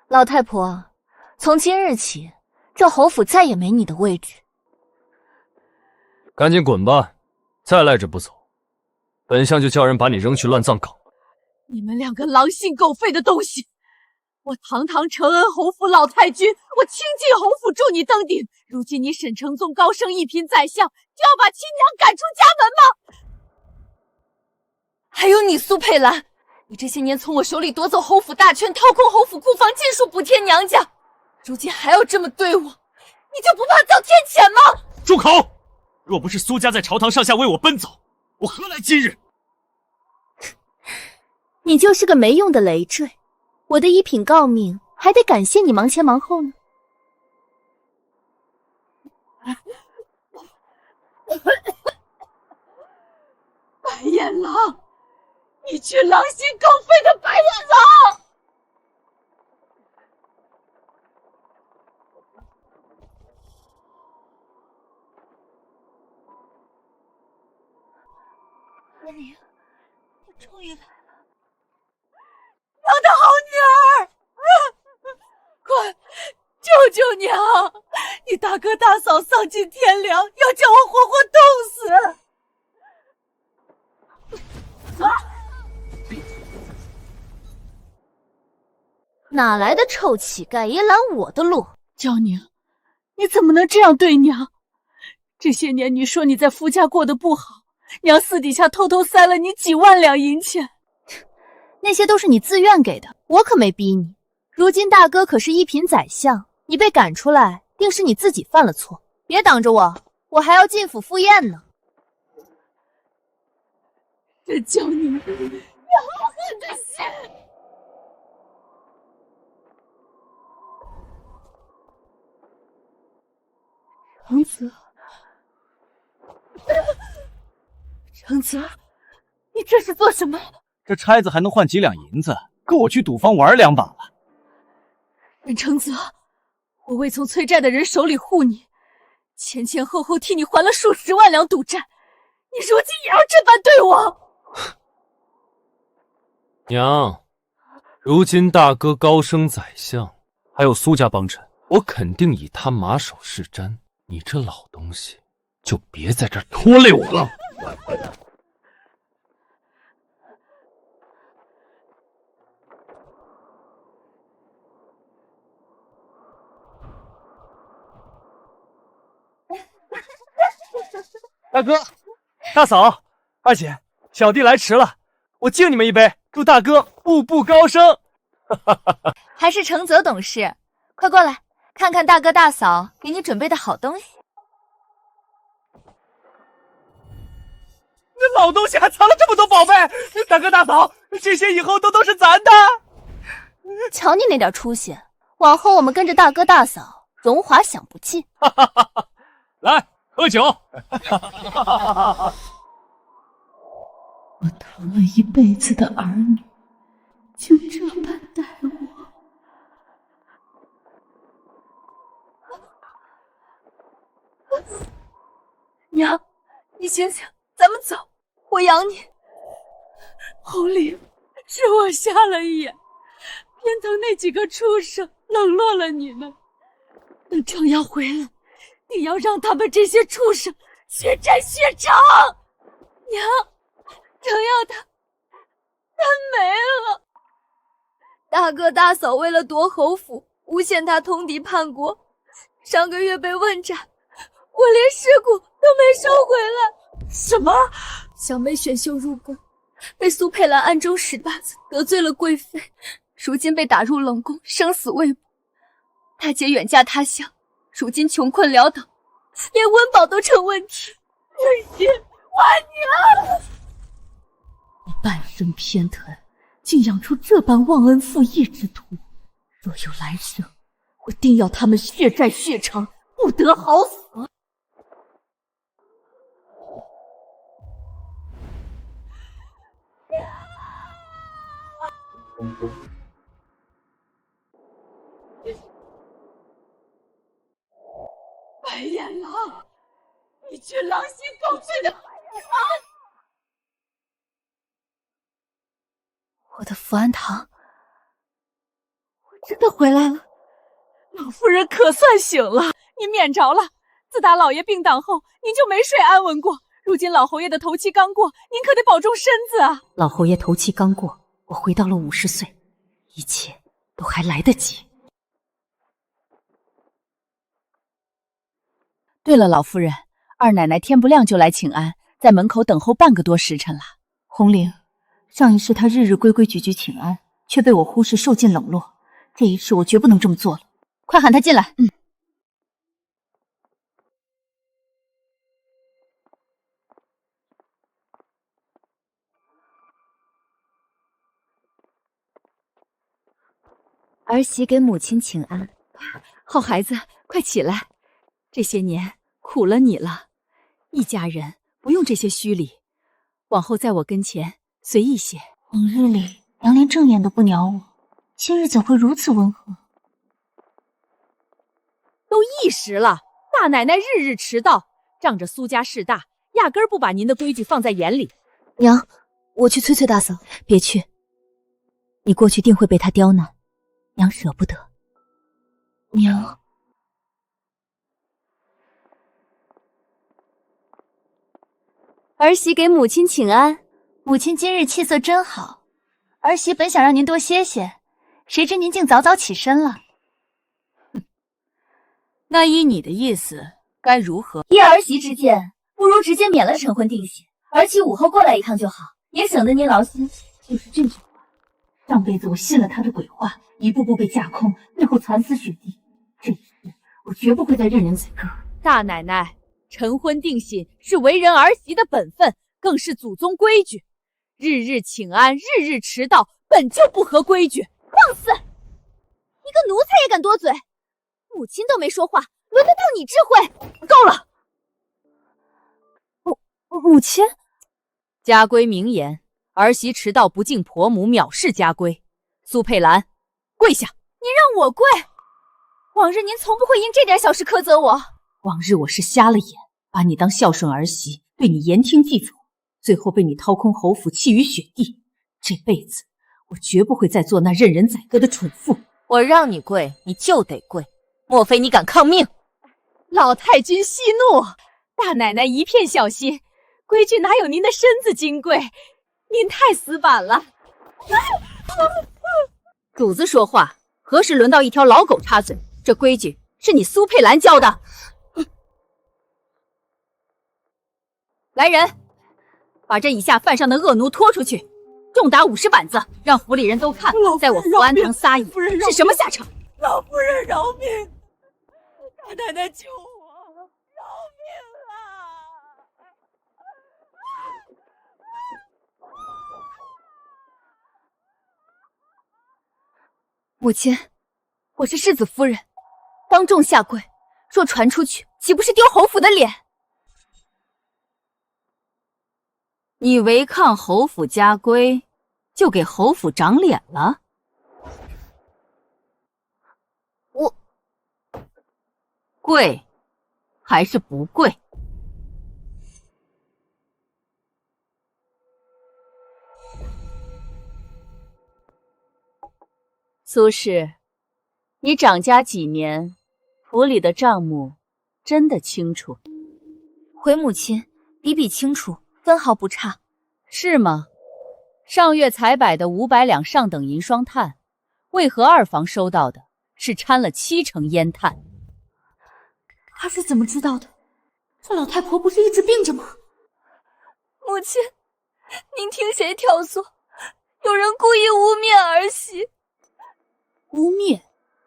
老太婆，从今日起，这侯府再也没你的位置。赶紧滚吧！再赖着不走，本相就叫人把你扔去乱葬岗。你们两个狼心狗肺的东西！我堂堂承恩侯府老太君，我倾尽侯府助你登顶。如今你沈承宗高升一品宰相，就要把亲娘赶出家门吗？还有你苏佩兰，你这些年从我手里夺走侯府大权，掏空侯府库房，尽数补贴娘家，如今还要这么对我，你就不怕遭天谴吗？住口！若不是苏家在朝堂上下为我奔走，我何来今日？你就是个没用的累赘，我的一品诰命还得感谢你忙前忙后呢。白眼狼，一群狼心狗肺的白眼狼！文宁，你终于来了，娘的好女儿！快救救娘！你大哥大嫂丧尽天良，要叫我活活冻死！哪来的臭乞丐也拦我的路？娇宁，你怎么能这样对娘？这些年你说你在夫家过得不好，娘私底下偷偷塞了你几万两银钱，那些都是你自愿给的，我可没逼你。如今大哥可是一品宰相，你被赶出来，定是你自己犯了错。别挡着我，我还要进府赴宴呢。这娇宁，你好狠的心！承泽，承泽，你这是做什么？这差子还能换几两银子，够我去赌坊玩2把了。任承泽，我未从催债的人手里护你，前前后后替你还了数十万两赌债，你如今也要这般对我？娘，如今大哥高升宰相，还有苏家帮衬，我肯定以他马首是瞻。你这老东西，就别在这儿拖累我了。大哥、大嫂、二姐，小弟来迟了，我敬你们一杯，祝大哥步步高升。还是承泽懂事，快过来看看大哥大嫂给你准备的好东西。那老东西还藏了这么多宝贝，大哥大嫂，这些以后都是咱的。瞧你那点出息，往后我们跟着大哥大嫂，荣华享不尽。来喝酒。我疼了一辈子的儿女，就这般待我。娘，你醒醒，咱们走，我养你。侯林，是我瞎了眼，偏疼那几个畜生冷落了你们。等程阳回来，你要让他们这些畜生血债血偿。娘，程阳他没了。大哥大嫂为了夺侯府，诬陷他通敌叛国，上个月被问斩，我连尸骨都没收回来。什么？小妹选秀入宫，被苏佩兰暗中使绊子，得罪了贵妃，如今被打入冷宫，生死未卜。大姐远嫁他乡，如今穷困潦倒，连温饱都成问题。母亲，我娘！你半生偏疼，竟养出这般忘恩负义之徒，若有来生，我定要他们血债血偿，不得好死。白白眼狼，你这狼心狗肺的坏人！我的福安堂，我真的回来了，老夫人可算醒了，您免着了。自打老爷病倒后，您就没睡安稳过。如今老侯爷的头七刚过，您可得保重身子啊！老侯爷头七刚过，我回到了50岁，一切都还来得及。对了，老夫人，二奶奶天不亮就来请安，在门口等候半个多时辰了。红玲，上一世她日日规规矩矩请安，却被我忽视，受尽冷落。这一世我绝不能这么做了。快喊她进来。儿媳给母亲请安。好孩子，快起来！这些年苦了你了，一家人不用这些虚礼，往后在我跟前随意些。往日里娘连正眼都不鸟我，今日怎会如此温和？都一时了，大奶奶日日迟到，仗着苏家势大，压根儿不把您的规矩放在眼里。娘，我去催催大嫂。别去，你过去定会被她刁难，娘舍不得。娘，儿媳给母亲请安。母亲今日气色真好，儿媳本想让您多歇歇，谁知您竟早早起身了。那依你的意思，该如何？依儿媳之见，不如直接免了成婚定喜，儿媳午后过来一趟就好，也省得您劳心。就是这句话，上辈子我信了他的鬼话，一步步被架空，最后惨死雪地。这一世我绝不会再任人宰割。大奶奶，成婚定喜是为人儿媳的本分，更是祖宗规矩。日日请安，日日迟到，本就不合规矩。放肆！一个奴才也敢多嘴！母亲都没说话，轮得到你智慧？够了！母亲，家规明言，儿媳迟到不敬婆母，藐视家规。苏佩兰，跪下！您让我跪？往日您从不会因这点小事苛责我。往日我是瞎了眼，把你当孝顺儿媳，对你言听计从，最后被你掏空侯府，弃于雪地。这辈子我绝不会再做那任人宰割的蠢妇。我让你跪，你就得跪，莫非你敢抗命？老太君息怒，大奶奶一片小心，规矩哪有您的身子金贵？您太死板了。主子说话，何时轮到一条老狗插嘴？这规矩是你苏佩兰教的。来人，把这以下犯上的恶奴拖出去，重打50板子，让府里人都看，在我福安堂撒野是什么下场。老夫人饶命！大奶奶救我！饶命啊！母亲，我是世子夫人，当众下跪，若传出去，岂不是丢侯府的脸？你违抗侯府家规，就给侯府长脸了？我跪还是不跪？苏氏，你长家几年，府里的账目真的清楚？回母亲，比比清楚，分毫不差。是吗？上月采摆的500两上等银双炭，为何二房收到的是掺了7成烟炭？他是怎么知道的？这老太婆不是一直病着吗？母亲，您听谁挑唆？有人故意污蔑儿媳。污蔑？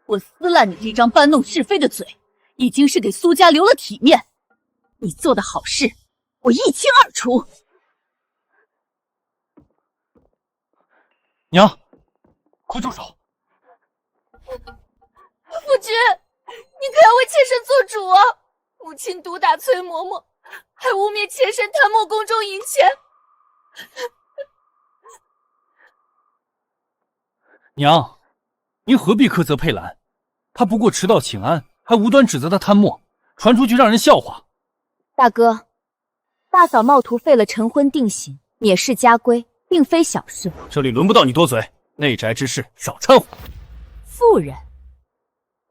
我撕烂你这张搬弄是非的嘴，已经是给苏家留了体面。你做的好事，我一清二楚。娘，快住手！夫君，你可要为妾身做主啊！母亲毒打崔嬷嬷，还污蔑妾身贪墨宫中银钱。娘，您何必苛责佩兰？她不过迟到请安，还无端指责她贪墨，传出去让人笑话。大哥，大嫂冒图废了晨婚定刑，蔑视家规，并非小事。这里轮不到你多嘴，内宅之事少掺和。妇人，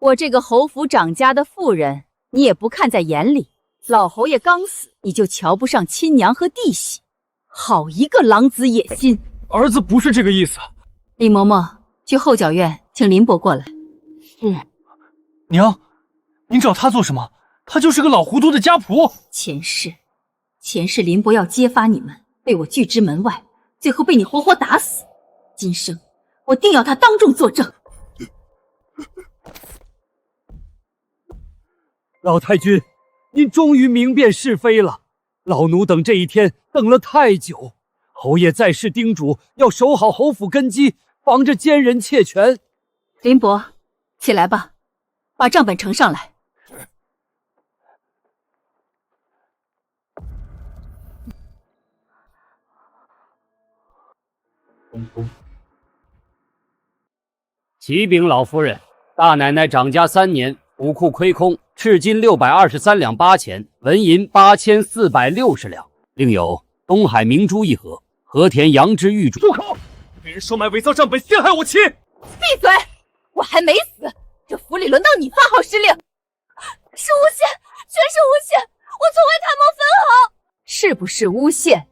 我这个侯府长家的妇人，你也不看在眼里。老侯爷刚死，你就瞧不上亲娘和弟媳，好一个狼子野心！儿子不是这个意思。李嬷嬷，去后脚院请林伯过来。是。娘，您找他做什么？他就是个老糊涂的家仆。前世林伯要揭发你们，被我拒之门外，最后被你活活打死。今生我定要他当众作证。老太君，您终于明辨是非了。老奴等这一天等了太久，侯爷在世叮嘱要守好侯府根基，防着奸人窃权。林伯，起来吧，把账本呈上来。启禀老夫人，大奶奶掌家3年，府库亏空，赤金623两8钱，纹银8460两，另有东海明珠1盒，和田羊脂玉镯。住口！被人收买伪造账本，陷害我妻！闭嘴！我还没死，这府里轮到你发号施令。是诬陷，全是诬陷！我从未探谋分毫。是不是诬陷？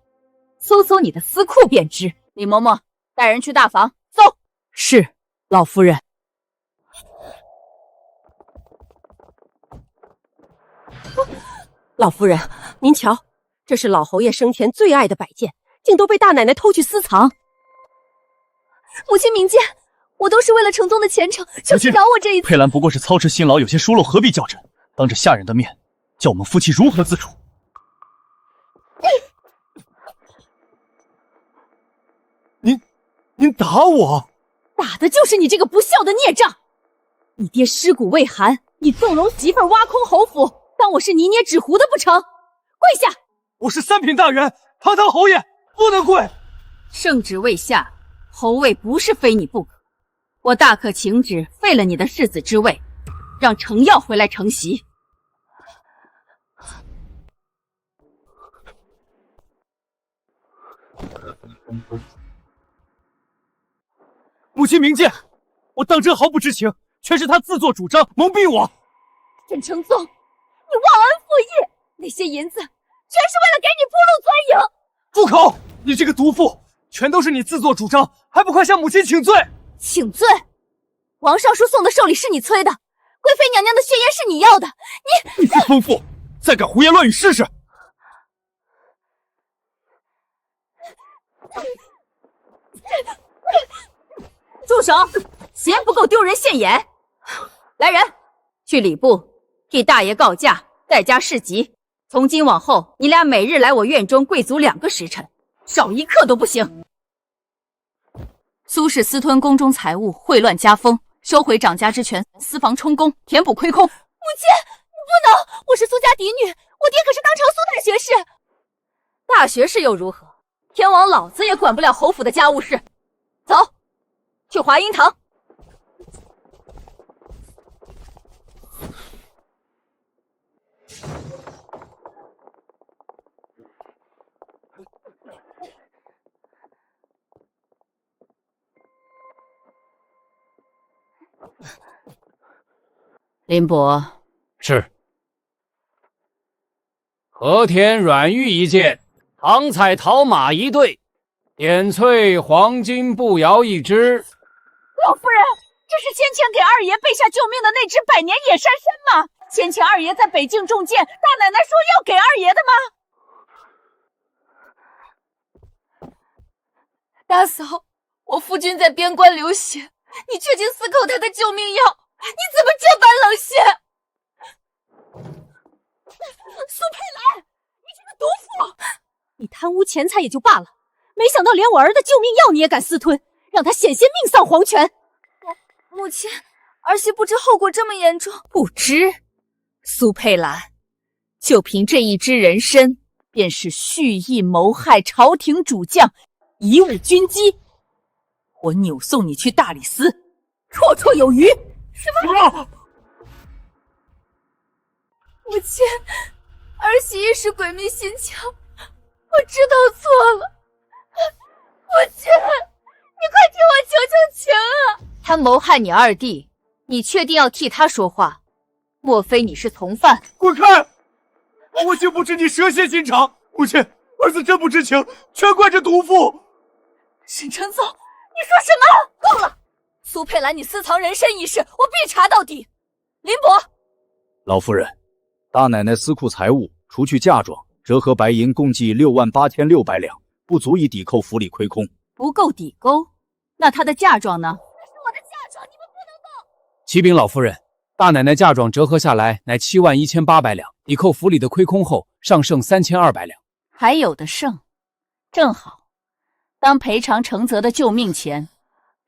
搜搜你的私库便知。李嬷嬷，带人去大房搜。是，老夫人。老夫人，您瞧，这是老侯爷生前最爱的摆件，竟都被大奶奶偷去私藏。母亲明鉴，我都是为了程宗的前程，求请饶我这一次。佩兰不过是操持辛劳，有些疏漏，何必较真？当着下人的面，叫我们夫妻如何自处？您打我？打的就是你这个不孝的孽障！你爹尸骨未寒，你纵容媳妇挖空侯府，当我是泥捏纸糊的不成？跪下！我是3品大员，堂堂侯爷不能跪。圣旨未下，侯位不是非你不可。我大可请旨废了你的世子之位，让程耀回来承袭。母亲明鉴，我当真毫不知情，全是他自作主张蒙蔽我。沈承宗，你忘恩负义，那些银子全是为了给你铺路钻营。住口！你这个毒妇，全都是你自作主张，还不快向母亲请罪？请罪？王尚书送的寿礼是你催的，贵妃娘娘的血烟是你要的，你这疯妇，再敢胡言乱语试试！住手！嫌不够丢人现眼。来人，去礼部替大爷告假，代加市集。从今往后，你俩每日来我院中跪足2个时辰，少一刻都不行。苏氏私吞宫中财物，秽乱家风，收回掌家之权，私房充公，填补亏空。母亲，你不能！我是苏家嫡女，我爹可是当朝苏大学士。大学士又如何？天王老子也管不了侯府的家务事。走，去华阴堂。林伯，是。和田软玉1件，唐彩陶马1对，点翠黄金步摇1只。老夫人，这是先前给二爷备下救命的那只百年野山参吗？先前二爷在北境中箭，大奶奶说要给二爷的吗？大嫂，我夫君在边关流血，你却竟私扣他的救命药，你怎么这般冷血？苏佩兰，你这个毒妇！你贪污钱财也就罢了，没想到连我儿的救命药你也敢私吞，让他险些命丧黄泉。母亲，儿媳不知后果这么严重。不知，苏佩兰，就凭这一支人参，便是蓄意谋害朝廷主将，贻误军机。我扭送你去大理寺，绰绰有余。什么？母亲，儿媳一时鬼迷心窍，我知道错了。母亲，你快替我求求情啊！他谋害你二弟，你确定要替他说话？莫非你是从犯？滚开！我竟不知你蛇蝎心肠，母亲，儿子真不知情，全怪这毒妇。沈承宗，你说什么？够了！苏佩兰，你私藏人参一事，我必查到底。林伯，老夫人，大奶奶私库财物，除去嫁妆，折合白银共计68600两，不足以抵扣府里亏空。不够抵钩？那她的嫁妆呢？那是我的嫁妆，你们不能动。启禀老夫人，大奶奶嫁妆折合下来乃71800两，抵扣府里的亏空后，尚剩3200两。还有的剩，正好当赔偿承泽的救命钱，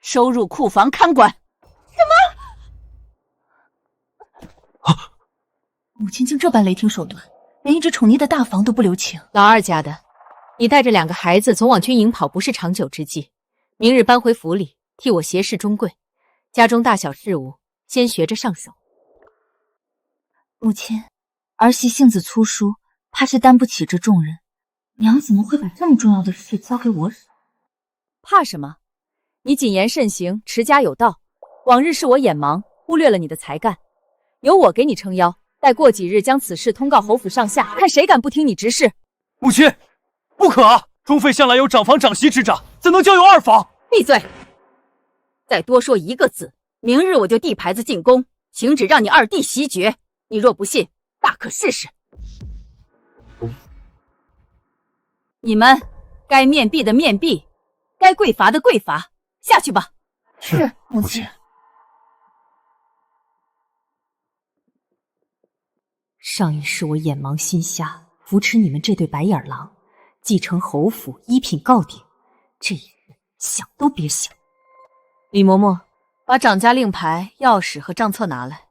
收入库房看管。母亲竟这般雷霆手段，连一只宠溺的大房都不留情。老二家的，你带着2个孩子总往军营跑，不是长久之计。明日搬回府里，替我协事中贵，家中大小事务先学着上手。母亲，儿媳性子粗疏，怕是担不起这重任。娘怎么会把这么重要的事交给我手？怕什么？你谨言慎行，持家有道。往日是我眼盲，忽略了你的才干，由我给你撑腰。待过几日，将此事通告侯府上下，看谁敢不听你指示。母亲，不可啊！中妃向来有长房长媳之长，怎能交由二房？闭嘴！再多说一个字，明日我就递牌子进宫，请旨让你二弟袭爵。你若不信，大可试试。你们该面壁的面壁，该跪罚的跪罚，下去吧。是，母亲。上一世我眼盲心瞎，扶持你们这对白眼狼，继承侯府，一品告顶。这一世想都别想。李嬷嬷，把掌家令牌、钥匙和账册拿来。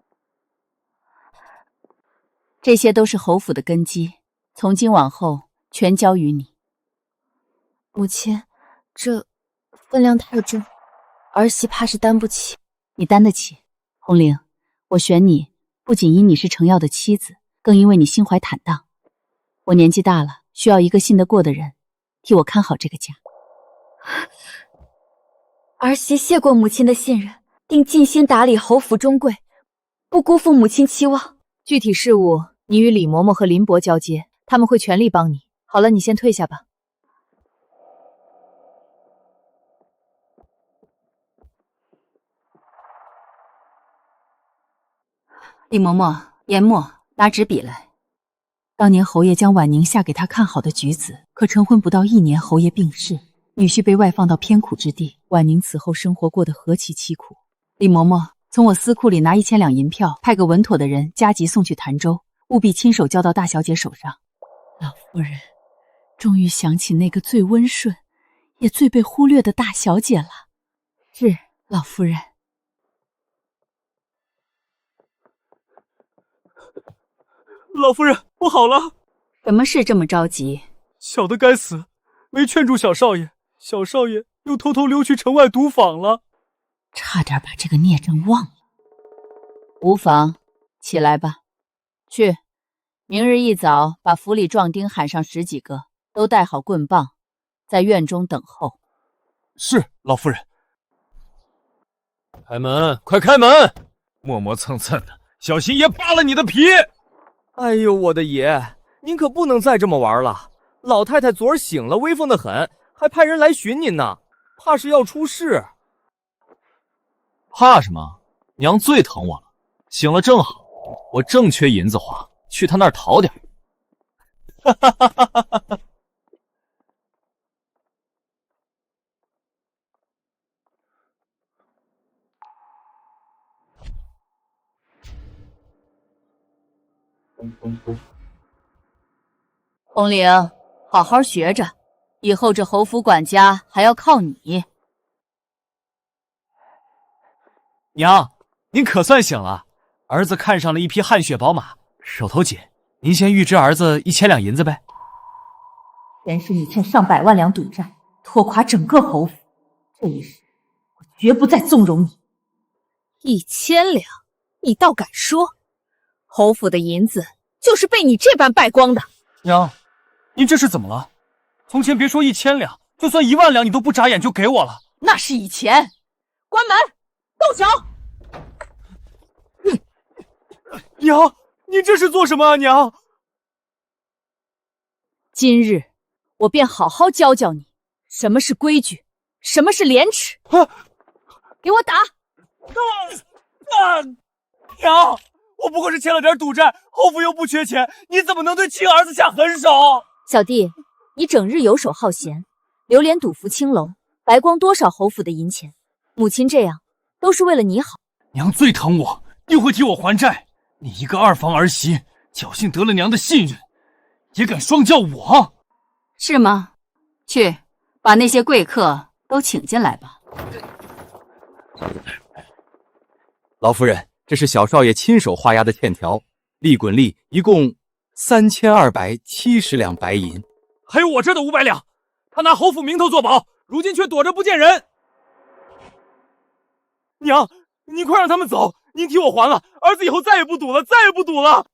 这些都是侯府的根基，从今往后全交于你。母亲，这分量太重，儿媳怕是担不起。你担得起。红玲，我选你，不仅因你是程耀的妻子，更因为你心怀坦荡。我年纪大了，需要一个信得过的人，替我看好这个家。儿媳谢过母亲的信任，定尽心打理侯府中贵，不辜负母亲期望。具体事务你与李嬷嬷和林伯交接，他们会全力帮你。好了，你先退下吧。李嬷嬷、研墨，拿纸笔来。当年侯爷将婉宁下给他看好的举子，可成婚不到1年，侯爷病逝，女婿被外放到偏苦之地，婉宁此后生活过得何其凄苦。李嬷嬷，从我私库里拿1000两银票，派个稳妥的人加急送去潭州，务必亲手交到大小姐手上。老夫人，终于想起那个最温顺，也最被忽略的大小姐了。是，老夫人。老夫人，不好了！什么事这么着急？小的该死，没劝住小少爷，小少爷又偷偷溜去城外赌坊了，差点把这个孽障忘了。无妨，起来吧，去。明日一早把府里壮丁喊上10几个，都带好棍棒，在院中等候。是，老夫人。开门，快开门！磨磨蹭蹭的，小心爷扒了你的皮！哎呦，我的爷，您可不能再这么玩了！老太太昨儿醒了，威风得很，还派人来寻您呢，怕是要出事。怕什么？娘最疼我了，醒了正好，我正缺银子花，去她那儿讨点。哈哈哈哈哈哈！红玲，好好学着，以后这侯府管家还要靠你。娘，您可算醒了，儿子看上了一匹汗血宝马，手头紧，您先预支儿子1000两银子呗。前世你欠上百万两赌债，拖垮整个侯府，这一世我绝不再纵容你。1000两，你倒敢说？侯府的银子就是被你这般败光的。娘，您这是怎么了？从前别说1000两，就算1万两，你都不眨眼就给我了。那是以前。关门，动手！娘，您这是做什么啊？娘，今日我便好好教教你，什么是规矩，什么是廉耻。给我打！娘，我不过是欠了点赌债，侯府又不缺钱，你怎么能对亲儿子下狠手？小弟，你整日游手好闲，流连赌服青楼，白光多少侯府的银钱。母亲这样都是为了你好。娘最疼我，定会替我还债。你一个二房儿媳，侥幸得了娘的信任，也敢双教我？是吗？去，把那些贵客都请进来吧。老夫人，这是小少爷亲手画押的欠条，利滚利，一共3270两白银。还有我这的500两，他拿侯府名头做保，如今却躲着不见人。娘，您快让他们走，您替我还了，儿子以后再也不赌了，再也不赌了。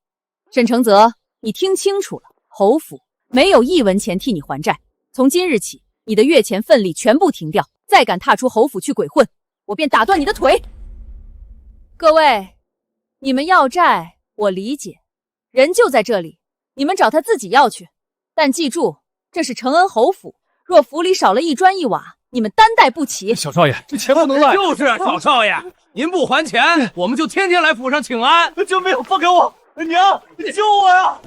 沈承泽，你听清楚了，侯府没有1文钱替你还债，从今日起，你的月钱份例全部停掉，再敢踏出侯府去鬼混，我便打断你的腿。各位，你们要债，我理解，人就在这里，你们找他自己要去，但记住，这是承恩侯府，若府里少了一砖一瓦，你们担待不起。小少爷，这钱不能赖。就是啊，小少爷，您不还钱，我们就天天来府上请安。救命！放开我！娘，你救我呀！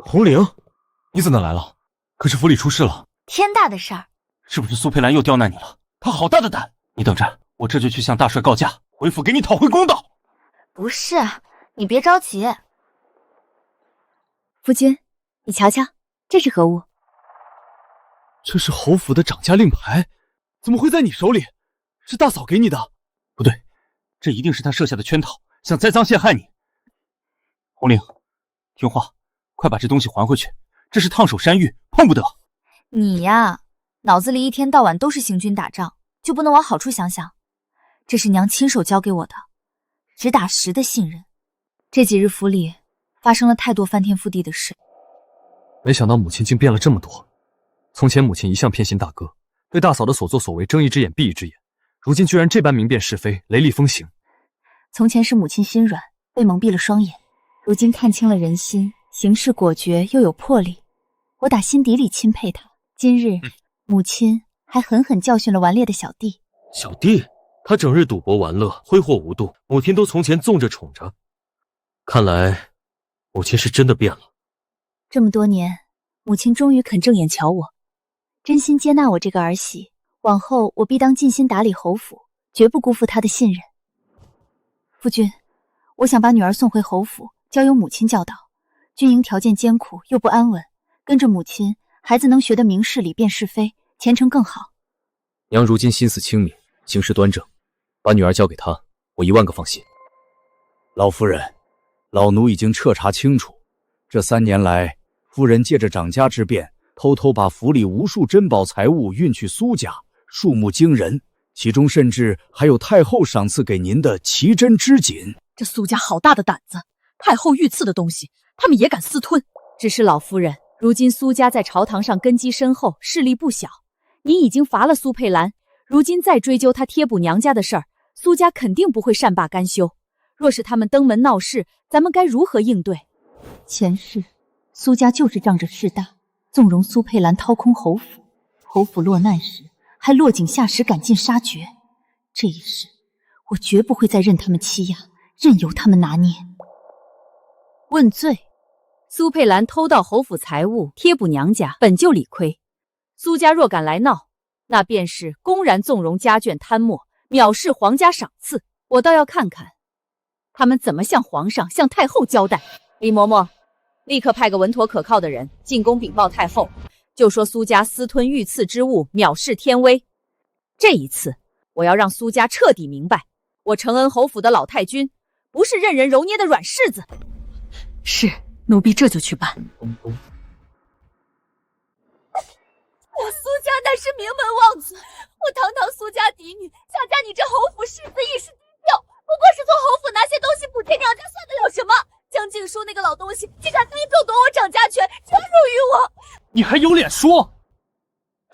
红玲，你怎么来了？可是府里出事了，天大的事儿！是不是苏佩兰又刁难你了？她好大的胆！你等着，我这就去向大帅告假，回府给你讨回公道。不是，你别着急。夫君，你瞧瞧，这是何物？这是侯府的掌家令牌，怎么会在你手里？是大嫂给你的？不对，这一定是他设下的圈套，想栽赃陷害你。红玲，听话，快把这东西还回去，这是烫手山芋，碰不得。你呀，脑子里一天到晚都是行军打仗，就不能往好处想想？这是娘亲手交给我的，实打实的信任。这几日府里发生了太多翻天覆地的事，没想到母亲竟变了这么多。从前母亲一向偏心大哥，对大嫂的所作所为睁一只眼闭一只眼，如今居然这般明辨是非，雷厉风行。从前是母亲心软，被蒙蔽了双眼，如今看清了人心，行事果决又有魄力，我打心底里钦佩她。今日母亲还狠狠教训了顽劣的小弟。小弟，他整日赌博玩乐，挥霍无度，母亲都从前纵着宠着。看来母亲是真的变了。这么多年，母亲终于肯正眼瞧我，真心接纳我这个儿媳，往后我必当尽心打理侯府，绝不辜负她的信任。夫君，我想把女儿送回侯府，交由母亲教导。军营条件艰苦又不安稳，跟着母亲，孩子能学得明事理辨是非，前程更好。娘如今心思清明，行事端正，把女儿交给她，我1万个放心。老夫人，老奴已经彻查清楚，这3年来，夫人借着掌家之便，偷偷把府里无数珍宝财物运去苏家，数目惊人，其中甚至还有太后赏赐给您的奇珍织锦。这苏家好大的胆子，太后御赐的东西，他们也敢私吞。只是老夫人，如今苏家在朝堂上根基深厚，势力不小。您已经罚了苏佩兰，如今再追究她贴补娘家的事儿，苏家肯定不会善罢甘休。若是他们登门闹事，咱们该如何应对？前世苏家就是仗着势大，纵容苏佩兰掏空侯府，侯府落难时还落井下石，赶尽杀绝。这一世，我绝不会再任他们欺压，任由他们拿捏。问罪：苏佩兰偷盗侯府财物，贴补娘家，本就理亏。苏家若敢来闹，那便是公然纵容家眷贪墨，藐视皇家赏赐。我倒要看看他们怎么向皇上、向太后交代。李嬷嬷，立刻派个稳妥可靠的人进宫禀报太后，就说苏家私吞御赐之物，藐视天威。这一次，我要让苏家彻底明白，我承恩侯府的老太君不是任人揉捏的软柿子。是，奴婢这就去办。名门望族，我堂堂苏家嫡女，想嫁你这侯府世子亦是低调，不过是从侯府拿些东西补贴娘家，算得了什么？江静书那个老东西，竟敢单手夺我掌家权，折辱于我！你还有脸说？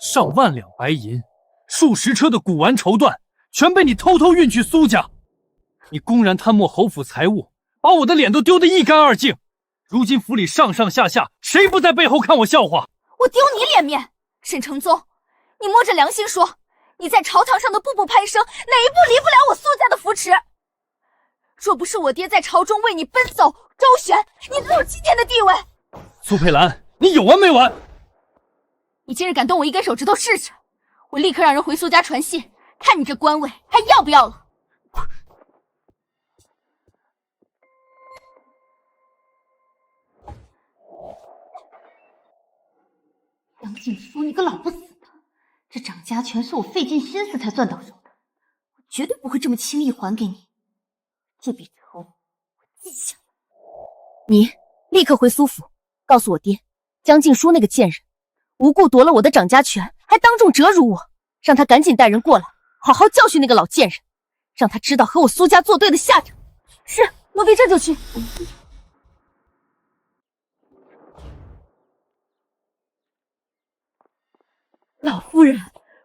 上万两白银，数十车的古玩绸缎，全被你偷偷运去苏家。你公然贪墨侯府财物，把我的脸都丢得一干二净。如今府里上上下下，谁不在背后看我笑话？我丢你脸面？沈承宗，你摸着良心说，你在朝堂上的步步攀升，哪一步离不了我苏家的扶持？若不是我爹在朝中为你奔走周旋，你能有今天的地位？苏佩兰，你有完没完？你今日敢动我一根手指头试试，我立刻让人回苏家传信，看你这官位还要不要了。杨静书，你个老不死的！这掌家权是我费尽心思才攥到手的，我绝对不会这么轻易还给你。这笔仇我记下了。你立刻回苏府，告诉我爹，江静书那个贱人无故夺了我的掌家权，还当众折辱我，让他赶紧带人过来，好好教训那个老贱人，让他知道和我苏家作对的下场。是，奴婢这就去。老夫人，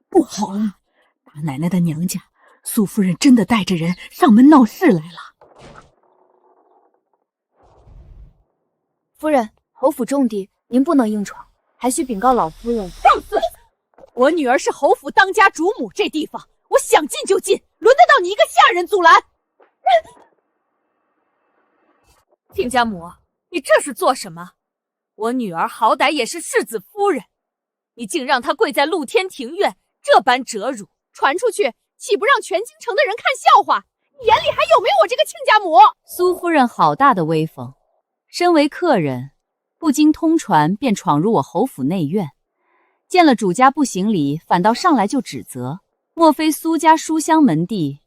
不好了！大奶奶的娘家，苏夫人真的带着人上门闹事来了。夫人，侯府重地，您不能硬闯，还需禀告老夫人。放肆！我女儿是侯府当家主母，这地方我想进就进，轮得到你一个下人阻拦？亲家母，你这是做什么？我女儿好歹也是世子夫人，你竟让她跪在露天庭院，这般折辱，传出去岂不让全京城的人看笑话？你眼里还有没有我这个亲家母？苏夫人好大的威风，身为客人，不经通传便闯入我侯府内院，见了主家不行礼，反倒上来就指责。莫非苏家书香门第，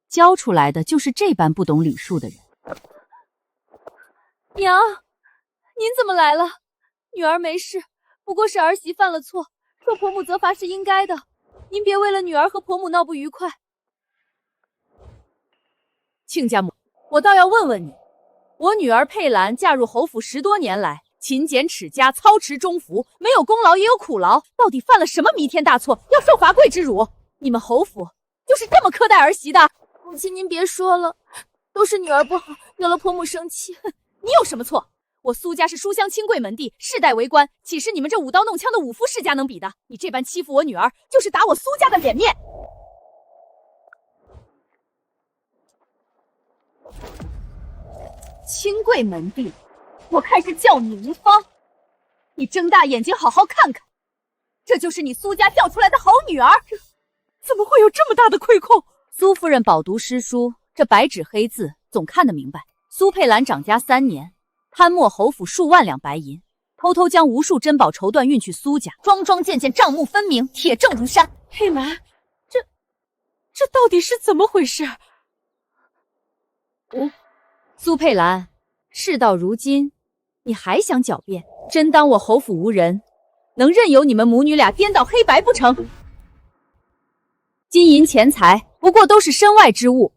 教出来的就是这般不懂礼数的人？娘，您怎么来了？女儿没事，不过是儿媳犯了错，受婆母责罚是应该的。您别为了女儿和婆母闹不愉快。亲家母，我倒要问问你，我女儿佩兰嫁入侯府10多年来，勤俭持家，操持中服，没有功劳也有苦劳，到底犯了什么弥天大错，要受罚跪之辱？你们侯府就是这么苛待儿媳的？母亲您别说了，都是女儿不好，惹了婆母生气。你有什么错？我苏家是书香清贵门第，世代为官，岂是你们这舞刀弄枪的武夫世家能比的？你这般欺负我女儿，就是打我苏家的脸面。清贵门第，我看是叫你无方。你睁大眼睛好好看看，这就是你苏家教出来的好女儿，怎么会有这么大的亏空？苏夫人饱读诗书，这白纸黑字总看得明白。苏佩兰掌家3年，贪墨侯府数万两白银，偷偷将无数珍宝绸缎运去苏家，桩桩件件账目分明，铁证如山。佩兰，这到底是怎么回事？苏佩兰，事到如今，你还想狡辩？真当我侯府无人，能任由你们母女俩颠倒黑白不成？金银钱财不过都是身外之物。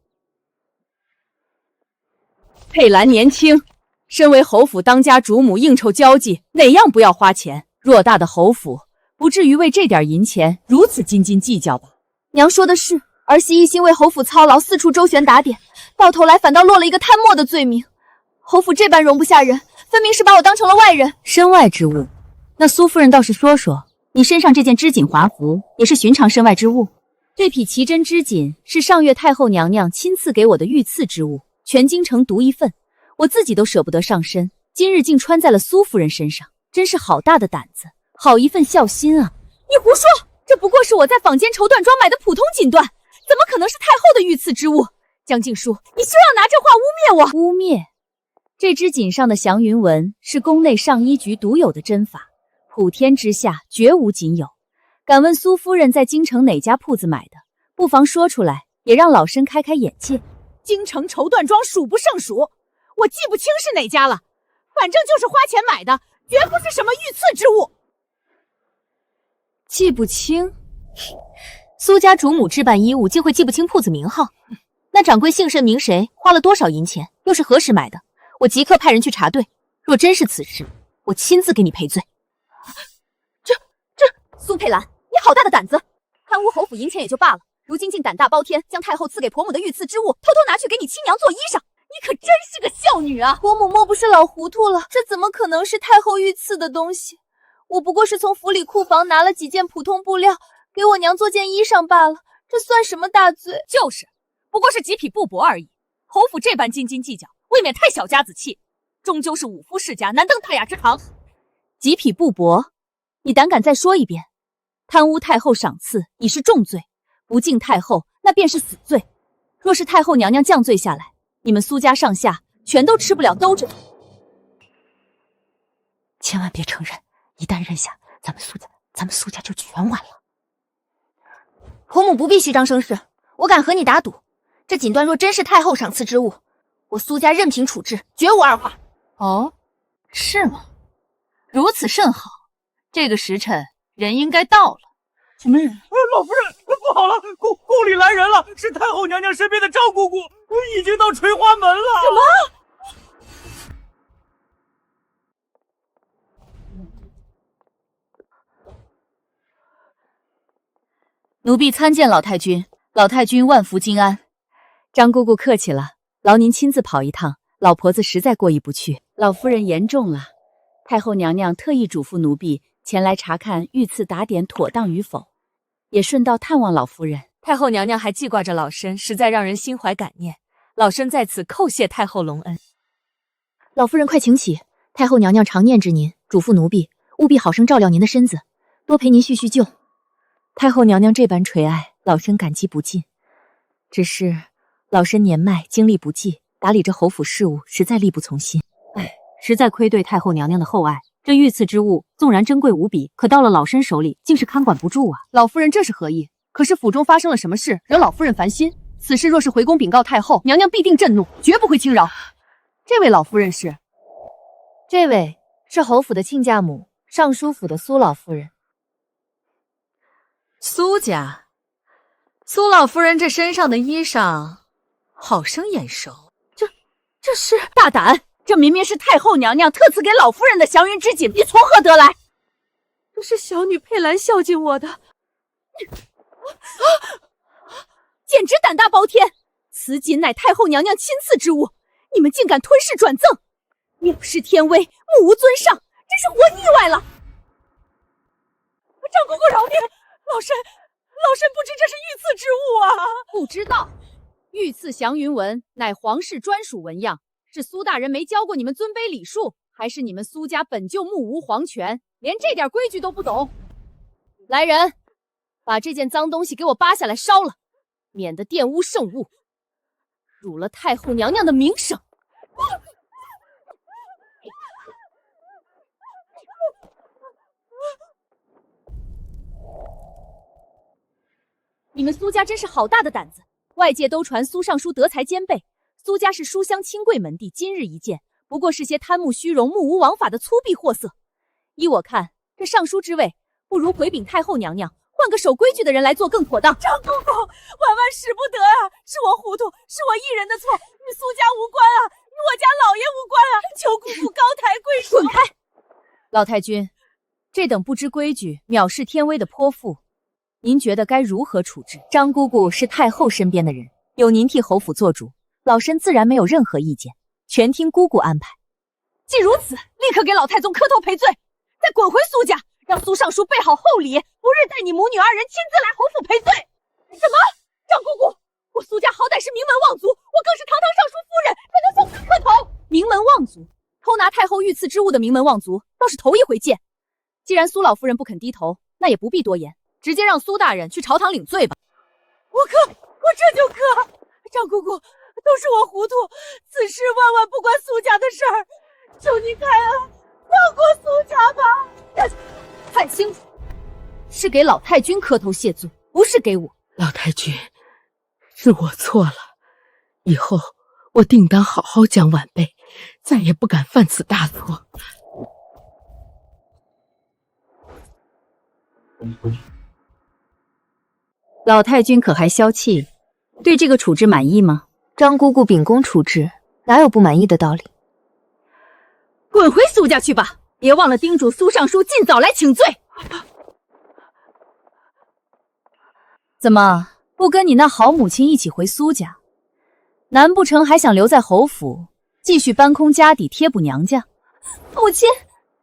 佩兰年轻，身为侯府当家主母，应酬交际，哪样不要花钱？偌大的侯府，不至于为这点银钱如此斤斤计较吧？娘说的是，儿媳一心为侯府操劳，四处周旋打点，到头来反倒落了一个贪墨的罪名。侯府这般容不下人，分明是把我当成了外人。身外之物，那苏夫人倒是说说，你身上这件织锦华服也是寻常身外之物？这匹奇珍织锦是上月太后娘娘亲赐给我的御赐之物，全京城独一份，我自己都舍不得上身，今日竟穿在了苏夫人身上，真是好大的胆子，好一份孝心啊！你胡说，这不过是我在坊间绸缎庄买的普通锦缎，怎么可能是太后的御赐之物？江静书，你休要拿这话污蔑我！污蔑？这织锦上的祥云纹是宫内上衣局独有的针法，普天之下绝无仅有。敢问苏夫人在京城哪家铺子买的？不妨说出来，也让老身开开眼界。京城绸缎庄数不胜数，我记不清是哪家了，反正就是花钱买的，绝不是什么御赐之物。记不清？苏家主母置办衣物，竟会记不清铺子名号？那掌柜姓甚名谁？花了多少银钱？又是何时买的？我即刻派人去查对。若真是此事，我亲自给你赔罪。这苏佩兰，你好大的胆子！贪污侯府银钱也就罢了，如今竟胆大包天，将太后赐给婆母的御赐之物偷偷拿去给你亲娘做衣裳，你可真是个孝女啊！婆母莫不是老糊涂了？这怎么可能是太后御赐的东西？我不过是从府里库房拿了几件普通布料，给我娘做件衣裳罢了，这算什么大罪？就是，不过是几匹布帛而已。侯府这般斤斤计较，未免太小家子气。终究是武夫世家，难登大雅之堂。几匹布帛，你胆敢再说一遍？贪污太后赏赐已是重罪，不敬太后那便是死罪。若是太后娘娘降罪下来，你们苏家上下全都吃不了兜着。千万别承认，一旦认下，咱们苏家就全完了。婆母不必虚张声势，我敢和你打赌，这锦缎若真是太后赏赐之物，我苏家任凭处置，绝无二话。哦，是吗？如此甚好，这个时辰人应该到了。什么人？老夫人，不好了，宫里来人了，是太后娘娘身边的张姑姑，已经到垂花门了。什么？奴婢参见老太君，老太君万福金安。张姑姑客气了，劳您亲自跑一趟，老婆子实在过意不去。老夫人言重了，太后娘娘特意嘱咐奴婢前来查看御赐打点妥当与否，也顺道探望老夫人。太后娘娘还记挂着老身，实在让人心怀感念。老身在此叩谢太后隆恩。老夫人快请起，太后娘娘常念之您，嘱咐奴婢务必好生照料您的身子，多陪您叙叙旧。太后娘娘这般垂爱，老身感激不尽。只是老身年迈，精力不济，打理这侯府事务实在力不从心。实在亏对太后娘娘的厚爱，这御赐之物纵然珍贵无比，可到了老身手里，竟是看管不住啊！老夫人这是何意？可是府中发生了什么事，惹老夫人烦心？此事若是回宫禀告太后，娘娘必定震怒，绝不会轻饶。这位老夫人是？这位是侯府的亲家母，尚书府的苏老夫人。苏家，苏老夫人这身上的衣裳，好生眼熟。这是大胆！这明明是太后娘娘特赐给老夫人的祥云之锦，你从何得来？这是小女佩兰孝敬我的，简直胆大包天！此锦乃太后娘娘亲赐之物，你们竟敢吞噬转赠，藐视天威，目无尊上，真是活腻歪了！张姑姑饶命！老身不知这是御赐之物啊！不知道，御赐祥云纹乃皇室专属纹样。是苏大人没教过你们尊卑礼数，还是你们苏家本就目无皇权，连这点规矩都不懂？来人，把这件脏东西给我扒下来烧了，免得玷污圣物，辱了太后娘娘的名声。你们苏家真是好大的胆子！外界都传苏尚书德才兼备。苏家是书香清贵门第，今日一见，不过是些贪慕虚荣、目无王法的粗鄙货色。依我看，这尚书之位，不如回禀太后娘娘，换个守规矩的人来做更妥当。张姑姑，万使不得啊！是我糊涂，是我一人的错，与苏家无关啊，与我家老爷无关啊！求姑姑高抬贵手。滚开！老太君，这等不知规矩、藐视天威的泼妇，您觉得该如何处置？张姑姑是太后身边的人，有您替侯府做主。老身自然没有任何意见，全听姑姑安排。既如此，立刻给老太宗磕头赔罪，再滚回苏家，让苏尚书备好厚礼，不日带你母女二人亲自来侯府赔罪。什么？张姑姑，我苏家好歹是名门望族，我更是堂堂尚书夫人，怎能向此磕头？名门望族，偷拿太后御赐之物的名门望族，倒是头一回见。既然苏老夫人不肯低头，那也不必多言，直接让苏大人去朝堂领罪吧。我这就磕。张姑姑，都是我糊涂，此事万万不关苏家的事儿，求你开恩，放过苏家吧。看清楚，是给老太君磕头谢罪，不是给我。老太君，是我错了，以后我定当好好讲晚辈，再也不敢犯此大错。老太君可还消气？对这个处置满意吗？张姑姑秉公处置，哪有不满意的道理？滚回苏家去吧，别忘了叮嘱苏尚书尽早来请罪。怎么不跟你那好母亲一起回苏家？难不成还想留在侯府，继续搬空家底贴补娘家？母亲，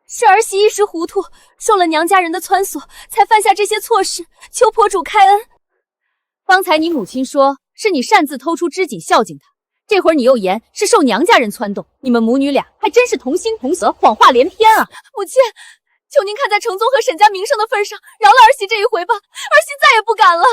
是儿媳一时糊涂，受了娘家人的撺掇，才犯下这些错事，求婆主开恩。方才你母亲说是你擅自偷出织锦孝敬她，这会儿你又言是受娘家人撺动，你们母女俩还真是同心同德，谎话连篇啊！母亲，求您看在程宗和沈家名声的份上，饶了儿媳这一回吧，儿媳再也不敢了。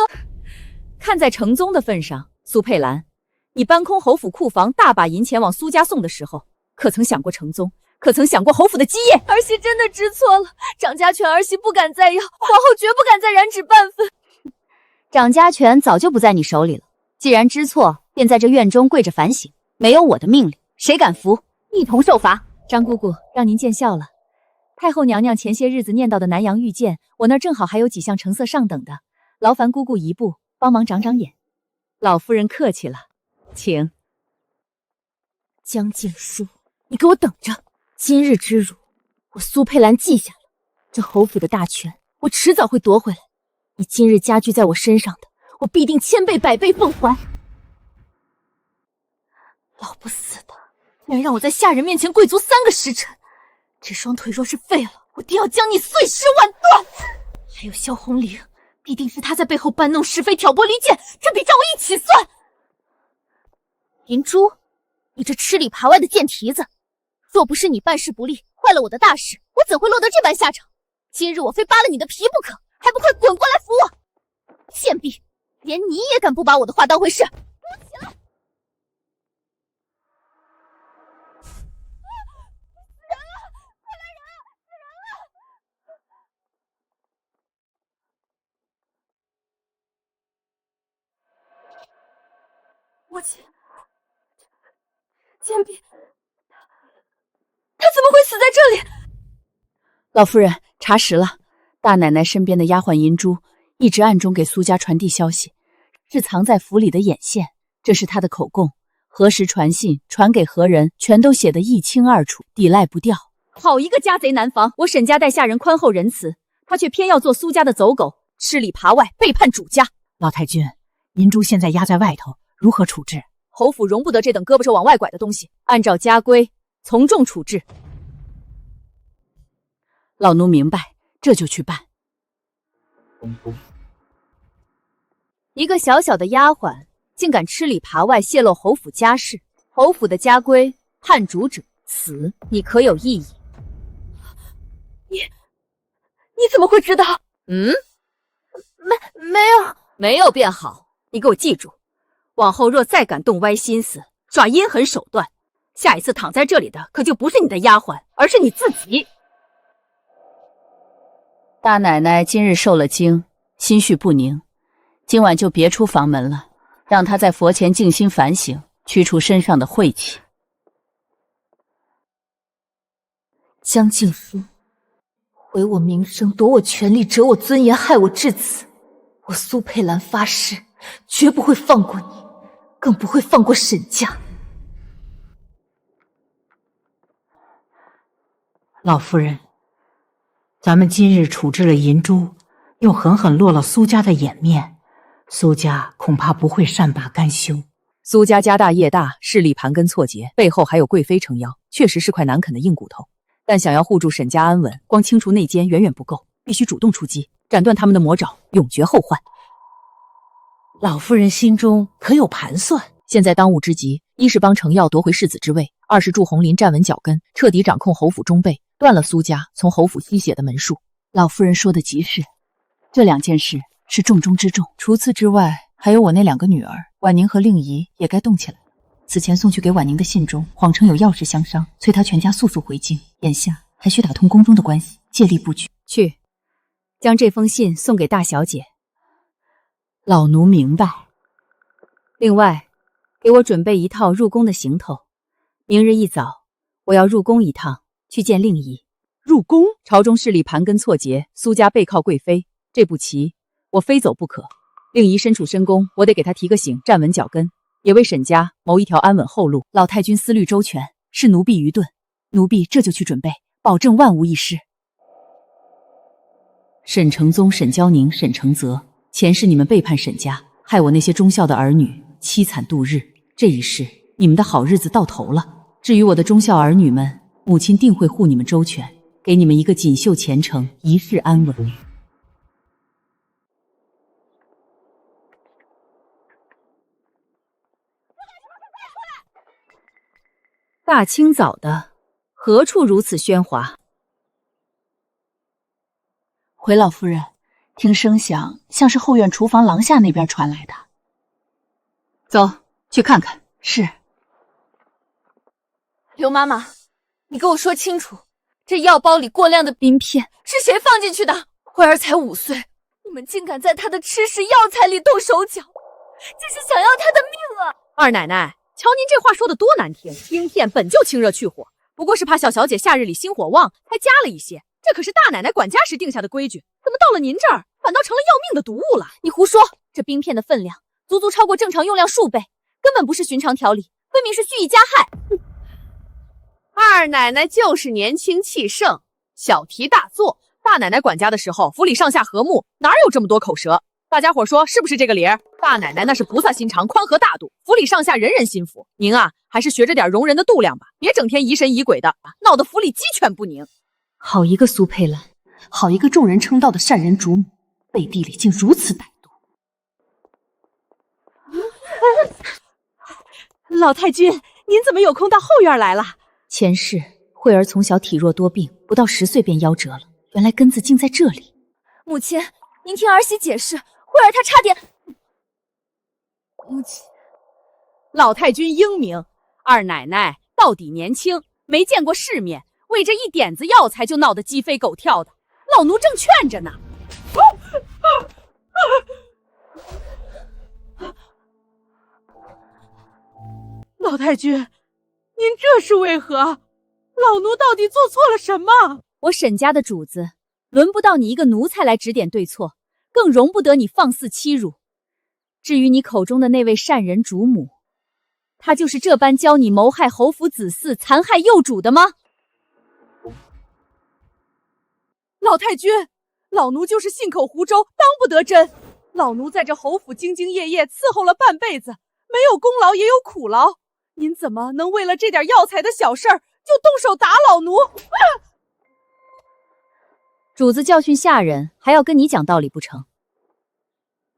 看在程宗的份上，苏佩兰，你搬空侯府库房，大把银钱往苏家送的时候，可曾想过程宗？可曾想过侯府的基业？儿媳真的知错了，掌家权儿媳不敢再要，皇后绝不敢再染指半分。掌家权早就不在你手里了，既然知错，便在这院中跪着反省，没有我的命令，谁敢服，一同受罚。张姑姑，让您见笑了。太后娘娘前些日子念叨的南阳御剑，我那儿正好还有几项成色上等的，劳烦姑姑一步帮忙长长眼。老夫人客气了，请。江静书，你给我等着！今日之辱，我苏佩兰记下了。这侯府的大权，我迟早会夺回来。你今日加居在我身上的，我必定千倍百倍奉还。老不死的，竟然让我在下人面前跪足3个时辰！这双腿若是废了，我定要将你碎尸万段！还有萧红玲，必定是他在背后搬弄是非、挑拨离间，这笔账我一起算。银珠，你这吃里扒外的贱蹄子！若不是你办事不力，坏了我的大事，我怎会落得这般下场？今日我非扒了你的皮不可，还不快滚过来扶我！贱婢，连你也敢不把我的话当回事？给我起来！死人了！快来人！死人了！母亲，贱婢，他怎么会死在这里？老夫人，查实了，大奶奶身边的丫鬟银珠一直暗中给苏家传递消息，是藏在府里的眼线，这是她的口供，何时传信，传给何人，全都写得一清二楚，抵赖不掉。好一个家贼难防！我沈家待下人宽厚仁慈，他却偏要做苏家的走狗，吃里扒外，背叛主家。老太君，银珠现在压在外头，如何处置？侯府容不得这等胳膊肘往外拐的东西，按照家规从重处置。老奴明白，这就去办。一个小小的丫鬟，竟敢吃里扒外，泄露侯府家事。侯府的家规，判主者死，你可有异议？你怎么会知道？没有便好。你给我记住，往后若再敢动歪心思，耍阴狠手段，下一次躺在这里的可就不是你的丫鬟，而是你自己。大奶奶今日受了惊，心绪不宁，今晚就别出房门了，让她在佛前静心反省，驱除身上的晦气。江静书，毁我名声，夺我权力，折我尊严，害我至此，我苏佩兰发誓，绝不会放过你，更不会放过沈家。老夫人，咱们今日处置了银珠，又狠狠落了苏家的颜面，苏家恐怕不会善罢甘休。苏家家大业大，势力盘根错节，背后还有贵妃撑腰，确实是块难啃的硬骨头。但想要护住沈家安稳，光清除内奸远远不够，必须主动出击，斩断他们的魔爪，永绝后患。老夫人心中可有盘算？现在当务之急，一是帮程耀夺回世子之位，二是助红林站稳脚跟，彻底掌控侯府中辈，断了苏家从侯府吸血的门数。老夫人说的极是，这2件事是重中之重。除此之外，还有我那2个女儿婉宁和令仪也该动起来了。此前送去给婉宁的信中，谎称有要事相商，催她全家速速回京。眼下还需打通宫中的关系，借力不拒。去，将这封信送给大小姐。老奴明白。另外，给我准备一套入宫的行头。明日一早，我要入宫一趟，去见令仪。入宫？朝中势力盘根错节，苏家背靠贵妃，这步棋我非走不可。令仪身处深宫，我得给他提个醒，站稳脚跟，也为沈家谋一条安稳后路。老太君思虑周全，是奴婢愚钝，奴婢这就去准备，保证万无一失。沈承宗、沈娇宁、沈承泽，前世你们背叛沈家，害我那些忠孝的儿女凄惨度日，这一世你们的好日子到头了。至于我的忠孝儿女们，母亲定会护你们周全，给你们一个锦绣前程，一世安稳。大清早的，何处如此喧哗？回老夫人，听声响像是后院厨房廊下那边传来的。走，去看看。是。刘妈妈，你给我说清楚，这药包里过量的冰片是谁放进去的？慧儿才5岁，你们竟敢在她的吃食药材里动手脚，这是想要她的命啊！二奶奶，瞧您这话说的多难听！冰片本就清热去火，不过是怕小小姐夏日里心火旺，才加了一些。这可是大奶奶管家时定下的规矩，怎么到了您这儿，反倒成了要命的毒物了？你胡说！这冰片的分量足足超过正常用量数倍，根本不是寻常调理，分明是蓄意加害。二奶奶就是年轻气盛，小题大做。大奶奶管家的时候，府里上下和睦，哪有这么多口舌？大家伙说是不是这个理儿？大奶奶那是菩萨心肠，宽和大度，府里上下人人心服。您啊，还是学着点容人的度量吧，别整天疑神疑鬼的，闹得府里鸡犬不宁。好一个苏佩兰，好一个众人称道的善人主母，背地里竟如此歹毒。老太君，您怎么有空到后院来了？前世慧儿从小体弱多病，不到10岁便夭折了，原来根子竟在这里。母亲，您听儿媳解释，慧儿她差点……母亲，老太君英明，二奶奶到底年轻，没见过世面，为这一点子药材就闹得鸡飞狗跳的，老奴正劝着呢。老太君，您这是为何？老奴到底做错了什么？我沈家的主子，轮不到你一个奴才来指点对错，更容不得你放肆欺辱。至于你口中的那位善人主母，她就是这般教你谋害侯府子嗣、残害幼主的吗？老太君，老奴就是信口胡诌，当不得真。老奴在这侯府兢兢业业伺候了半辈子，没有功劳也有苦劳，您怎么能为了这点药材的小事儿就动手打老奴？主子教训下人，还要跟你讲道理不成？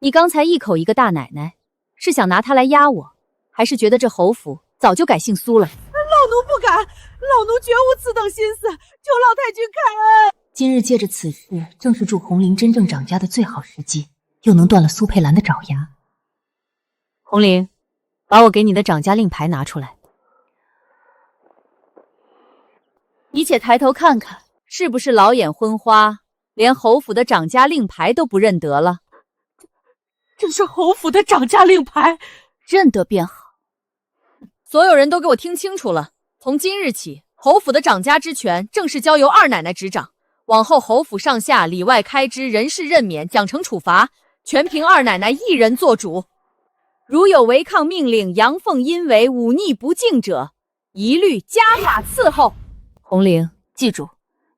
你刚才一口一个大奶奶，是想拿她来压我，还是觉得这侯府早就改姓苏了？老奴不敢，老奴绝无此等心思，求老太君开恩。今日借着此事，正是助红菱真正长家的最好时机，又能断了苏佩兰的爪牙。红菱，把我给你的掌家令牌拿出来。你且抬头看看，是不是老眼昏花，连侯府的掌家令牌都不认得了？这是侯府的掌家令牌，认得便好。所有人都给我听清楚了，从今日起，侯府的掌家之权正式交由二奶奶执掌，往后侯府上下里外开支、人事任免、奖惩处罚，全凭二奶奶一人做主。如有违抗命令、阳奉阴违、忤逆不敬者，一律加法伺候。红菱，记住，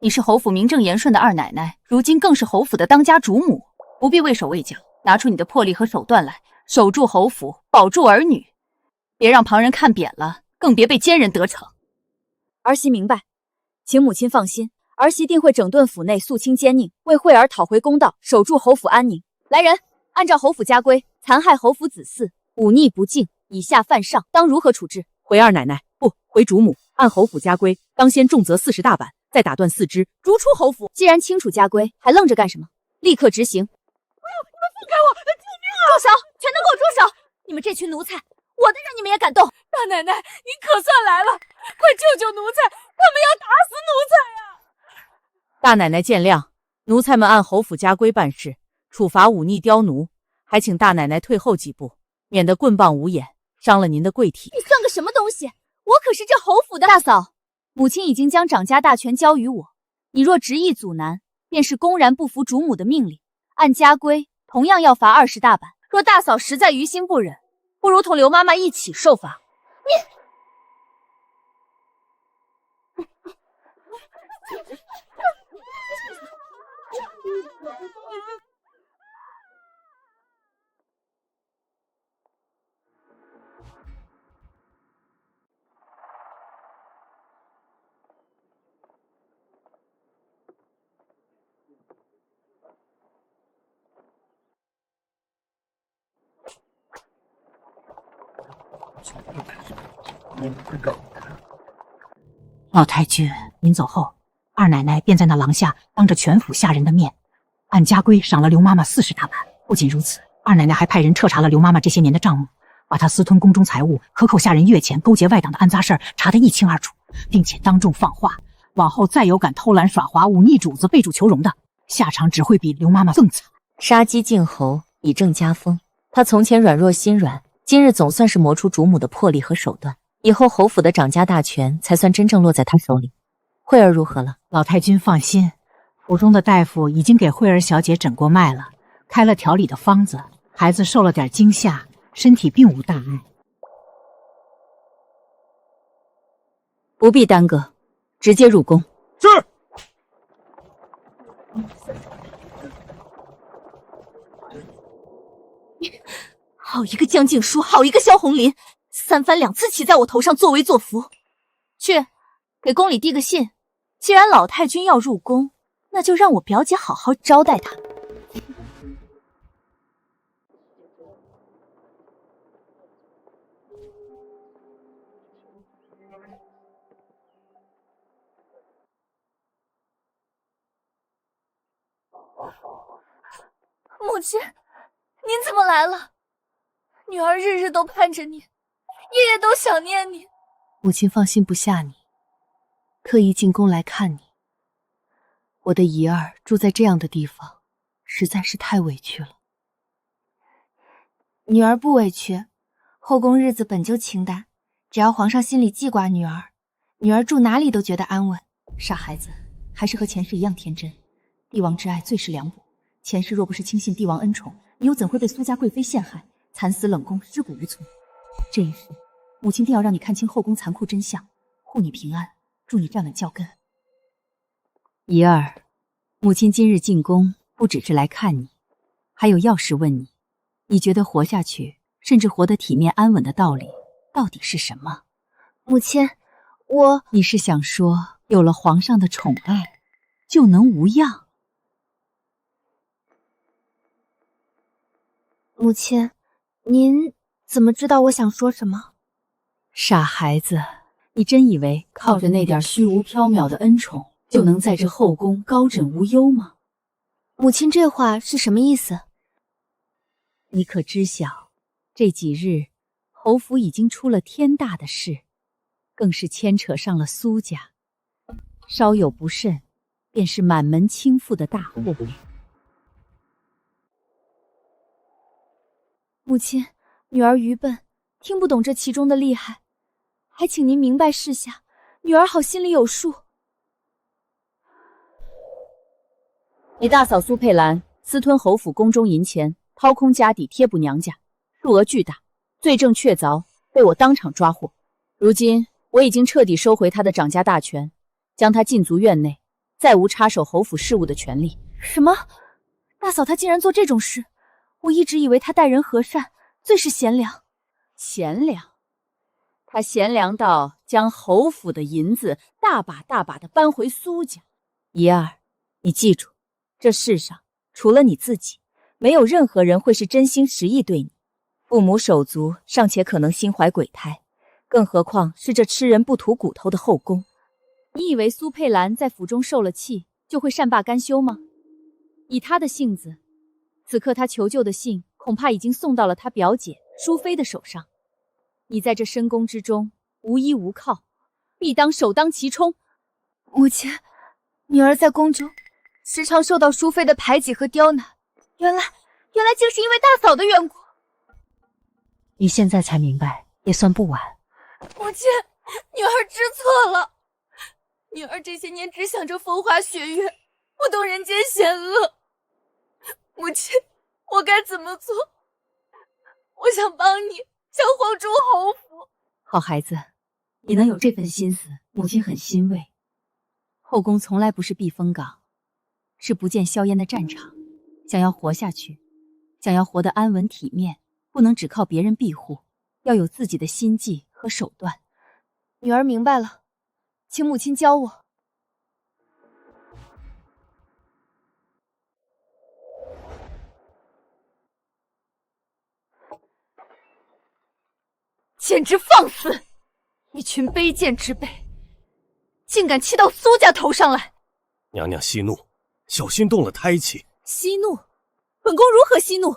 你是侯府名正言顺的二奶奶，如今更是侯府的当家主母，不必畏手畏脚，拿出你的魄力和手段来，守住侯府，保住儿女，别让旁人看扁了，更别被奸人得逞。儿媳明白，请母亲放心，儿媳定会整顿府内，肃清奸佞，为慧儿讨回公道，守住侯府安宁。来人，按照侯府家规，残害侯府子嗣，忤逆不敬，以下犯上，当如何处置？回二奶奶，不，回主母。按侯府家规，当先重责40大板，再打断4肢，逐出侯府。既然清楚家规，还愣着干什么？立刻执行！哎呦，你们放开我！救命啊！住手！全都给我住手！你们这群奴才，我的人你们也敢动？大奶奶，您可算来了，快救救奴才，他们要打死奴才呀！大奶奶见谅，奴才们按侯府家规办事，处罚忤逆刁奴，还请大奶奶退后几步，免得棍棒无眼，伤了您的贵体。你算个什么东西？我可是这侯府的大嫂，母亲已经将掌家大权交于我，你若执意阻拦，便是公然不服主母的命令，按家规同样要罚20大板。若大嫂实在于心不忍，不如同刘妈妈一起受罚。老太君，您走后，二奶奶便在那廊下当着全府下人的面，按家规赏了刘妈妈40大板。不仅如此，二奶奶还派人彻查了刘妈妈这些年的账目，把她私吞宫中财物、克扣下人月钱、勾结外党的暗杂事儿查得一清二楚，并且当众放话，往后再有敢偷懒耍滑、忤逆主子、背主求荣的，下场只会比刘妈妈更惨。杀鸡儆猴，以正家风。他从前软弱心软，今日总算是磨出主母的魄力和手段。以后侯府的掌家大权才算真正落在他手里。慧儿如何了？老太君放心，府中的大夫已经给慧儿小姐诊过脉了，开了调理的方子。孩子受了点惊吓，身体并无大碍。不必耽搁，直接入宫。是。好一个江静书，好一个萧红林，三番两次骑在我头上作威作福。去，给宫里递个信，既然老太君要入宫，那就让我表姐好好招待她。母亲，您怎么来了？女儿日日都盼着你，夜夜都想念你。母亲放心不下你，特意进宫来看你。我的姨儿住在这样的地方，实在是太委屈了。女儿不委屈，后宫日子本就清淡，只要皇上心里记挂女儿，女儿住哪里都觉得安稳。傻孩子，还是和前世一样天真。帝王之爱最是良补，前世若不是轻信帝王恩宠，你又怎会被苏家贵妃陷害，惨死冷宫，尸骨无存？这一世，母亲定要让你看清后宫残酷真相，护你平安，助你站稳脚跟。姨儿，母亲今日进宫，不只是来看你，还有要事问你。你觉得活下去，甚至活得体面安稳的道理，到底是什么？母亲，你是想说，有了皇上的宠爱，就能无恙？母亲，您怎么知道我想说什么？傻孩子，你真以为靠着那点虚无缥缈的恩宠，就能在这后宫高枕无忧吗？母亲这话是什么意思？你可知晓，这几日侯府已经出了天大的事，更是牵扯上了苏家，稍有不慎，便是满门倾覆的大祸。母亲，女儿愚笨，听不懂这其中的厉害，还请您明白示下，女儿好心里有数。你大嫂苏佩兰私吞侯府宫中银钱，掏空家底贴补娘家，数额巨大，罪证确凿，被我当场抓获。如今我已经彻底收回她的掌家大权，将她禁足院内，再无插手侯府事务的权利。什么？大嫂她竟然做这种事？我一直以为她待人和善，最是贤良。贤良？她贤良到将侯府的银子大把大把的搬回苏家。姨儿，你记住，这世上除了你自己，没有任何人会是真心实意对你。父母手足尚且可能心怀鬼胎，更何况是这吃人不吐骨头的后宫。你以为苏佩兰在府中受了气，就会善罢甘休吗？以她的性子，此刻她求救的信恐怕已经送到了她表姐淑妃的手上。你在这深宫之中无依无靠，必当首当其冲。母亲，女儿在宫中时常受到淑妃的排挤和刁难，原来竟是因为大嫂的缘故。你现在才明白，也算不晚。母亲，女儿知错了。女儿这些年只想着风花雪月，不懂人间险恶。母亲，我该怎么做我想帮你，想护住侯府。好孩子，你能有这份心思，母亲很欣慰。后宫从来不是避风港，是不见硝烟的战场。想要活下去，想要活得安稳体面，不能只靠别人庇护，要有自己的心计和手段。女儿明白了，请母亲教我。简直放肆！一群卑贱之辈，竟敢气到苏家头上来！娘娘息怒，小心动了胎气。息怒？本宫如何息怒？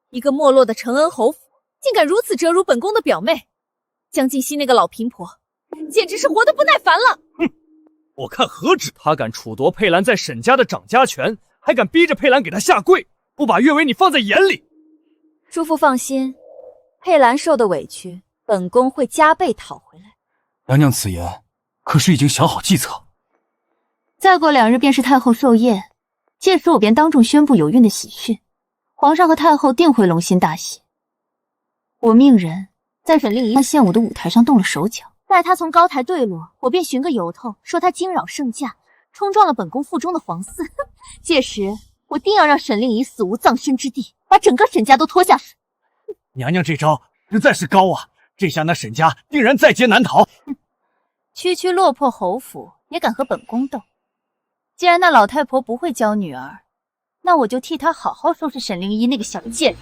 一个没落的承恩侯府，竟敢如此折辱本宫的表妹！江静熙那个老贫婆，简直是活得不耐烦了！哼，我看何止他敢褫夺佩兰在沈家的掌家权，还敢逼着佩兰给他下跪，不把岳维你放在眼里。叔父放心，佩兰受的委屈，本宫会加倍讨回来。娘娘此言，可是已经想好计策？再过2日便是太后寿宴，届时我便当众宣布有孕的喜讯，皇上和太后定会龙心大喜。我命人在沈令仪献舞的舞台上动了手脚，待他从高台坠落，我便寻个由头说他惊扰圣驾，冲撞了本宫腹中的皇嗣。届时我定要让沈令仪死无葬身之地，把整个沈家都拖下水。娘娘这招实在是高啊！这下那沈家定然在劫难逃。区区落魄侯府也敢和本宫斗？既然那老太婆不会教女儿，那我就替她好好收拾沈令仪那个小贱人。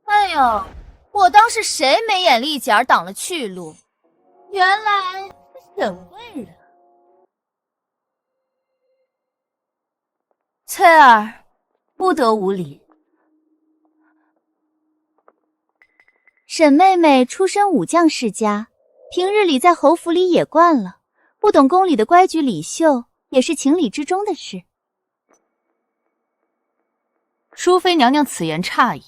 哎呦，我当是谁没眼力劲儿挡了去路，原来是沈贵人。翠儿，不得无礼。沈妹妹出身武将世家，平日里在侯府里也惯了，不懂宫里的规矩礼秀，也是情理之中的事。淑妃娘娘此言差矣。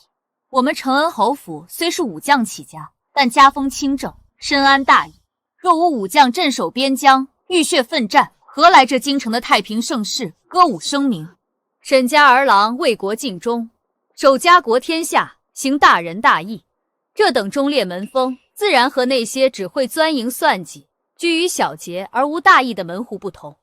我们承恩侯府虽是武将起家，但家风清正，深谙大义。若无武将镇守边疆，浴血奋战，何来这京城的太平盛世，歌舞升名？沈家儿郎为国尽忠，守家国天下，行大仁大义，这等忠烈门风，自然和那些只会钻营算计、居于小节而无大义的门户不同。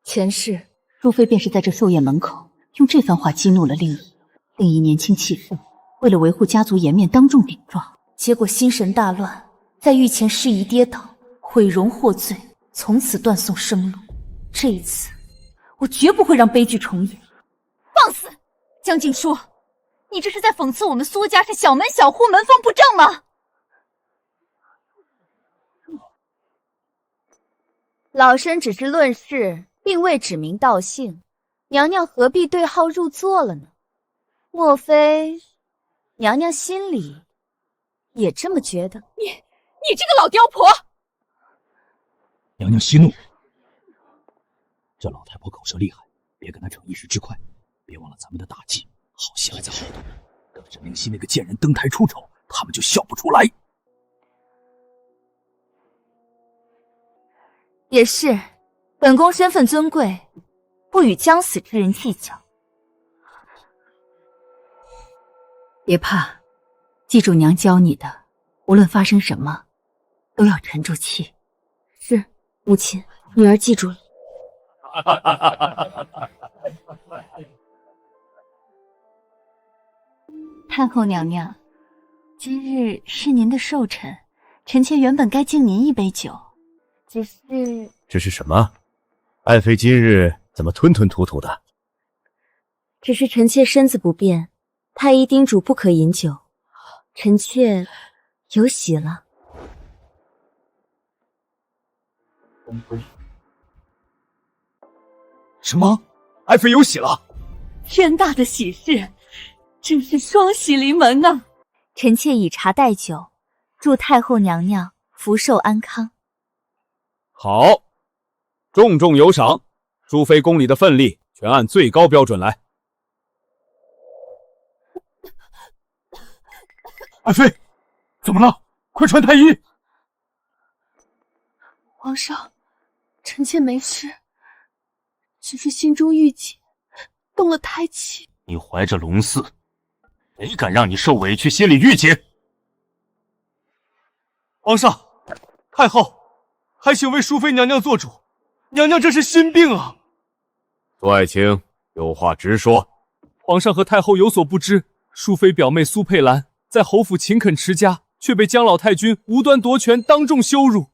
前世淑妃便是在这寿宴门口用这番话激怒了令仪。令仪年轻气盛，为了维护家族颜面，当众顶撞，结果心神大乱，在御前失仪跌倒，毁容获罪，从此断送生路。这一次我绝不会让悲剧重演。放肆！江静书，你这是在讽刺我们苏家是小门小户，门风不正吗？老身只是论事，并未指名道姓，娘娘何必对号入座了呢？莫非娘娘心里也这么觉得？你这个老刁婆！娘娘息怒，这老太婆口舌厉害，别跟她逞一时之快，别忘了咱们的大计，好戏还在后头。等沈灵溪那个贱人登台出丑，他们就笑不出来。也是，本宫身份尊贵，不与将死之人计较。别怕，记住娘教你的，无论发生什么，都要沉住气。是，母亲，女儿记住了。太后娘娘，今日是您的寿辰，臣妾原本该敬您一杯酒，只是……这是什么？爱妃今日怎么吞吞吐吐的？只是臣妾身子不便，太医叮嘱不可饮酒，臣妾有喜了。什么？爱妃有喜了？天大的喜事，真是双喜临门啊！臣妾以茶代酒，祝太后娘娘福寿安康。好，重重有赏，淑妃宫里的份例全按最高标准来。爱妃，怎么了？快传太医！皇上，臣妾没事，只是心中郁结，动了胎气。你怀着龙嗣，谁敢让你受委屈，心里郁结？皇上，太后，还请为淑妃娘娘做主，娘娘这是心病啊！苏爱卿，有话直说。皇上和太后有所不知，淑妃表妹苏佩兰在侯府勤恳持家，却被姜老太君无端夺权，当众羞辱。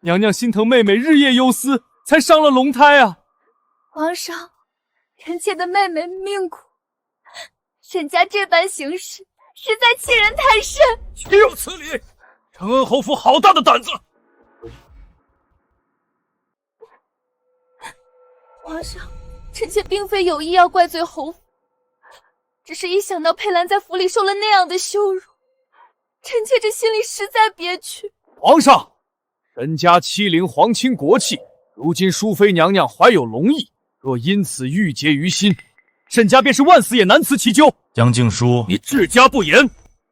娘娘心疼妹妹，日夜忧思，才伤了龙胎啊！皇上，臣妾的妹妹命苦，沈家这般行事，实在欺人太甚。岂有此理！承恩侯府好大的胆子！皇上，臣妾并非有意要怪罪侯府，只是一想到佩兰在府里受了那样的羞辱，臣妾这心里实在憋屈。皇上，沈家欺凌皇亲国戚，如今淑妃娘娘怀有龙裔，若因此郁结于心，沈家便是万死也难辞其咎。江静书，你治家不严，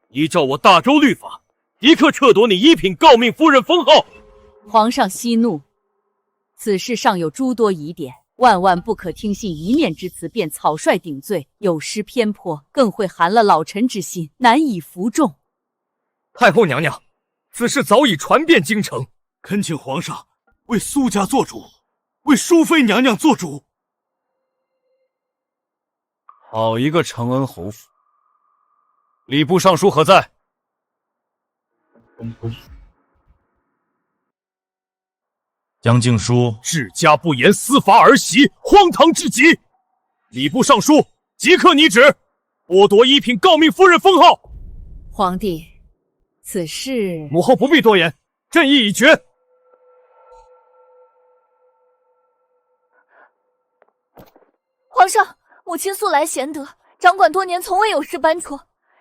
依照我大周律法，即刻辍夺你一品诰命夫人封号。皇上息怒，此事尚有诸多疑点，万万不可听信一面之词便草率顶罪，有失偏颇，更会寒了老臣之心，难以服众。太后娘娘，此事早已传遍京城，恳请皇上为苏家做主，为淑妃娘娘做主。好一个承恩侯府！礼部尚书何在？江静书，治家不严，司法儿媳，荒唐至极！礼部尚书即刻拟旨，剥夺一品诰命夫人封号。皇帝，此事母后不必多言，朕意已决。皇上，母亲素来贤德，掌管多年，从未有事搬戳，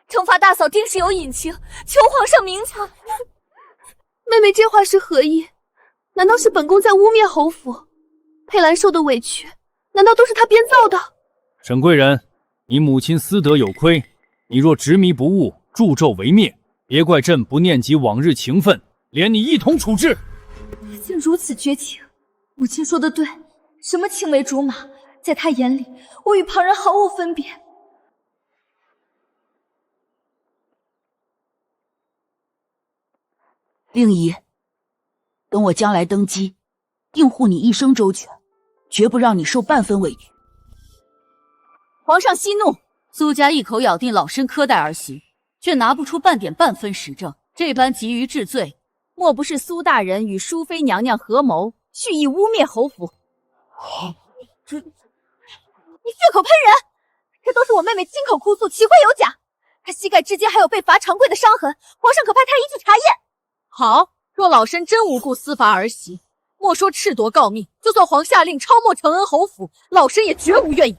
惩罚大嫂定是有隐情，求皇上明察。妹妹这话是何意？难道是本宫在污蔑侯府？佩兰受的委屈，难道都是她编造的？沈贵人，你母亲私德有亏，你若执迷不悟，助纣为虐，别怪朕不念及往日情分，连你一同处置。竟如此绝情，母亲说的对，什么青梅竹马，在她眼里，我与旁人毫无分别。令仪，等我将来登基，定护你一生周全，绝不让你受半分委屈。皇上息怒，苏家一口咬定老身苛待儿媳，却拿不出半分实证，这般急于治罪，莫不是苏大人与淑妃娘娘合谋，蓄意污蔑侯府？你血口喷人！这都是我妹妹亲口哭诉，岂会有假？她膝盖之间还有被罚长跪的伤痕，皇上可派太医去查验。好，若老身真无故私罚儿媳，莫说褫夺诰命，就算皇下令抄没承恩侯府，老身也绝无怨言。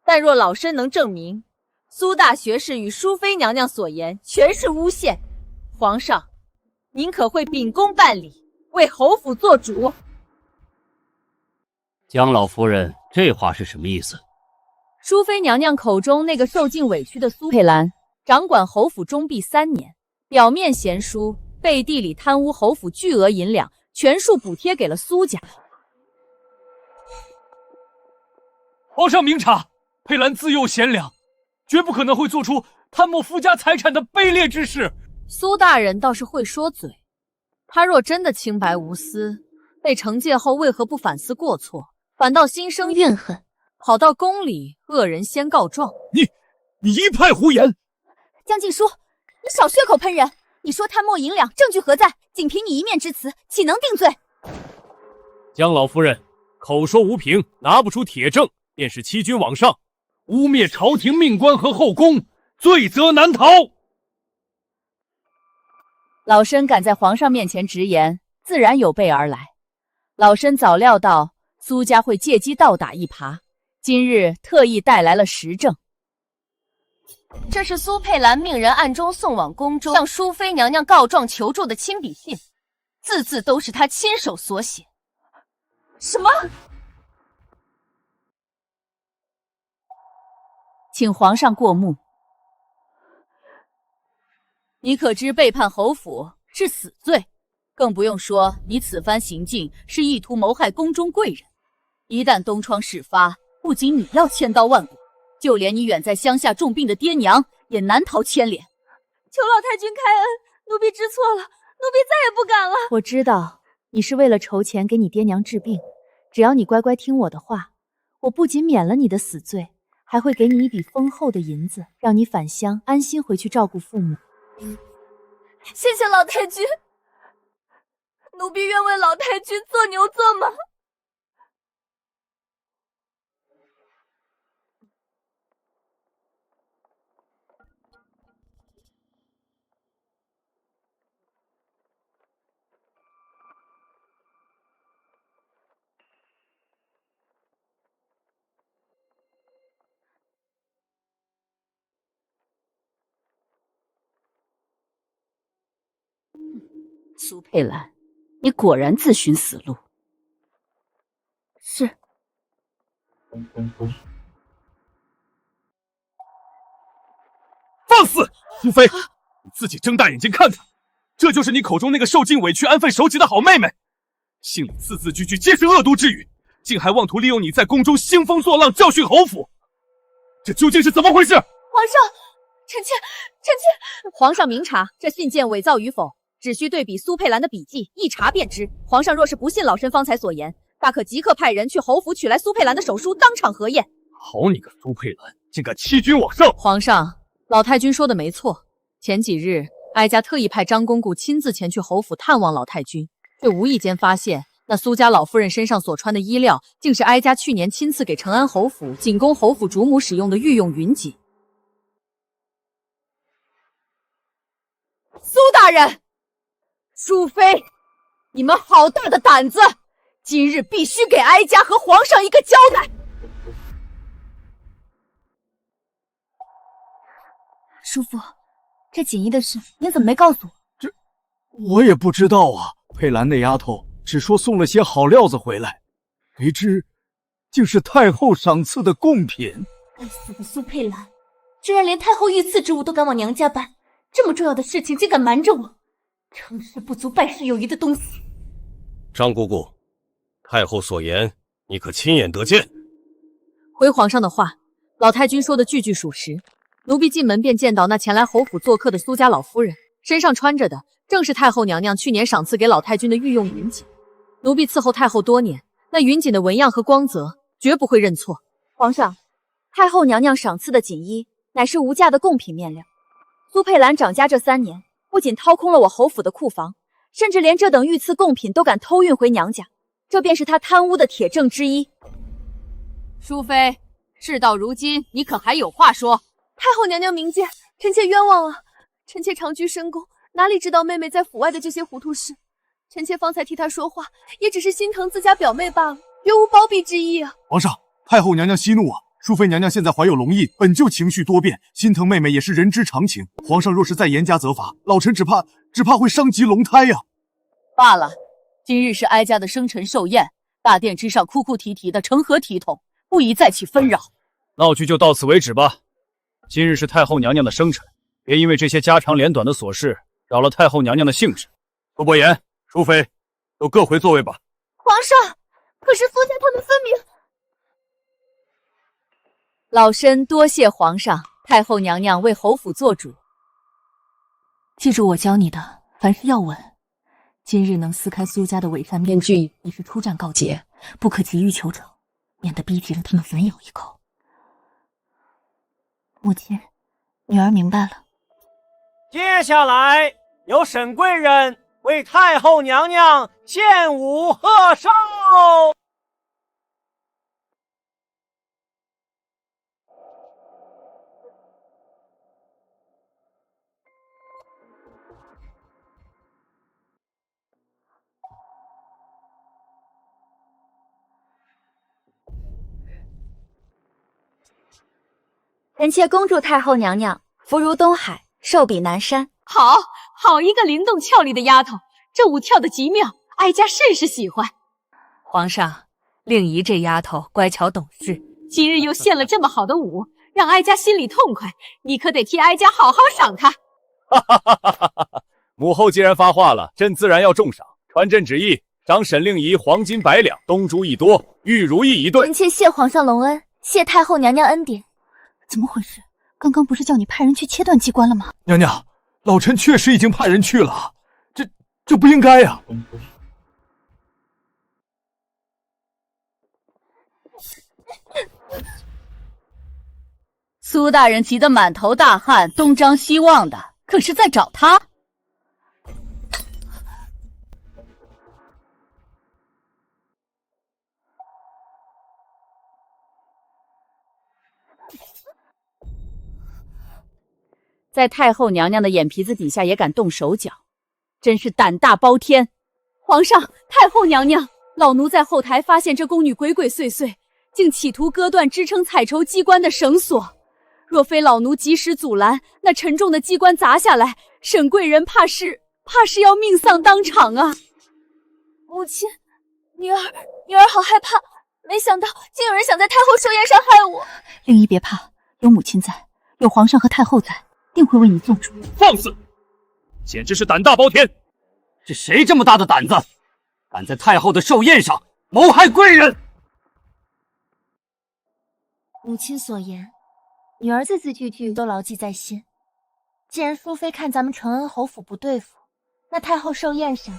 但若老身能证明苏大学士与淑妃娘娘所言全是诬陷，皇上，您可会秉公办理，为侯府做主？江老夫人，这话是什么意思？淑妃娘娘口中那个受尽委屈的苏佩兰，掌管侯府中弼3年，表面贤淑，背地里贪污侯府巨额银两，全数补贴给了苏家。皇上明察，佩兰自幼贤良，绝不可能会做出贪没夫家财产的卑劣之事。苏大人倒是会说嘴，他若真的清白无私，被惩戒后为何不反思过错，反倒心生怨恨，跑到宫里恶人先告状？你一派胡言！江静书，你少血口喷人！你说贪没银两，证据何在？仅凭你一面之词，岂能定罪？江老夫人口说无凭，拿不出铁证，便是欺君罔上，污蔑朝廷命官和后宫，罪责难逃。老身敢在皇上面前直言，自然有备而来。老身早料到苏家会借机倒打一耙，今日特意带来了实证。这是苏佩兰命人暗中送往宫中，向淑妃娘娘告状求助的亲笔信，字字都是她亲手所写。什么？请皇上过目。你可知背叛侯府是死罪？更不用说你此番行径是意图谋害宫中贵人。一旦东窗事发，不仅你要千刀万剐，就连你远在乡下重病的爹娘也难逃牵连。求老太君开恩，奴婢知错了，奴婢再也不敢了。我知道你是为了筹钱给你爹娘治病，只要你乖乖听我的话，我不仅免了你的死罪，还会给你一笔丰厚的银子，让你返乡安心回去照顾父母。谢谢老太君，奴婢愿为老太君做牛做马。苏佩兰，你果然自寻死路。是。放肆！苏菲，你自己睁大眼睛看看，这就是你口中那个受尽委屈、安分守己的好妹妹，信里字字句句皆是恶毒之语，竟还妄图利用你在宫中兴风作浪，教训侯府，这究竟是怎么回事？皇上，臣妾。皇上明察，这信件伪造与否，只需对比苏佩兰的笔迹，一查便知。皇上若是不信老身方才所言，大可即刻派人去侯府取来苏佩兰的手书，当场核验。好你个苏佩兰，竟敢欺君罔上！皇上，老太君说的没错，前几日哀家特意派张公公亲自前去侯府探望老太君，却无意间发现那苏家老夫人身上所穿的衣料，竟是哀家去年亲自给承安侯府仅供侯府主母使用的御用云锦。苏大人，淑妃，你们好大的胆子！今日必须给哀家和皇上一个交代。叔父，这锦衣的事您怎么没告诉我？我也不知道啊。佩兰那丫头只说送了些好料子回来，谁知竟是太后赏赐的贡品。该死的苏佩兰，居然连太后御赐之物都敢往娘家搬，这么重要的事情竟敢瞒着我，成事不足败事有余的东西。张姑姑，太后所言你可亲眼得见？回皇上的话，老太君说的句句属实。奴婢进门便见到那前来侯府做客的苏家老夫人，身上穿着的正是太后娘娘去年赏赐给老太君的御用云锦。奴婢伺候太后多年，那云锦的纹样和光泽绝不会认错。皇上，太后娘娘赏赐的锦衣乃是无价的贡品面料。苏佩兰掌家这3年，不仅掏空了我侯府的库房，甚至连这等御赐贡品都敢偷运回娘家，这便是她贪污的铁证之一。淑妃，事到如今，你可还有话说？太后娘娘明鉴，臣妾冤枉了。臣妾长居深宫，哪里知道妹妹在府外的这些糊涂事？臣妾方才替她说话，也只是心疼自家表妹罢了，绝无包庇之意啊。皇上，太后娘娘息怒啊！淑妃娘娘现在怀有龙裔，本就情绪多变，心疼妹妹也是人之常情。皇上若是再严加责罚，老臣只怕会伤及龙胎呀。罢了，今日是哀家的生辰寿宴，大殿之上哭哭啼啼的，成何体统？不宜再起纷扰。闹剧就到此为止吧。今日是太后娘娘的生辰，别因为这些家长连短的琐事扰了太后娘娘的兴致。苏伯言、淑妃，都各回座位吧。皇上，可是苏家他们分明……老身多谢皇上，太后娘娘为侯府做主。记住我教你的，凡事要稳。今日能撕开苏家的伪善面具，已是出战告捷，不可急于求成，免得逼急了他们反咬一口。母亲，女儿明白了。接下来由沈贵人为太后娘娘献舞贺寿。臣妾恭祝太后娘娘福如东海，寿比南山。好一个灵动俏丽的丫头，这舞跳得极妙，哀家甚是喜欢。皇上，令仪这丫头乖巧懂事，今日又献了这么好的舞，让哀家心里痛快，你可得替哀家好好赏她。母后既然发话了，朕自然要重赏。传朕旨意，赏沈令仪黄金100两，东珠1多，玉如意1对。臣妾谢皇上隆恩，谢太后娘娘恩典。怎么回事？刚刚不是叫你派人去切断机关了吗？娘娘，老臣确实已经派人去了，这不应该呀。苏大人急得满头大汗，东张西望的，可是在找他。在太后娘娘的眼皮子底下也敢动手脚，真是胆大包天！皇上，太后娘娘，老奴在后台发现这宫女鬼鬼祟祟，竟企图割断支撑彩绸机关的绳索。若非老奴及时阻拦，那沉重的机关砸下来，沈贵人怕是要命丧当场啊！母亲，女儿好害怕，没想到竟有人想在太后寿宴上害我。令仪别怕，有母亲在，有皇上和太后在，定会为你做主。放肆！简直是胆大包天！是谁这么大的胆子，敢在太后的寿宴上谋害贵人？母亲所言，女儿字字句句都牢记在心。既然淑妃看咱们承恩侯府不对付，那太后寿宴上，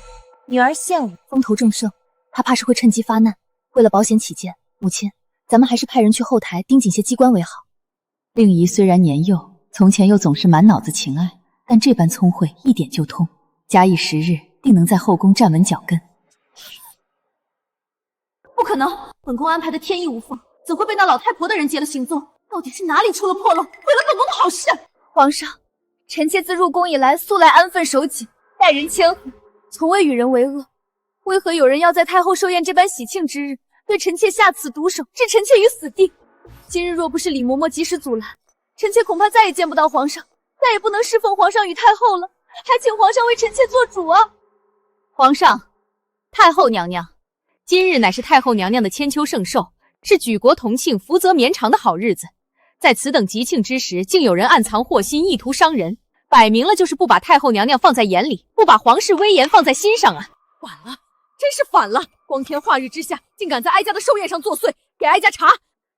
女儿献舞风头正盛，她怕是会趁机发难。为了保险起见，母亲，咱们还是派人去后台盯紧些机关为好。令仪虽然年幼，从前又总是满脑子情爱，但这般聪慧一点就通，假以时日，定能在后宫站稳脚跟。不可能，本宫安排的天衣无缝，怎会被那老太婆的人截了行踪？到底是哪里出了破漏，毁了本宫的好事？皇上，臣妾自入宫以来，素来安分守己，待人谦和，从未与人为恶。为何有人要在太后寿宴这般喜庆之日，对臣妾下此毒手，置臣妾于死地？今日若不是李嬷嬷及时阻拦，臣妾恐怕再也见不到皇上，再也不能侍奉皇上与太后了。还请皇上为臣妾做主啊！皇上，太后娘娘，今日乃是太后娘娘的千秋圣寿，是举国同庆、福泽绵长的好日子。在此等吉庆之时，竟有人暗藏祸心，意图伤人，摆明了就是不把太后娘娘放在眼里，不把皇室威严放在心上啊！反了，真是反了！光天化日之下，竟敢在哀家的寿宴上作祟，给哀家查，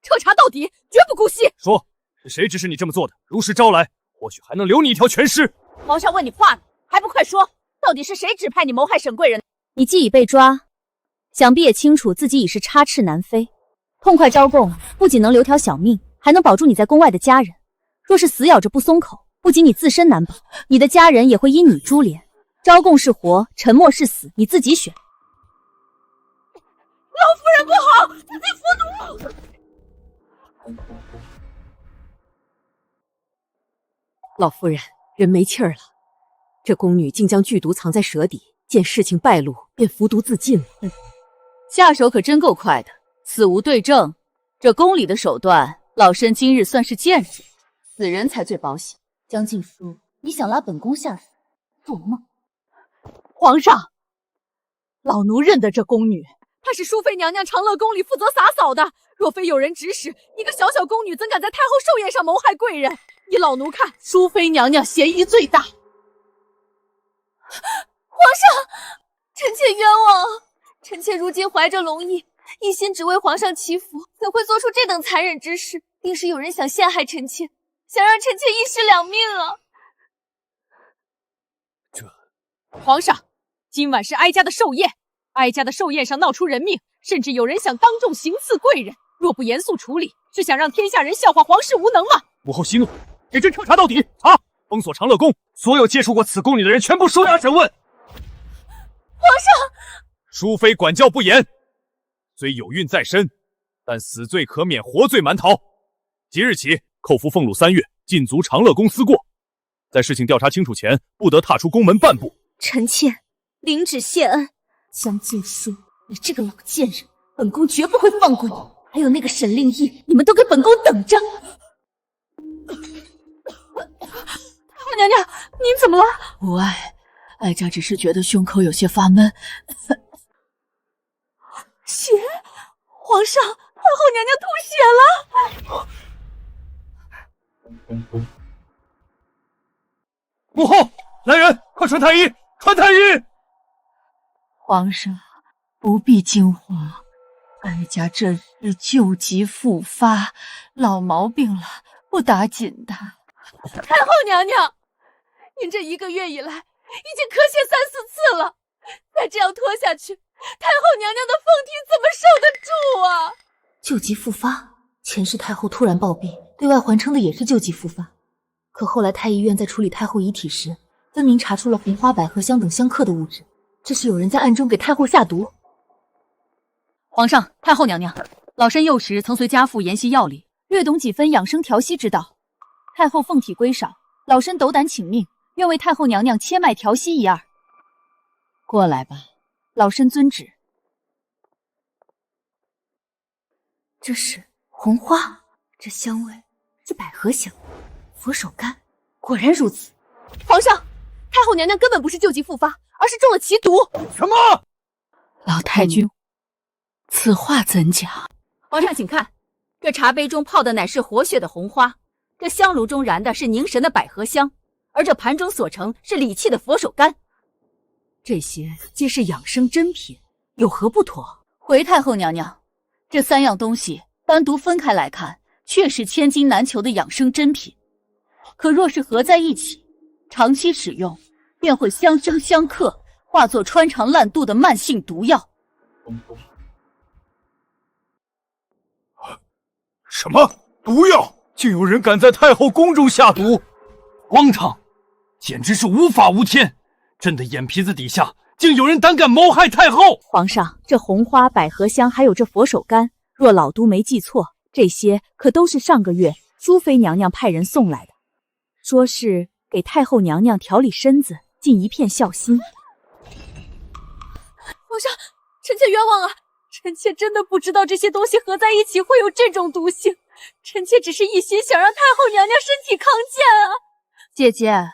彻查到底，绝不姑息！说，是谁指使你这么做的？如实招来，或许还能留你一条全尸。皇上问你话呢，还不快说！到底是谁指派你谋害沈贵人？你既已被抓，想必也清楚自己已是插翅难飞。痛快招供，不仅能留条小命，还能保住你在宫外的家人。若是死咬着不松口，不仅你自身难保，你的家人也会因你株连。招供是活，沉默是死，你自己选。老夫人不好，她在服毒！老夫人，人没气儿了。这宫女竟将剧毒藏在舌底，见事情败露，便服毒自尽了。下手可真够快的，死无对证，这宫里的手段，老身今日算是见识。死人才最保险。江静书，你想拉本宫下水？做梦！皇上，老奴认得这宫女，她是淑妃娘娘长乐宫里负责洒扫的。若非有人指使，一个小小宫女怎敢在太后寿宴上谋害贵人？依老奴看，淑妃娘娘嫌疑最大。皇上，臣妾冤枉！臣妾如今怀着龙意，一心只为皇上祈福，怎会做出这等残忍之事？定是有人想陷害臣妾，想让臣妾一尸两命啊！皇上，今晚是哀家的寿宴，哀家的寿宴上闹出人命，甚至有人想当众行刺贵人，若不严肃处理，是想让天下人笑话皇室无能吗？母后息怒，给朕彻查到底！查，封锁长乐宫，所有接触过此宫女的人全部收押审问。皇上，淑妃管教不严，虽有孕在身，但死罪可免，活罪难逃。即日起扣服俸禄3月，禁足长乐宫思过。在事情调查清楚前，不得踏出宫门半步。臣妾领旨谢恩。江静书，你这个老贱人，本宫绝不会放过你。还有那个沈令义，你们都给本宫等着！太后娘娘，您怎么了？无碍，哀家只是觉得胸口有些发闷。血！皇上，太后娘娘吐血了！母后，来人，快传太医，传太医！皇上不必惊慌，哀家这是旧疾复发，老毛病了，不打紧的。太后娘娘，您这1个月以来已经咳血3、4次了，再这样拖下去，太后娘娘的凤体怎么受得住啊？旧疾复发，前世太后突然暴毙，对外还称的也是旧疾复发。可后来太医院在处理太后遗体时，分明查出了红花、百合香等相克的物质，这是有人在暗中给太后下毒。皇上、太后娘娘，老身幼时曾随家父研习药理，略懂几分养生调息之道。太后凤体归少，老身斗胆请命，愿为太后娘娘切脉调息一二。过来吧，老身遵旨。这是红花，这香味是百合香、佛手柑，果然如此。皇上，太后娘娘根本不是旧疾复发，而是中了奇毒。什么？老太君，此话怎讲？皇上请看，这茶杯中泡的乃是活血的红花，这香炉中燃的是凝神的百合香，而这盘中所盛是理气的佛手柑。这些皆是养生珍品，有何不妥？回太后娘娘，这3样东西单独分开来看，确是千金难求的养生珍品。可若是合在一起，长期使用，便会相生相克，化作穿肠烂肚的慢性毒药。什么毒药？竟有人敢在太后宫中下毒！荒唐，简直是无法无天！朕的眼皮子底下竟有人胆敢谋害太后！皇上，这红花、百合香还有这佛手柑，若老都没记错，这些可都是上个月淑妃娘娘派人送来的，说是给太后娘娘调理身子，尽一片孝心。皇上，臣妾冤枉啊！臣妾真的不知道这些东西合在一起会有这种毒性，臣妾只是一心想让太后娘娘身体康健啊。姐姐，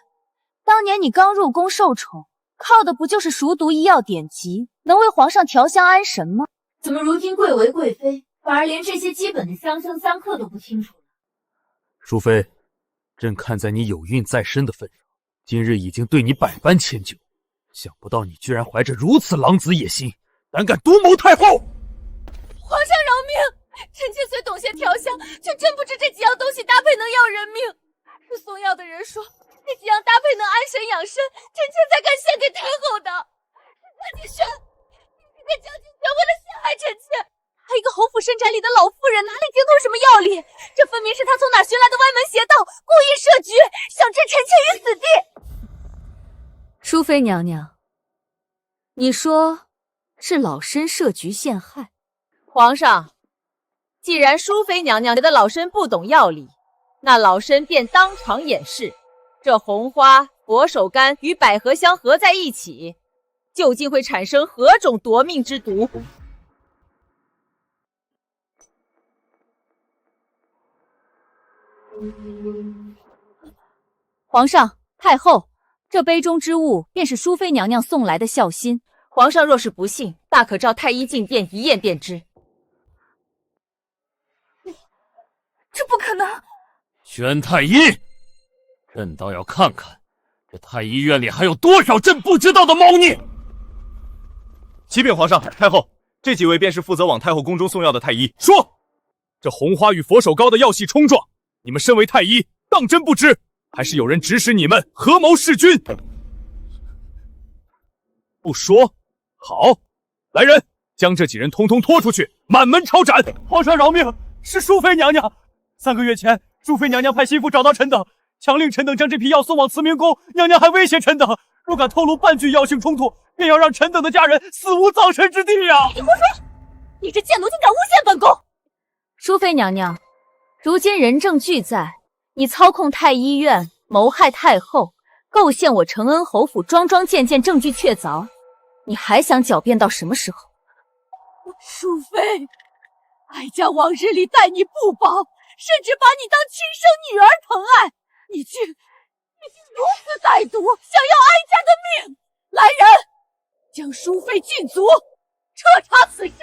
当年你刚入宫受宠，靠的不就是熟读医药典籍，能为皇上调香安神吗？怎么如今贵为贵妃，反而连这些基本的相生相克都不清楚了？淑妃，朕看在你有孕在身的份上，今日已经对你百般迁就，想不到你居然怀着如此狼子野心，胆敢独谋太后！皇上饶命！臣妾虽懂些调香，却真不知这几样东西搭配能要人命。是送药的人说这几样搭配能安神养身，臣妾才敢献给太后的。是自己选，你这将军权为了陷害臣妾。他一个侯府深宅里的老妇人，哪里精通什么药理？这分明是他从哪寻来的歪门邪道，故意设局，想置臣妾于死地。淑妃娘娘，你说是老身设局陷害？皇上，既然淑妃娘娘觉得老身不懂药理，那老身便当场演示，这红花、佛手柑与百合香合在一起，究竟会产生何种夺命之毒？皇上、太后，这杯中之物便是淑妃娘娘送来的孝心。皇上若是不信，大可召太医进殿一验便知。这不可能！宣太医，朕倒要看看这太医院里还有多少朕不知道的猫腻。启禀皇上、太后，这几位便是负责往太后宫中送药的太医。说，这红花与佛手膏的药系冲撞，你们身为太医，当真不知，还是有人指使你们合谋弑君？不说，好，来人，将这几人通通拖出去，满门抄斩！皇上饶命，是淑妃娘娘。3个月前，淑妃娘娘派心腹找到臣等，强令臣等将这批药送往慈明宫。娘娘还威胁臣等，若敢透露半句药性冲突，便要让臣等的家人死无葬身之地呀！你胡说！你这贱奴竟敢诬陷本宫！淑妃娘娘，如今人证俱在，你操控太医院，谋害太后，构陷我承恩侯府，桩桩件件证据确凿，你还想狡辩到什么时候？淑妃，哀家往日里待你不薄，甚至把你当亲生女儿疼爱，你竟如此歹毒，想要哀家的命！来人，将淑妃禁足，彻查此事。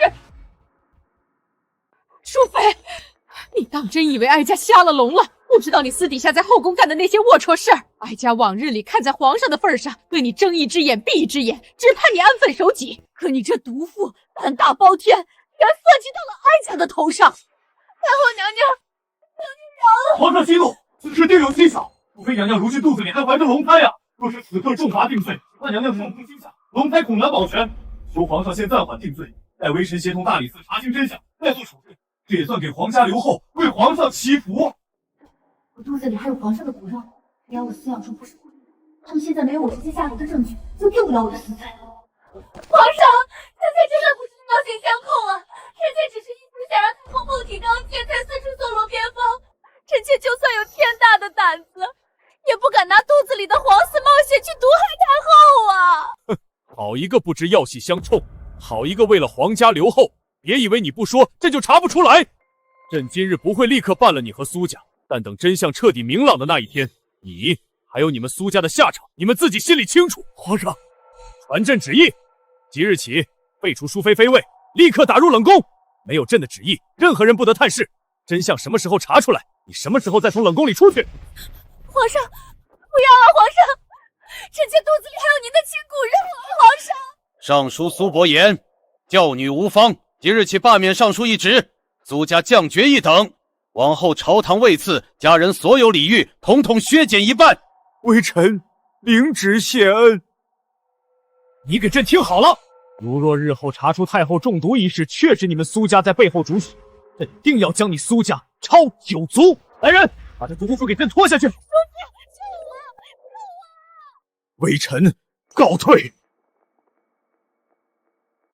淑妃，你当真以为哀家瞎了聋了，不知道你私底下在后宫干的那些龌龊事儿？哀家往日里看在皇上的份上，对你睁一只眼闭一只眼，只盼你安分守己。可你这毒妇胆大包天，居然算计到了哀家的头上！太后娘娘，求你饶了皇上息怒，此事定有蹊跷。除非娘娘如今肚子里还怀着龙胎呀，若是此刻重罚定罪，怕娘娘手痛心下，龙胎恐难保全。求皇上先暂缓定罪，待微臣协同大理寺查清真相，再做处置。这也算给皇家留后，为皇上祈福。我肚子里还有皇上的骨肉，只要我饲养出不是故意的，他们现在没有我直接下毒的证据，就定不了我的死罪。皇上，臣妾真的不是猫性相控啊，臣妾只是一直想让太后后体刚健，才四处搜罗偏方。臣妾就算有天大的胆子，也不敢拿肚子里的皇嗣冒险去毒害太后啊！哼，好一个不知药系相冲，好一个为了皇家留后！别以为你不说，朕就查不出来。朕今日不会立刻办了你和苏家，但等真相彻底明朗的那一天，你还有你们苏家的下场，你们自己心里清楚。皇上，传朕旨意，即日起废除淑妃妃位，立刻打入冷宫。没有朕的旨意，任何人不得探视。真相什么时候查出来，你什么时候再从冷宫里出去。皇上，不要啊！皇上，臣妾肚子里还有您的亲骨肉啊！皇上，尚书苏伯言，教女无方，即日起罢免尚书一职，苏家降爵一等。往后朝堂位次、家人所有礼遇，统统削减一半。微臣领旨谢恩。你给朕听好了，如若日后查出太后中毒一事确是你们苏家在背后主使，朕定要将你苏家抄九族。来人，把这毒妇给朕拖下去。微臣告退。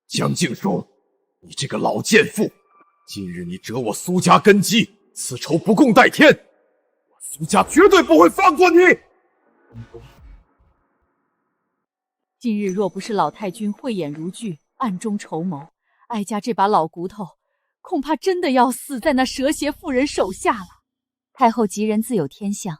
江静书，你这个老贱妇，今日你折我苏家根基，此仇不共戴天，我苏家绝对不会放过你。今日若不是老太君慧眼如炬，暗中筹谋，哀家这把老骨头恐怕真的要死在那蛇蝎妇人手下了。太后吉人自有天相，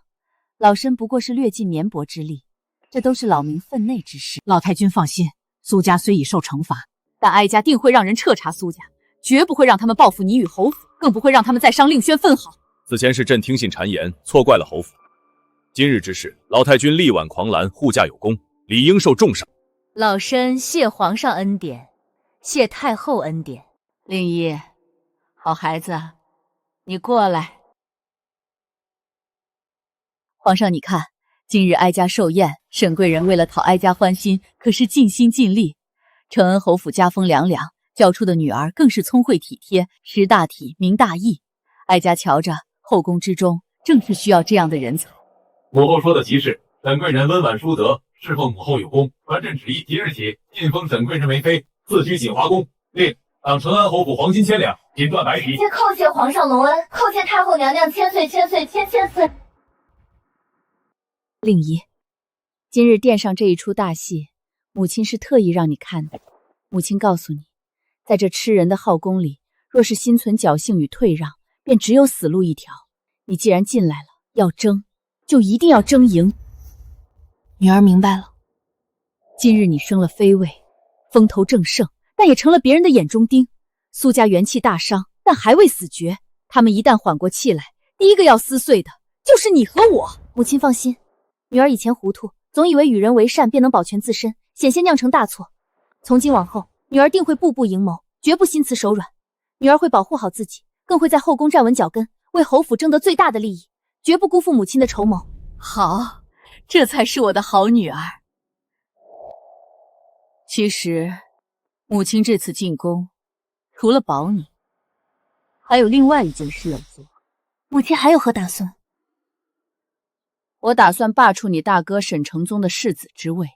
老身不过是略尽绵薄之力，这都是老民分内之事。老太君放心，苏家虽已受惩罚，但哀家定会让人彻查苏家，绝不会让他们报复你与侯府，更不会让他们再伤令轩分毫。此前是朕听信谗言，错怪了侯府。今日之事，老太君力挽狂澜，护驾有功，理应受重赏。老身谢皇上恩典，谢太后恩典。令仪，好孩子，你过来。皇上，你看，今日哀家寿宴，沈贵人为了讨哀家欢心，可是尽心尽力。承恩侯府家风凉凉，教出的女儿更是聪慧体贴，识大体，明大义。哀家瞧着，后宫之中正是需要这样的人才。母后说的极是，沈贵人温婉淑德，侍奉母后有功。传朕旨意，即日起晋封沈贵人为妃，赐居锦华宫。另当承恩侯府黄金千两，锦缎白匹。叩谢皇上隆恩，叩谢太后娘娘千岁千岁千千岁。令仪，今日殿上这一出大戏，母亲是特意让你看的。母亲告诉你，在这吃人的后宫里，若是心存侥幸与退让，便只有死路一条。你既然进来了，要争，就一定要争赢。女儿明白了。今日你升了妃位，风头正盛，但也成了别人的眼中钉。苏家元气大伤，但还未死绝。他们一旦缓过气来，第一个要撕碎的就是你和我。母亲放心，女儿以前糊涂，总以为与人为善便能保全自身，险些酿成大错。从今往后，女儿定会步步营谋，绝不心慈手软。女儿会保护好自己，更会在后宫站稳脚跟，为侯府争得最大的利益，绝不辜负母亲的筹谋。好，这才是我的好女儿。其实，母亲这次进宫，除了保你，还有另外一件事要做。母亲还有何打算？我打算罢黜你大哥沈承宗的世子之位，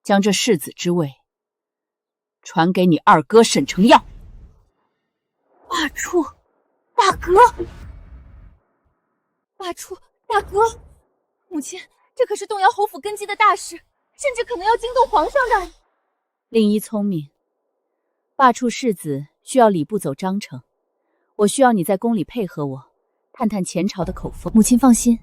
将这世子之位传给你二哥沈承耀。罢黜大哥，罢黜大哥，母亲，这可是动摇侯府根基的大事，甚至可能要惊动皇上大人。令仪聪明，罢黜世子需要礼部走章程，我需要你在宫里配合我，探探前朝的口风。母亲放心，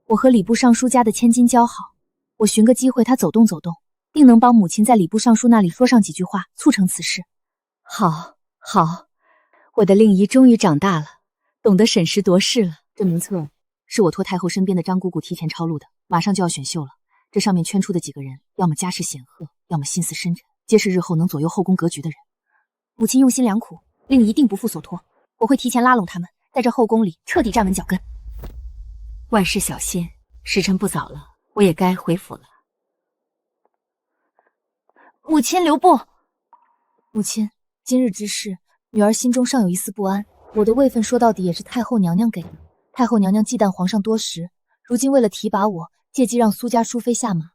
我和礼部尚书家的千金交好，我寻个机会他走动走动，定能帮母亲在礼部尚书那里说上几句话，促成此事。好，好，我的令仪终于长大了，懂得审时度势了。这名册是我托太后身边的张姑姑提前抄录的，马上就要选秀了。这上面圈出的几个人，要么家世显赫，要么心思深沉，皆是日后能左右后宫格局的人。母亲用心良苦，令一定不负所托。我会提前拉拢他们，在这后宫里彻底站稳脚跟。万事小心，时辰不早了，我也该回府了。母亲留步。母亲，今日之事，女儿心中尚有一丝不安。我的位分说到底也是太后娘娘给的。太后娘娘忌惮皇上多食，如今为了提拔我，借机让苏家淑妃下马，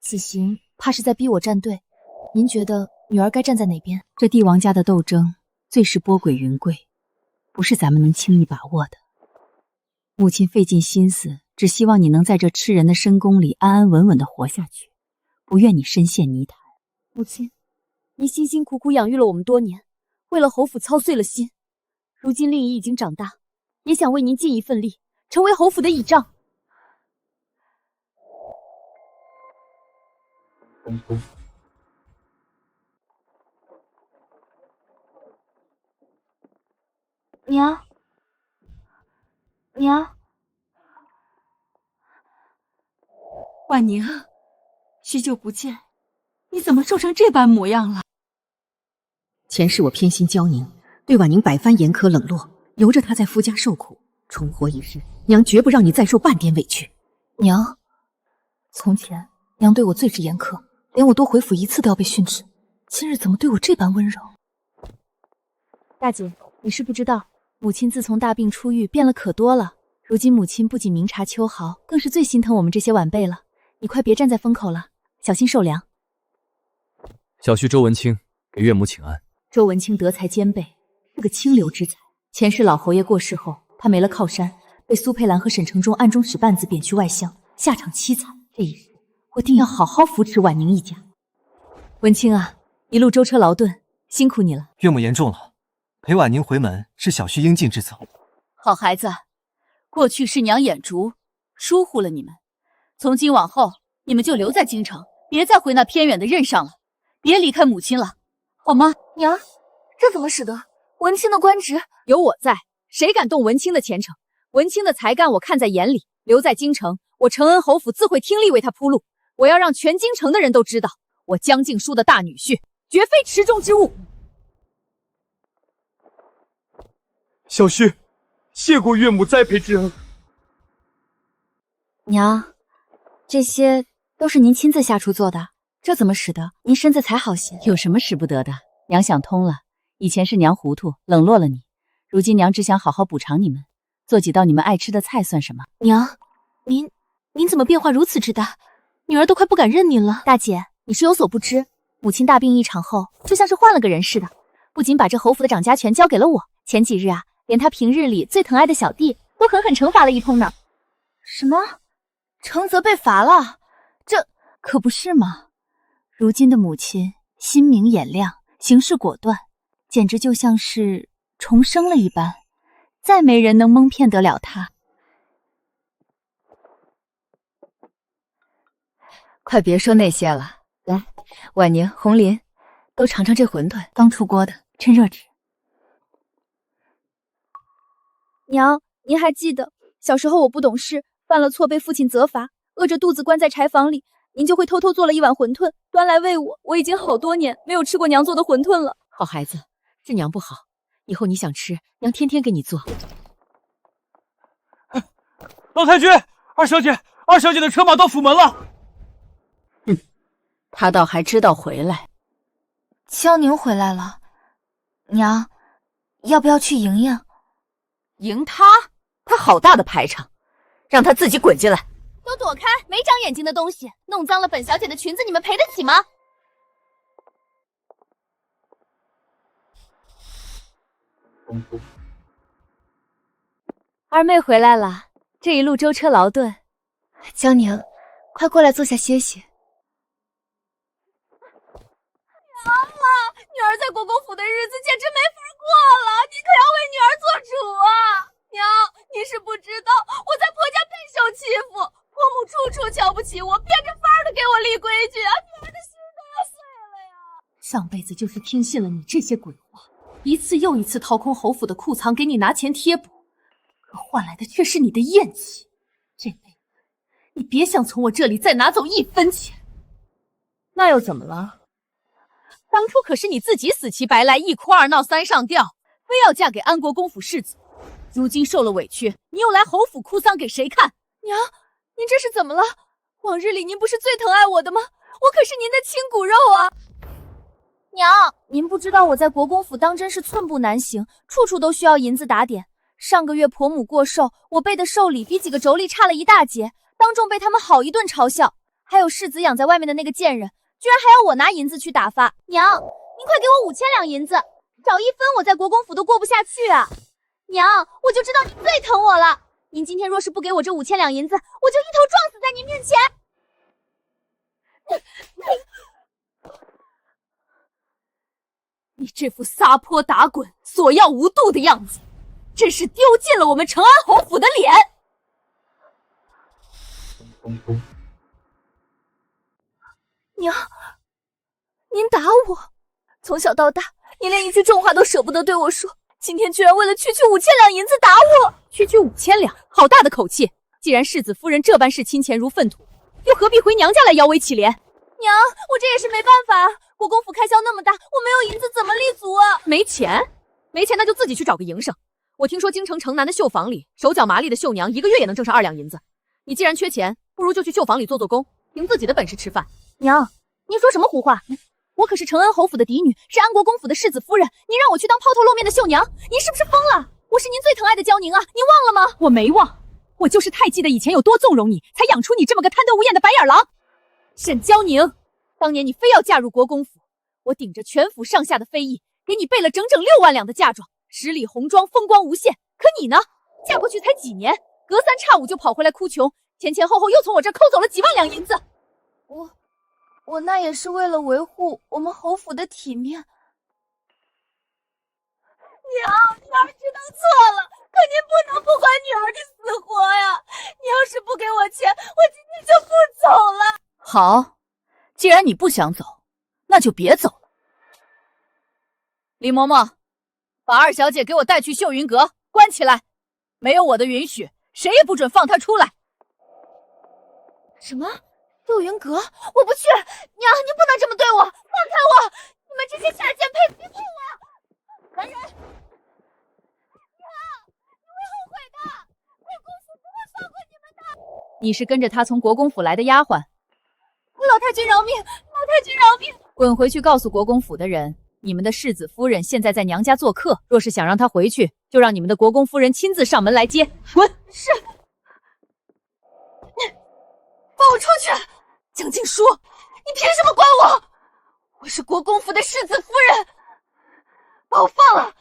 此行怕是在逼我站队。您觉得女儿该站在哪边？这帝王家的斗争最是波诡云贵，不是咱们能轻易把握的。母亲费尽心思，只希望你能在这吃人的深宫里安安稳稳的活下去，不愿你深陷泥潭。母亲，您辛辛苦苦养育了我们多年，为了侯府操碎了心。如今令姨已经长大，也想为您尽一份力，成为侯府的倚仗。娘，娘，婉宁，许久不见，你怎么瘦成这般模样了？前世我偏心娇宁，对婉宁百般严苛冷落，由着她在夫家受苦。重活一世，娘绝不让你再受半点委屈。娘，从前娘对我最是严苛，连我多回府一次都要被训斥。今日怎么对我这般温柔？大姐，你是不知道，母亲自从大病初愈，变了可多了。如今母亲不仅明察秋毫，更是最心疼我们这些晚辈了。你快别站在风口了，小心受凉。小婿周文清给岳母请安。周文清德才兼备，是个清流之才。前世老侯爷过世后，他没了靠山，被苏佩兰和沈承忠暗中使绊子贬去外乡，下场凄惨。这一世，我定要好好扶持婉宁一家。文清啊，一路舟车劳顿，辛苦你了。岳母言重了，陪婉宁回门是小婿应尽之责。好孩子，过去是娘眼拙，疏忽了你们。从今往后，你们就留在京城，别再回那偏远的任上了，别离开母亲了，好吗？娘，这怎么使得？文清的官职有我在，谁敢动文清的前程？文清的才干我看在眼里，留在京城，我承恩侯府自会听力为他铺路。我要让全京城的人都知道，我江静书的大女婿绝非池中之物。小婿，谢过岳母栽培之恩。娘，这些都是您亲自下厨做的，这怎么使得您身子才好些？有什么使不得的？娘想通了，以前是娘糊涂，冷落了你，如今娘只想好好补偿你们，做几道你们爱吃的菜算什么？娘，您怎么变化如此之大？女儿都快不敢认您了。大姐，你是有所不知，母亲大病一场后，就像是换了个人似的，不仅把这侯府的掌家权交给了我，前几日啊，连她平日里最疼爱的小弟都狠狠惩罚了一通呢。什么？承泽被罚了？这可不是吗？如今的母亲心明眼亮，行事果断，简直就像是重生了一般，再没人能蒙骗得了她。快别说那些了，来，婉宁、红林，都尝尝这馄饨，刚出锅的，趁热吃。娘，您还记得小时候我不懂事，犯了错被父亲责罚，饿着肚子关在柴房里，您就会偷偷做了一碗馄饨端来喂我。我已经好多年没有吃过娘做的馄饨了。好孩子，是娘不好，以后你想吃，娘天天给你做。老太君，二小姐的车马到府门了。他倒还知道回来。娇宁回来了，娘，要不要去迎迎？迎他？他好大的排场，让他自己滚进来。都躲开，没长眼睛的东西，弄脏了本小姐的裙子，你们赔得起吗？二妹回来了，这一路舟车劳顿。娇宁，快过来坐下歇歇。女儿在国公府的日子简直没法过了，你可要为女儿做主啊！娘，你是不知道，我在婆家备受欺负，婆母处处瞧不起我，变着法儿的给我立规矩啊！女儿的心都要碎了呀！上辈子就是听信了你这些鬼话，一次又一次掏空侯府的库藏给你拿钱贴补，可换来的却是你的厌弃。这辈子，你别想从我这里再拿走1分钱。那又怎么了？当初可是你自己死乞白赖，1哭2闹3上吊，非要嫁给安国公府世子。如今受了委屈，你又来侯府哭丧给谁看？娘，您这是怎么了？往日里您不是最疼爱我的吗？我可是您的亲骨肉啊！娘，您不知道我在国公府当真是寸步难行，处处都需要银子打点。上个月婆母过寿，我备的寿礼比几个妯娌差了一大截，当众被他们好一顿嘲笑。还有世子养在外面的那个贱人，居然还要我拿银子去打发。娘，您快给我5000两银子，少1分我在国公府都过不下去啊！娘，我就知道你最疼我了。您今天若是不给我这5000两银子，我就一头撞死在您面前。你这副撒泼打滚、索要无度的样子，真是丢尽了我们成安侯府的脸。娘，您打我，从小到大，您连一句重话都舍不得对我说，今天居然为了区区5000两银子打我！区区5000两，好大的口气！既然世子夫人这般视亲钱如粪土，又何必回娘家来摇尾乞怜？娘，我这也是没办法，国公府开销那么大，我没有银子怎么立足啊？没钱那就自己去找个营生。我听说京城城南的绣坊里，手脚麻利的绣娘1个月也能挣上2两银子。你既然缺钱，不如就去绣坊里做做工，凭自己的本事吃饭。娘，您说什么胡话？我可是承恩侯府的嫡女，是安国公府的世子夫人，您让我去当抛头露面的绣娘，您是不是疯了？我是您最疼爱的娇宁啊，您忘了吗？我没忘，我就是太记得以前有多纵容你，才养出你这么个贪得无厌的白眼狼。沈娇宁，当年你非要嫁入国公府，我顶着全府上下的非议，给你备了整整6万两的嫁妆，10里红妆，风光无限。可你呢，嫁过去才几年，隔3差5就跑回来哭穷，前前后后又从我这抠走了几万两银子。我那也是为了维护我们侯府的体面。娘，女儿知道错了，可您不能不还女儿的死活呀！你要是不给我钱，我今天就不走了。好，既然你不想走，那就别走了。李嬷嬷，把二小姐给我带去秀云阁，关起来，没有我的允许，谁也不准放她出来。什么？秀云阁？我不去！娘，您不能这么对我，放开我！你们这些下贱配欺负我！来人！娘，你会后悔的，国公府不会放过你们的。你是跟着他从国公府来的丫鬟。老太君饶命！老太君饶命！滚回去告诉国公府的人，你们的世子夫人现在在娘家做客，若是想让她回去，就让你们的国公夫人亲自上门来接。滚！是。放我出去！江静书，你凭什么管我？我是国公府的世子夫人，把我放了，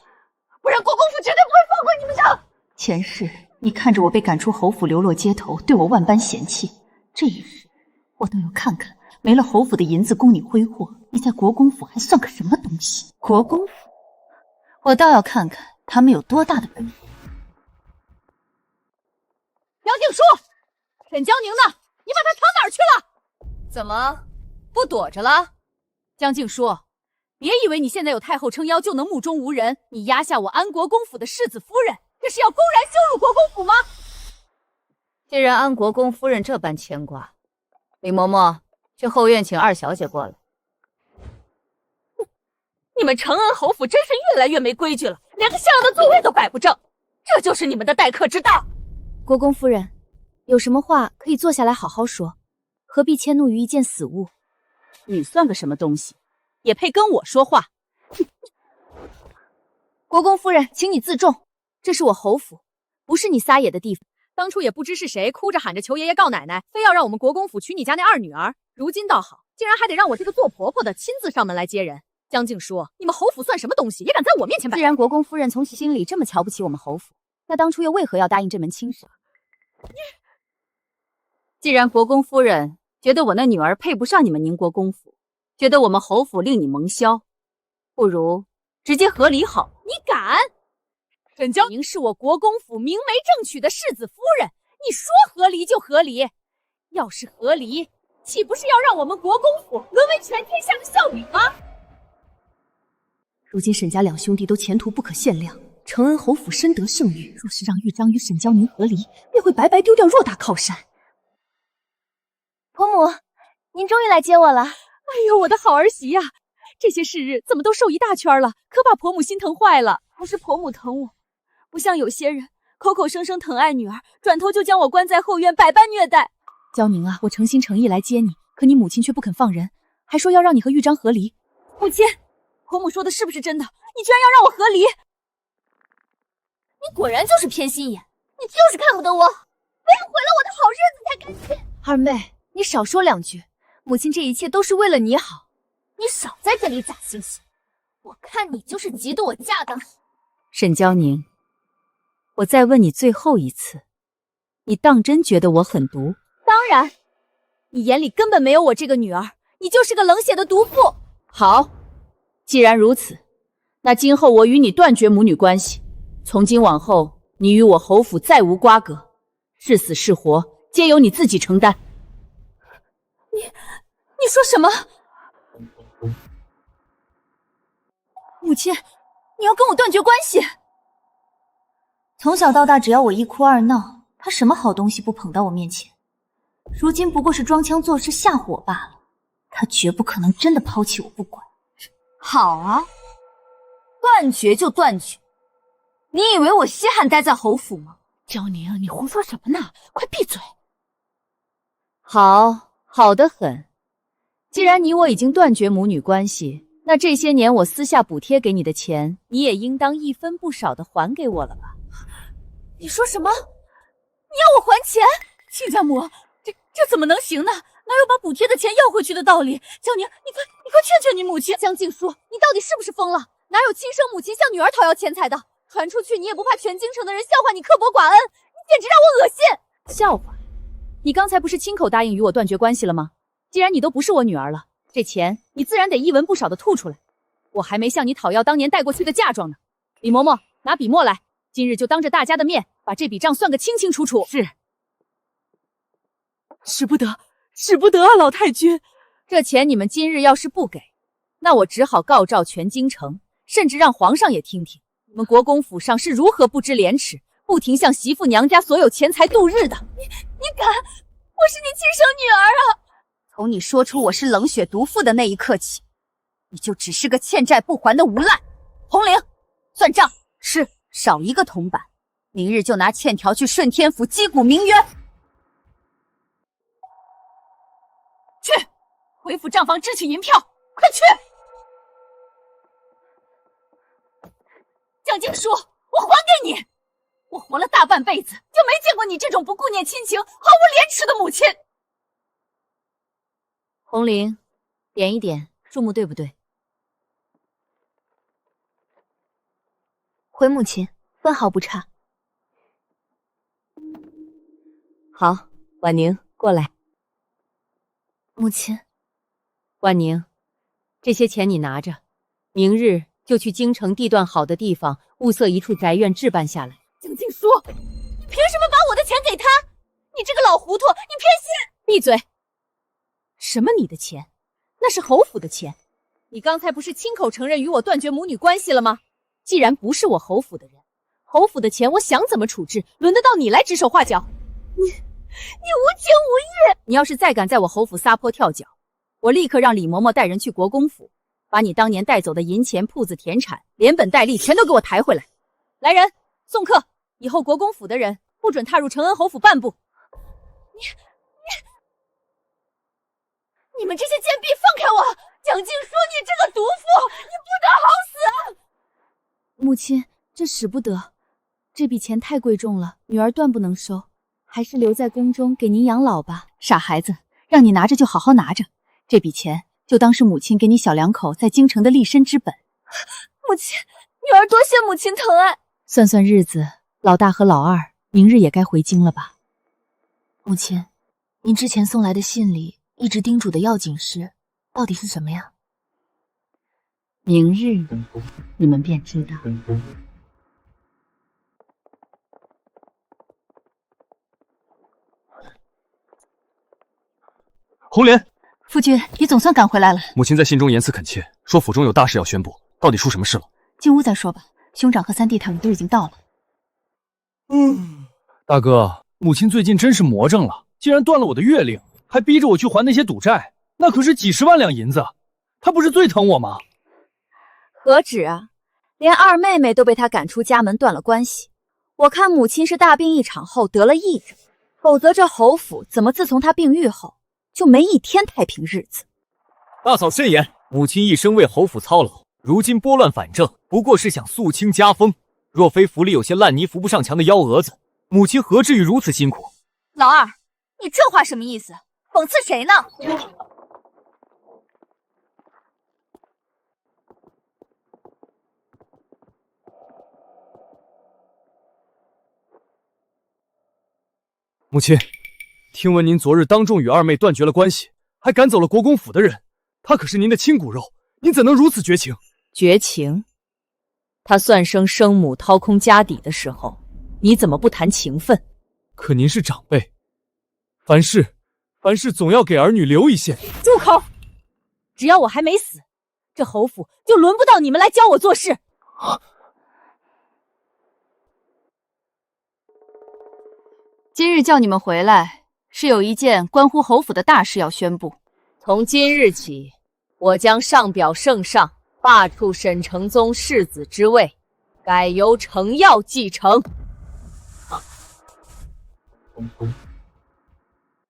不然国公府绝对不会放过你们的。前世你看着我被赶出侯府，流落街头，对我万般嫌弃，这一世我倒要看看，没了侯府的银子供你挥霍，你在国公府还算个什么东西？国公府，我倒要看看他们有多大的本事。杨静书，沈娇宁呢？你把她藏哪儿去了？怎么不躲着了？江静书，别以为你现在有太后撑腰就能目中无人，你压下我安国公府的世子夫人，这是要公然羞辱国公府吗？既然安国公夫人这般牵挂，李嬷嬷去后院请二小姐过来。你们承恩侯府真是越来越没规矩了，连个像样的座位都摆不正，这就是你们的待客之道。国公夫人，有什么话可以坐下来好好说，何必迁怒于一件死物？你算个什么东西，也配跟我说话？国公夫人，请你自重，这是我侯府，不是你撒野的地方。当初也不知是谁哭着喊着求爷爷告奶奶，非要让我们国公府娶你家那二女儿，如今倒好，竟然还得让我这个做婆婆的亲自上门来接人。江静书，你们侯府算什么东西，也敢在我面前摆？既然国公夫人从心里这么瞧不起我们侯府，那当初又为何要答应这门亲事？既然国公夫人觉得我那女儿配不上你们宁国公府，觉得我们侯府令你蒙羞，不如直接和离好。你敢？沈娇宁是我国公府明媒正娶的世子夫人，你说和离就和离，要是和离，岂不是要让我们国公府沦为全天下的笑柄吗？如今沈家两兄弟都前途不可限量，承恩侯府深得盛誉，若是让豫章与沈娇宁和离，便会白白丢掉偌大靠山。婆母，您终于来接我了。哎呦，我的好儿媳呀！这些时日怎么都瘦一大圈了，可把婆母心疼坏了。不是婆母疼我，不像有些人口口声声疼爱女儿，转头就将我关在后院，百般虐待。娇宁啊，我诚心诚意来接你，可你母亲却不肯放人，还说要让你和豫章和离。母亲，婆母说的是不是真的？你居然要让我和离！你果然就是偏心眼，你就是看不得我，非要毁了我的好日子才甘心。二妹，你少说两句，母亲这一切都是为了你好，你少在这里假惺惺。我看你就是嫉妒我嫁得好。沈娇宁，我再问你最后一次，你当真觉得我狠毒？当然，你眼里根本没有我这个女儿，你就是个冷血的毒妇。好，既然如此，那今后我与你断绝母女关系。从今往后，你与我侯府再无瓜葛，是死是活，皆由你自己承担。你说什么？母亲，你要跟我断绝关系？从小到大，只要我一哭二闹，他什么好东西不捧到我面前。如今不过是装腔作势吓唬我罢了，他绝不可能真的抛弃我不管。好啊，断绝就断绝。你以为我稀罕待在侯府吗？娇宁，你胡说什么呢？快闭嘴！好得很。既然你我已经断绝母女关系，那这些年我私下补贴给你的钱，你也应当一分不少的还给我了吧？你说什么？你要我还钱？亲家母，这怎么能行呢？哪有把补贴的钱要回去的道理？娇宁，你快劝劝你母亲。江静书，你到底是不是疯了？哪有亲生母亲向女儿讨要钱财的？传出去，你也不怕全京城的人笑话你刻薄寡恩？你简直让我恶心！笑话？你刚才不是亲口答应与我断绝关系了吗？既然你都不是我女儿了，这钱你自然得一文不少的吐出来。我还没向你讨要当年带过去的嫁妆呢。李嬷嬷，拿笔墨来，今日就当着大家的面把这笔账算个清清楚楚。是。使不得啊，老太君！这钱你们今日要是不给，那我只好告召全京城，甚至让皇上也听听。你们国公府上是如何不知廉耻，不停向媳妇娘家所有钱财度日的？你敢？我是你亲生女儿啊！从你说出我是冷血毒妇的那一刻起，你就只是个欠债不还的无赖。红绫，算账。是，少一个铜板，明日就拿欠条去顺天府击鼓鸣冤。去，回府账房支取银票，快去！江静书，我还给你！我活了大半辈子，就没见过你这种不顾念亲情、毫无廉耻的母亲。红绫，点一点，数目对不对？回母亲，分毫不差。好，婉宁过来。母亲，婉宁，这些钱你拿着，明日就去京城地段好的地方物色一处宅院置办下来。江静书，你凭什么把我的钱给他？你这个老糊涂，你偏心！闭嘴！什么你的钱？那是侯府的钱。你刚才不是亲口承认与我断绝母女关系了吗？既然不是我侯府的人，侯府的钱我想怎么处置，轮得到你来指手画脚？你无情无义！你要是再敢在我侯府撒泼跳脚，我立刻让李嬷嬷带人去国公府，把你当年带走的银钱、铺子、田产，连本带利全都给我抬回来。来人，送客！以后国公府的人不准踏入承恩侯府半步。你们这些贱婢，放开我！蒋静书，你这个毒妇，你不得好死！母亲，这使不得，这笔钱太贵重了，女儿断不能收，还是留在宫中给您养老吧。傻孩子，让你拿着就好好拿着，这笔钱就当是母亲给你小两口在京城的立身之本。母亲，女儿多谢母亲疼爱。算算日子，老大和老二明日也该回京了吧？母亲，您之前送来的信里一直叮嘱的要紧事，到底是什么呀？明日你们便知道。红莲，夫君，你总算赶回来了。母亲在信中言辞恳切，说府中有大事要宣布，到底出什么事了？进屋再说吧。兄长和三弟他们都已经到了。大哥，母亲最近真是魔怔了，竟然断了我的月令，还逼着我去还那些赌债，那可是几10万两银子，她不是最疼我吗？何止啊，连二妹妹都被他赶出家门，断了关系。我看母亲是大病一场后得了癔症，否则这侯府怎么自从她病愈后就没一天太平日子？大嫂慎言，母亲一生为侯府操劳，如今拨乱反正，不过是想肃清家风。若非府里有些烂泥扶不上墙的幺蛾子，母亲何至于如此辛苦？老二，你这话什么意思？讽刺谁呢？母亲，听闻您昨日当众与二妹断绝了关系，还赶走了国公府的人，她可是您的亲骨肉，您怎能如此绝情？绝情？他算生生母掏空家底的时候，你怎么不谈情分？可您是长辈，凡事总要给儿女留一线。住口！只要我还没死，这侯府就轮不到你们来教我做事。今日叫你们回来，是有一件关乎侯府的大事要宣布。从今日起，我将上表圣上，罢黜沈承宗世子之位，改由程耀继承。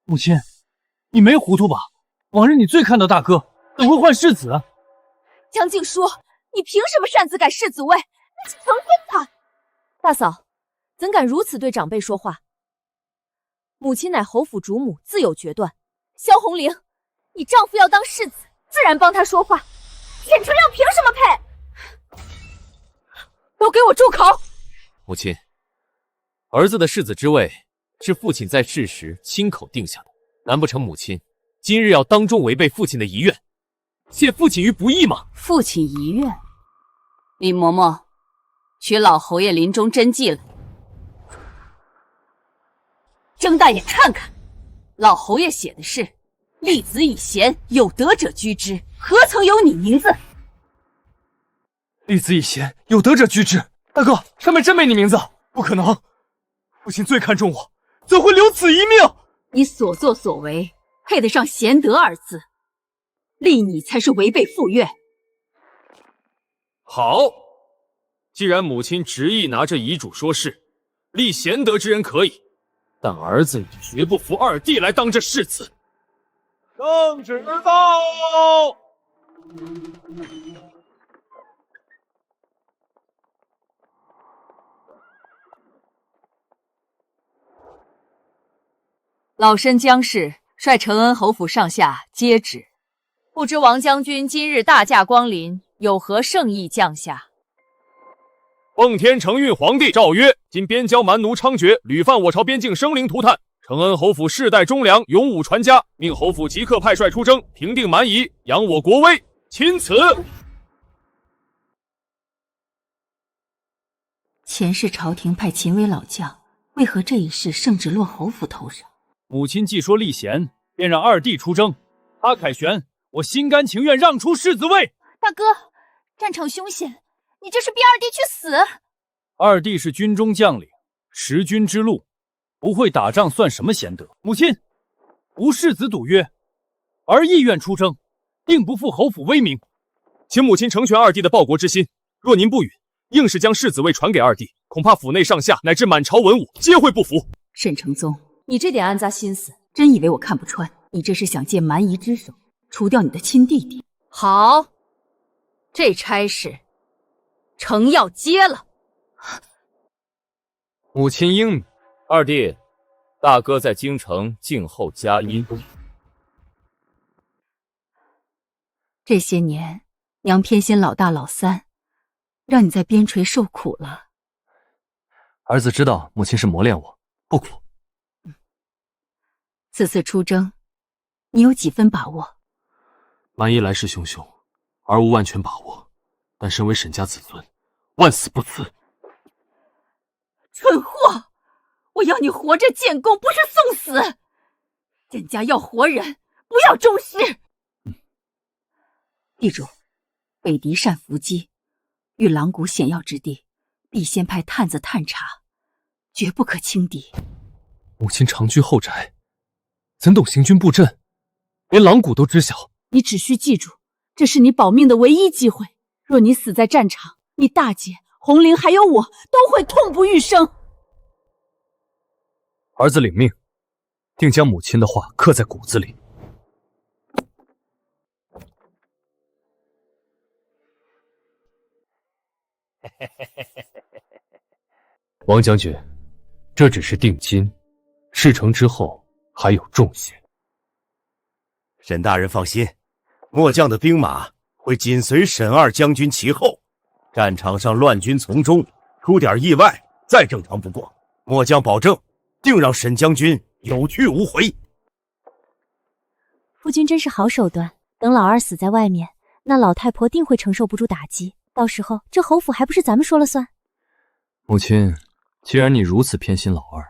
母亲，你没糊涂吧？往日你最看到大哥，怎会换世子？江静书，你凭什么擅自改世子位？那是成婚的。大嫂，怎敢如此对长辈说话？母亲乃侯府主母，自有决断。萧红玲，你丈夫要当世子，自然帮他说话。沈承亮凭什么配？都给我住口！母亲，儿子的世子之位是父亲在世时亲口定下的，难不成母亲今日要当众违背父亲的遗愿，陷父亲于不义吗？父亲遗愿？李嬷嬷，取老侯爷临终真迹来。睁大眼看看，老侯爷写的是“立子以贤，有德者居之”，何曾有你名字？立子以贤，有德者居之。大哥，上面真没你名字？不可能，父亲最看重我，怎会留此一命？你所作所为配得上贤德二字，立你才是违背父愿。好，既然母亲执意拿着遗嘱说事，立贤德之人可以，但儿子也绝不服二弟来当这世子。圣旨到！老身江氏率承恩侯府上下接旨，不知王将军今日大驾光临，有何圣意降下？奉天承运皇帝诏曰：今边疆蛮奴猖獗，屡犯我朝边境生灵涂炭，承恩侯府世代忠良，勇武传家，命侯府即刻派帅出征，平定蛮夷，扬我国威。钦此。前世朝廷派秦威老将，为何这一事圣旨落侯府头上？母亲既说立贤，便让二弟出征。他凯旋，我心甘情愿让出世子位。大哥，战场凶险，你这是逼二弟去死。二弟是军中将领，识君之路，不会打仗算什么贤德？母亲，吾世子赌约，儿意愿出征，定不负侯府威名。请母亲成全二弟的报国之心。若您不允，硬是将世子位传给二弟，恐怕府内上下乃至满朝文武皆会不服。沈承宗，你这点暗杂心思，真以为我看不穿？你这是想借蛮夷之手除掉你的亲弟弟？好，这差事程耀接了。母亲英明。二弟，大哥在京城静候佳音。这些年，娘偏心老大老三，让你在边陲受苦了。儿子知道母亲是磨练我，不苦。此次出征，你有几分把握？蛮夷来势汹汹，儿无万全把握，但身为沈家子孙，万死不辞。蠢货！我要你活着建功，不是送死。人家要活人，不要忠师。地主，北狄善伏击，遇狼谷险要之地，必先派探子探查，绝不可轻敌。母亲长居后宅，怎懂行军布阵？连狼谷都知晓。你只需记住，这是你保命的唯一机会。若你死在战场，你大姐、红绫还有我都会痛不欲生。儿子领命，定将母亲的话刻在骨子里。王将军，这只是定金，事成之后还有重谢。沈大人放心，末将的兵马会紧随沈二将军其后，战场上乱军从中，出点意外再正常不过。末将保证，定让沈将军有去无回。夫君真是好手段，等老二死在外面，那老太婆定会承受不住打击，到时候这侯府还不是咱们说了算？母亲，既然你如此偏心老二，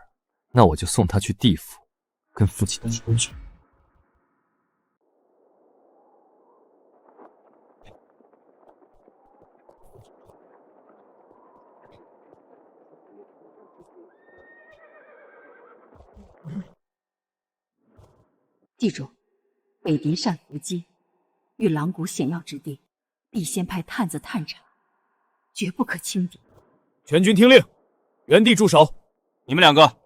那我就送他去地府，跟父亲说去。记住，北狄善伏击，遇狼谷险要之地，必先派探子探查，绝不可轻敌。全军听令，原地驻守。你们两个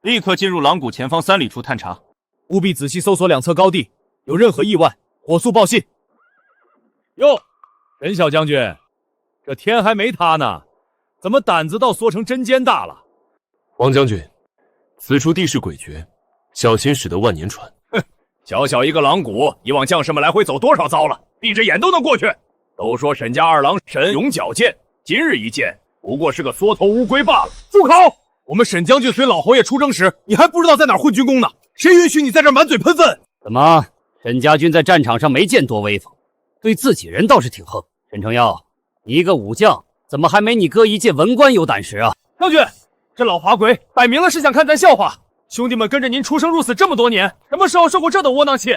立刻进入狼谷前方3里处探查，务必仔细搜索两侧高地，有任何意外，火速报信。哟，沈小将军，这天还没塌呢，怎么胆子倒缩成针尖大了？王将军，此处地势诡谲，小心驶得万年船。哼，小小一个狼谷，以往将士们来回走多少遭了，闭着眼都能过去。都说沈家二郎神勇矫健，今日一见，不过是个缩头乌龟罢了。住口！我们沈将军随老侯爷出征时，你还不知道在哪儿混军功呢，谁允许你在这儿满嘴喷粪？怎么，沈家军在战场上没见多威风，对自己人倒是挺横。沈承耀，你一个武将，怎么还没你哥一介文官有胆识啊？将军，这老滑鬼摆明了是想看咱笑话。兄弟们跟着您出生入死这么多年，什么时候受过这等窝囊气？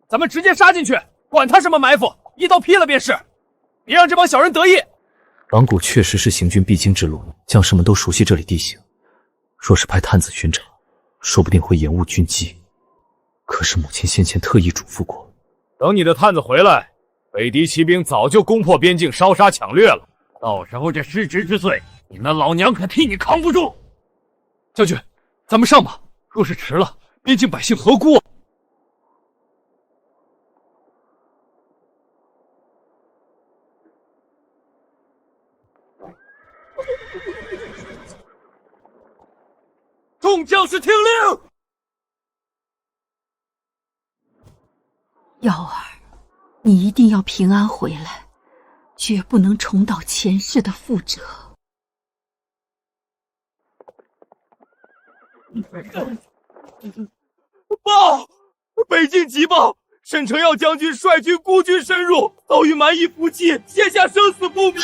咱们直接杀进去，管他什么埋伏，一刀劈了便是，别让这帮小人得意。狼谷确实是行军必经之路，将士们都熟悉这里地形。若是派探子巡查，说不定会延误军机。可是母亲先前特意嘱咐过，等你的探子回来，北狄骑兵早就攻破边境，烧杀抢掠了。到时候这失职之罪，你那老娘可替你扛不住。将军，咱们上吧。若是迟了，边境百姓何辜啊？众将士听令！耀儿，你一定要平安回来，绝不能重蹈前世的覆辙。报！北境急报，沈承耀将军率军孤军深入，遭遇蛮夷伏击，现下生死不明。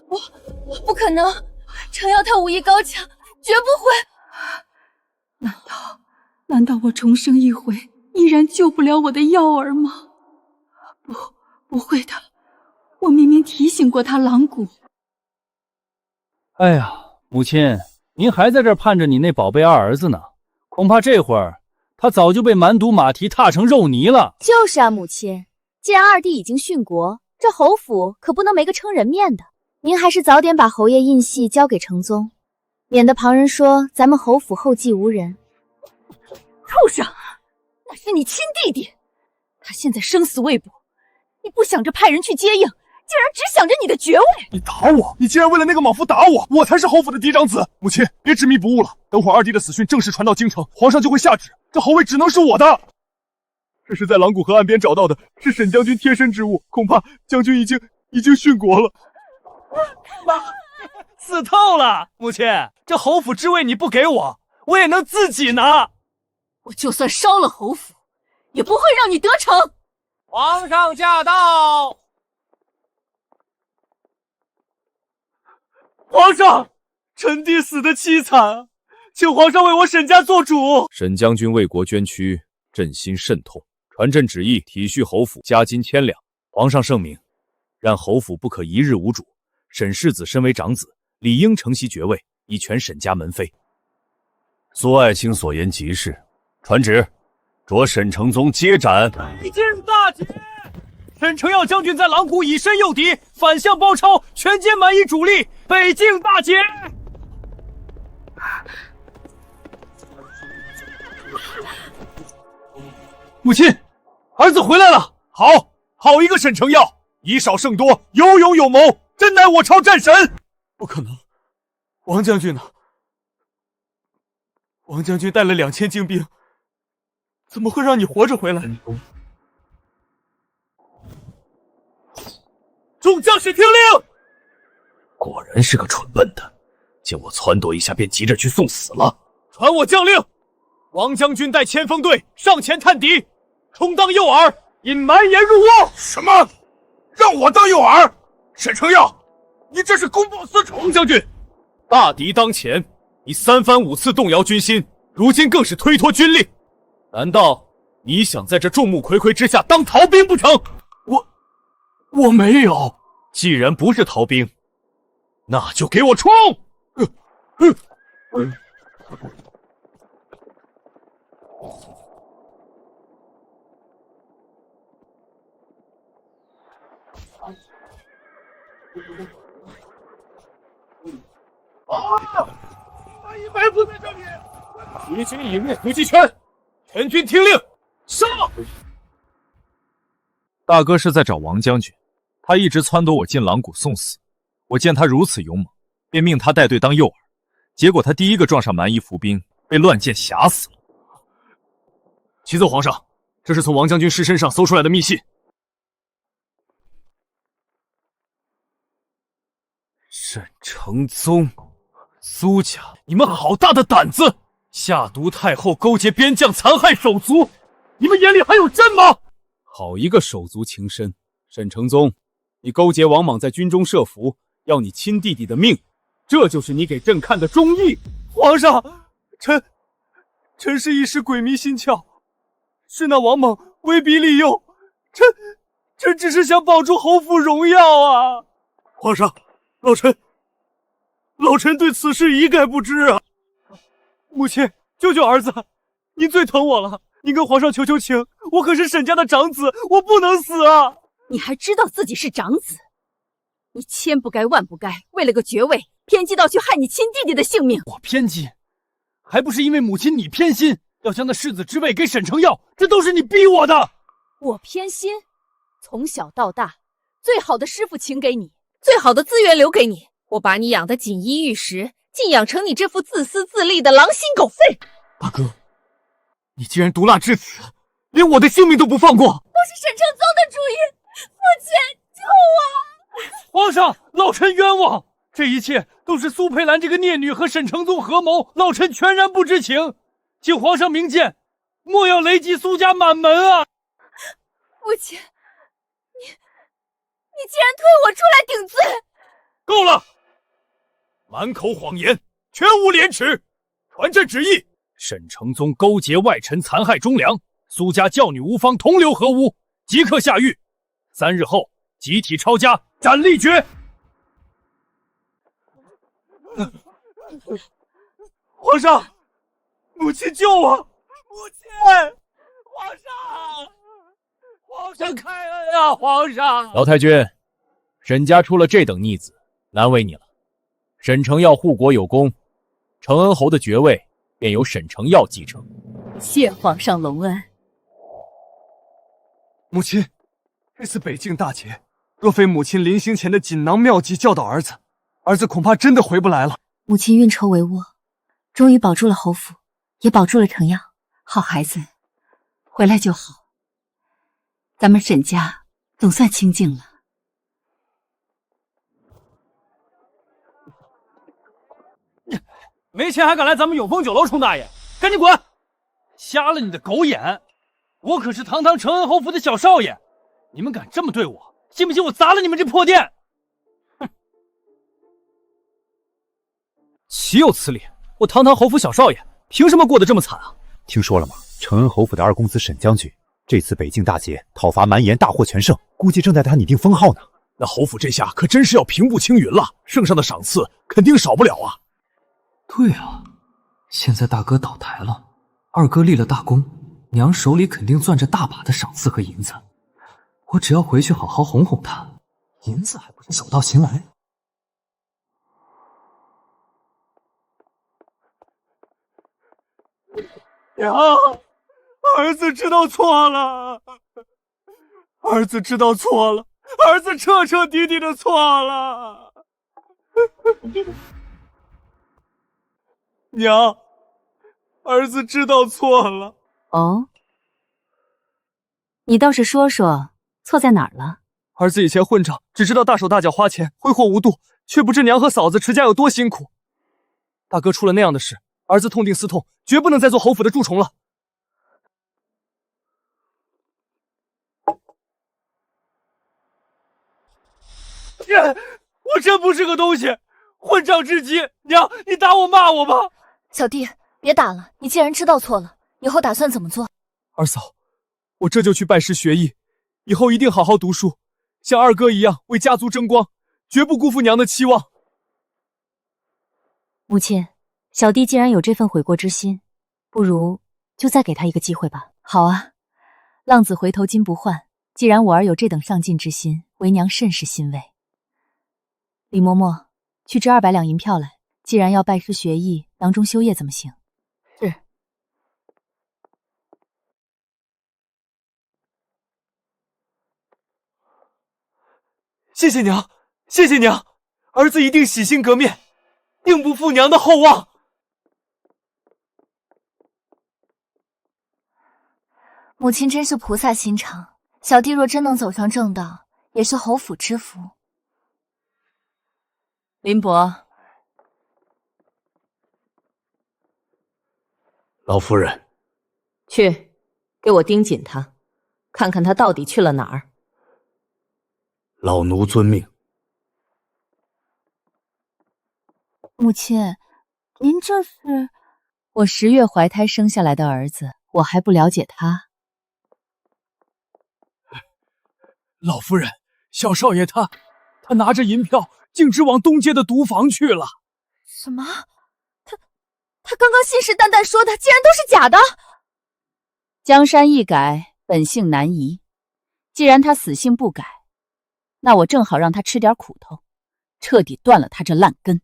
我不可能，承耀他武艺高强，绝不会。难道我重生一回，依然救不了我的耀儿吗？不会的，我明明提醒过他狼谷。哎呀，母亲，您还在这儿盼着你那宝贝二儿子呢，恐怕这会儿他早就被蛮毒马蹄踏成肉泥了。就是啊，母亲，既然二弟已经殉国，这侯府可不能没个撑人面的。您还是早点把侯爷印系交给承宗，免得旁人说咱们侯府后继无人。畜生，那是你亲弟弟，他现在生死未卜，你不想着派人去接应，竟然只想着你的爵位。你打我！你竟然为了那个莽夫打我！我才是侯府的嫡长子。母亲，别执迷不悟了，等会儿二弟的死讯正式传到京城，皇上就会下旨，这侯位只能是我的。这是在狼谷河岸边找到的，是沈将军贴身之物，恐怕将军已经殉国了。妈，死透了！母亲，这侯府之位你不给我，我也能自己拿。我就算烧了侯府，也不会让你得逞。皇上驾到！皇上，臣弟死得凄惨，请皇上为我沈家做主。沈将军为国捐躯，朕心甚痛，传朕旨意，体恤侯府，加金1000两。皇上圣明。然侯府不可一日无主。沈世子身为长子，理应承袭爵位，以全沈家门扉。苏爱卿所言极是，传旨，着沈承宗接斩。北境大捷！沈承耀将军在狼谷以身诱敌，反向包抄，全歼蛮夷主力，北境大捷！母亲，儿子回来了！好一个沈承耀，以少胜多，有勇有谋，真乃我朝战神！不可能，王将军呢？王将军带了2000精兵，怎么会让你活着回来？众将士听令！果然是个蠢笨的，见我撺掇一下便急着去送死了。传我将令，王将军带前锋队上前探敌，充当诱饵，引蛮夷入瓮。什么？让我当诱饵？沈承耀，你这是公报私仇！王将军，大敌当前，你3番5次动摇军心，如今更是推脱军令，难道你想在这众目睽睽之下当逃兵不成？我没有。既然不是逃兵，那就给我冲！蛮夷埋伏在这里！敌军已入伏击圈，全军听令，上！大哥是在找王将军，他一直撺掇我进狼谷送死。我见他如此勇猛，便命他带队当诱饵。结果他第一个撞上蛮夷伏兵，被乱箭匣死了。启奏皇上，这是从王将军尸身上搜出来的密信。沈承宗，苏家，你们好大的胆子！下毒太后勾结边将，残害手足，你们眼里还有朕吗？好一个手足情深！沈承宗，你勾结王莽在军中设伏，要你亲弟弟的命，这就是你给朕看的忠义。皇上，臣是一时鬼迷心窍，是那王莽威逼利诱，臣只是想保住侯府荣耀啊！皇上，老臣对此事一概不知啊！母亲，救救儿子！您最疼我了，您跟皇上求求情，我可是沈家的长子，我不能死啊！你还知道自己是长子？你千不该万不该，为了个爵位，偏激到去害你亲弟弟的性命。我偏激，还不是因为母亲你偏心，要将那世子之位给沈承耀，这都是你逼我的。我偏心，从小到大，最好的师傅请给你，最好的资源留给你，我把你养得锦衣玉食，竟养成你这副自私自利的狼心狗肺。大哥，你既然毒辣至此，连我的性命都不放过。都是沈承宗的主意，父亲救我！皇上，老臣冤枉，这一切都是苏佩兰这个孽女和沈承宗合谋，老臣全然不知情，请皇上明鉴，莫要雷击苏家满门啊！父亲，你竟然推我出来顶罪！够了！满口谎言，全无廉耻！传朕旨意，沈承宗勾结外臣，残害忠良，苏家教女无方同流合污，即刻下狱。3日后集体抄家，斩立决。皇上，母亲救我！母亲，皇上开恩啊！皇上，老太君，沈家出了这等逆子，难为你了。沈承耀护国有功，承恩侯的爵位便由沈承耀继承。谢皇上隆恩。母亲，这次北境大捷，若非母亲临行前的锦囊妙计教导儿子恐怕真的回不来了。母亲运筹帷幄，终于保住了侯府，也保住了承耀。好孩子，回来就好。咱们沈家总算清静了。没钱还敢来咱们永丰酒楼充大爷，赶紧滚！瞎了你的狗眼！我可是堂堂承恩侯府的小少爷，你们敢这么对我，信不信我砸了你们这破店？哼！岂有此理！我堂堂侯府小少爷，凭什么过得这么惨啊？听说了吗？承恩侯府的2公子沈将军，这次北境大捷，讨伐蛮夷大获全胜，估计正在他拟定封号呢。那侯府这下可真是要平步青云了，圣上的赏赐肯定少不了啊。对啊，现在大哥倒台了，二哥立了大功，娘手里肯定攥着大把的赏赐和银子。我只要回去好好哄哄他，银子还不是手到擒来。娘，儿子知道错了，儿子知道错了，儿子彻彻底底的错了。娘，儿子知道错了。哦，你倒是说说错在哪儿了？儿子以前混账，只知道大手大脚花钱，挥霍无度，却不知娘和嫂子持家有多辛苦。大哥出了那样的事，儿子痛定思痛，绝不能再做侯府的蛀虫了。我真不是个东西，混账至极！娘，你打我骂我吧。小弟，别打了，你既然知道错了，以后打算怎么做？二嫂，我这就去拜师学艺，以后一定好好读书，像二哥一样为家族争光，绝不辜负娘的期望。母亲，小弟既然有这份悔过之心，不如就再给他一个机会吧。好啊，浪子回头金不换，既然我儿有这等上进之心，为娘甚是欣慰。李嬷嬷，去支200两银票来。既然要拜师学艺，囊中修业怎么行？是。谢谢娘，谢谢娘，儿子一定洗心革面，定不负娘的厚望。母亲真是菩萨心肠，小弟若真能走上正道，也是侯府之福。林伯，老夫人，去，给我盯紧他，看看他到底去了哪儿。老奴遵命。母亲，您这是？我10月怀胎生下来的儿子，我还不了解他。老夫人，小少爷他拿着银票，径直往东街的毒房去了。什么？他刚刚信誓旦旦说的，竟然都是假的！江山易改，本性难移。既然他死性不改，那我正好让他吃点苦头，彻底断了他这烂根。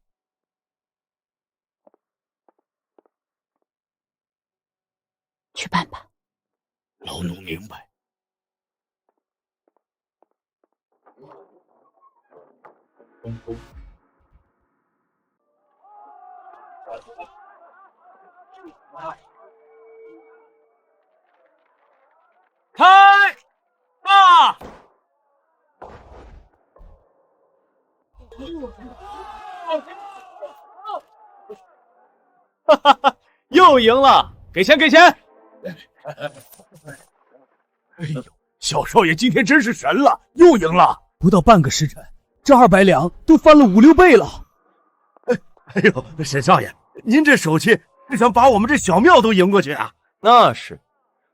去办吧。老奴明白。开骂！哈哈哈，又赢了！给钱，给钱！哎呦，小少爷今天真是神了，又赢了！不到半个时辰，这200两都翻了5、6倍了。哎呦，沈少爷，您这手气是想把我们这小庙都赢过去啊？那是，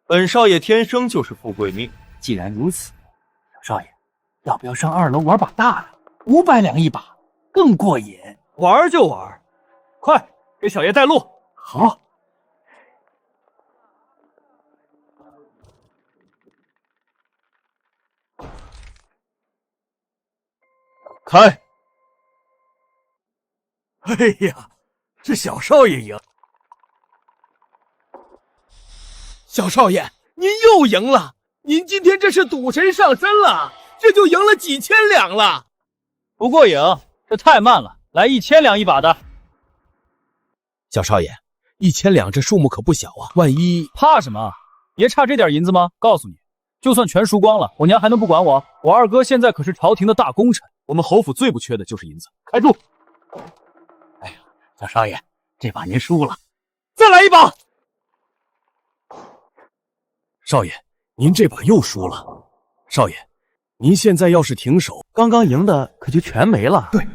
本少爷天生就是富贵命。既然如此，小少爷，要不要上2楼玩把大的？500两一把，更过瘾。玩就玩，快给小爷带路。好。开！哎呀，是小少爷赢。小少爷，您又赢了！您今天这是赌神上身了，这就赢了几千两了。不过瘾，这太慢了，来1000两一把的。小少爷，1000两这数目可不小啊，万一……怕什么？爷差这点银子吗？告诉你，就算全输光了，我娘还能不管我？我二哥现在可是朝廷的大功臣，我们侯府最不缺的就是银子。开住！哎呀，小少爷，这把您输了，再来一把。少爷，您这把又输了。少爷，您现在要是停手，刚刚赢的可就全没了。对，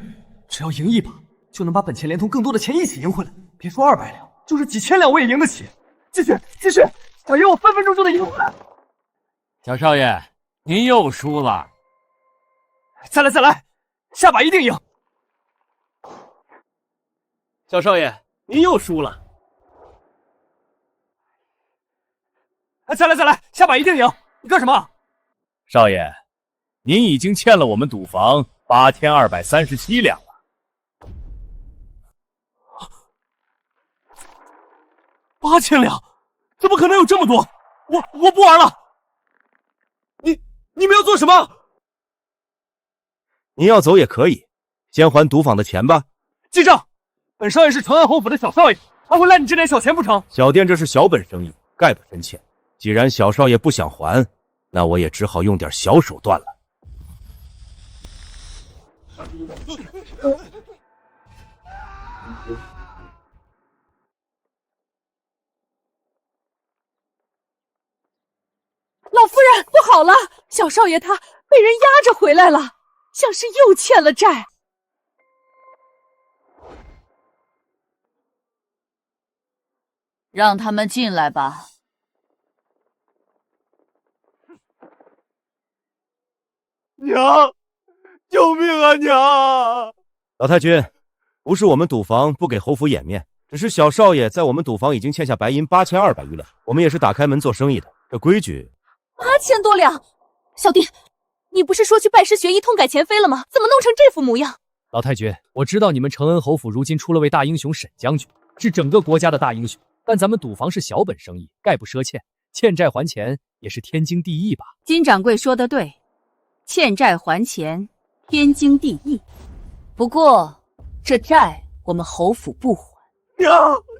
只要赢一把，就能把本钱连同更多的钱一起赢回来。别说200两，就是几千两我也赢得起。继续，继续，小爷我分分钟就能赢回来。小少爷，您又输了。再来，下把一定赢。小少爷，您又输了。再来，下把一定赢。你干什么？少爷，您已经欠了我们赌房8237两了。8000两？怎么可能有这么多？我不玩了。你们要做什么？您要走也可以，先还赌坊的钱吧。记账，本少爷是长安侯府的小少爷，还会赖你这点小钱不成？小店这是小本生意，概不深欠。既然小少爷不想还，那我也只好用点小手段了。老夫人，不好了！小少爷他被人压着回来了，像是又欠了债。让他们进来吧。娘，救命啊！娘！老太君，不是我们赌房不给侯府颜面，只是小少爷在我们赌房已经欠下白银8200余两，我们也是打开门做生意的，这规矩。8000多两，小弟，你不是说去拜师学艺、痛改前非了吗？怎么弄成这副模样？老太君，我知道你们承恩侯府如今出了位大英雄沈将军，是整个国家的大英雄，但咱们赌房是小本生意，概不赊欠，欠债还钱也是天经地义吧？金掌柜说的对，欠债还钱，天经地义。不过这债我们侯府不还。娘，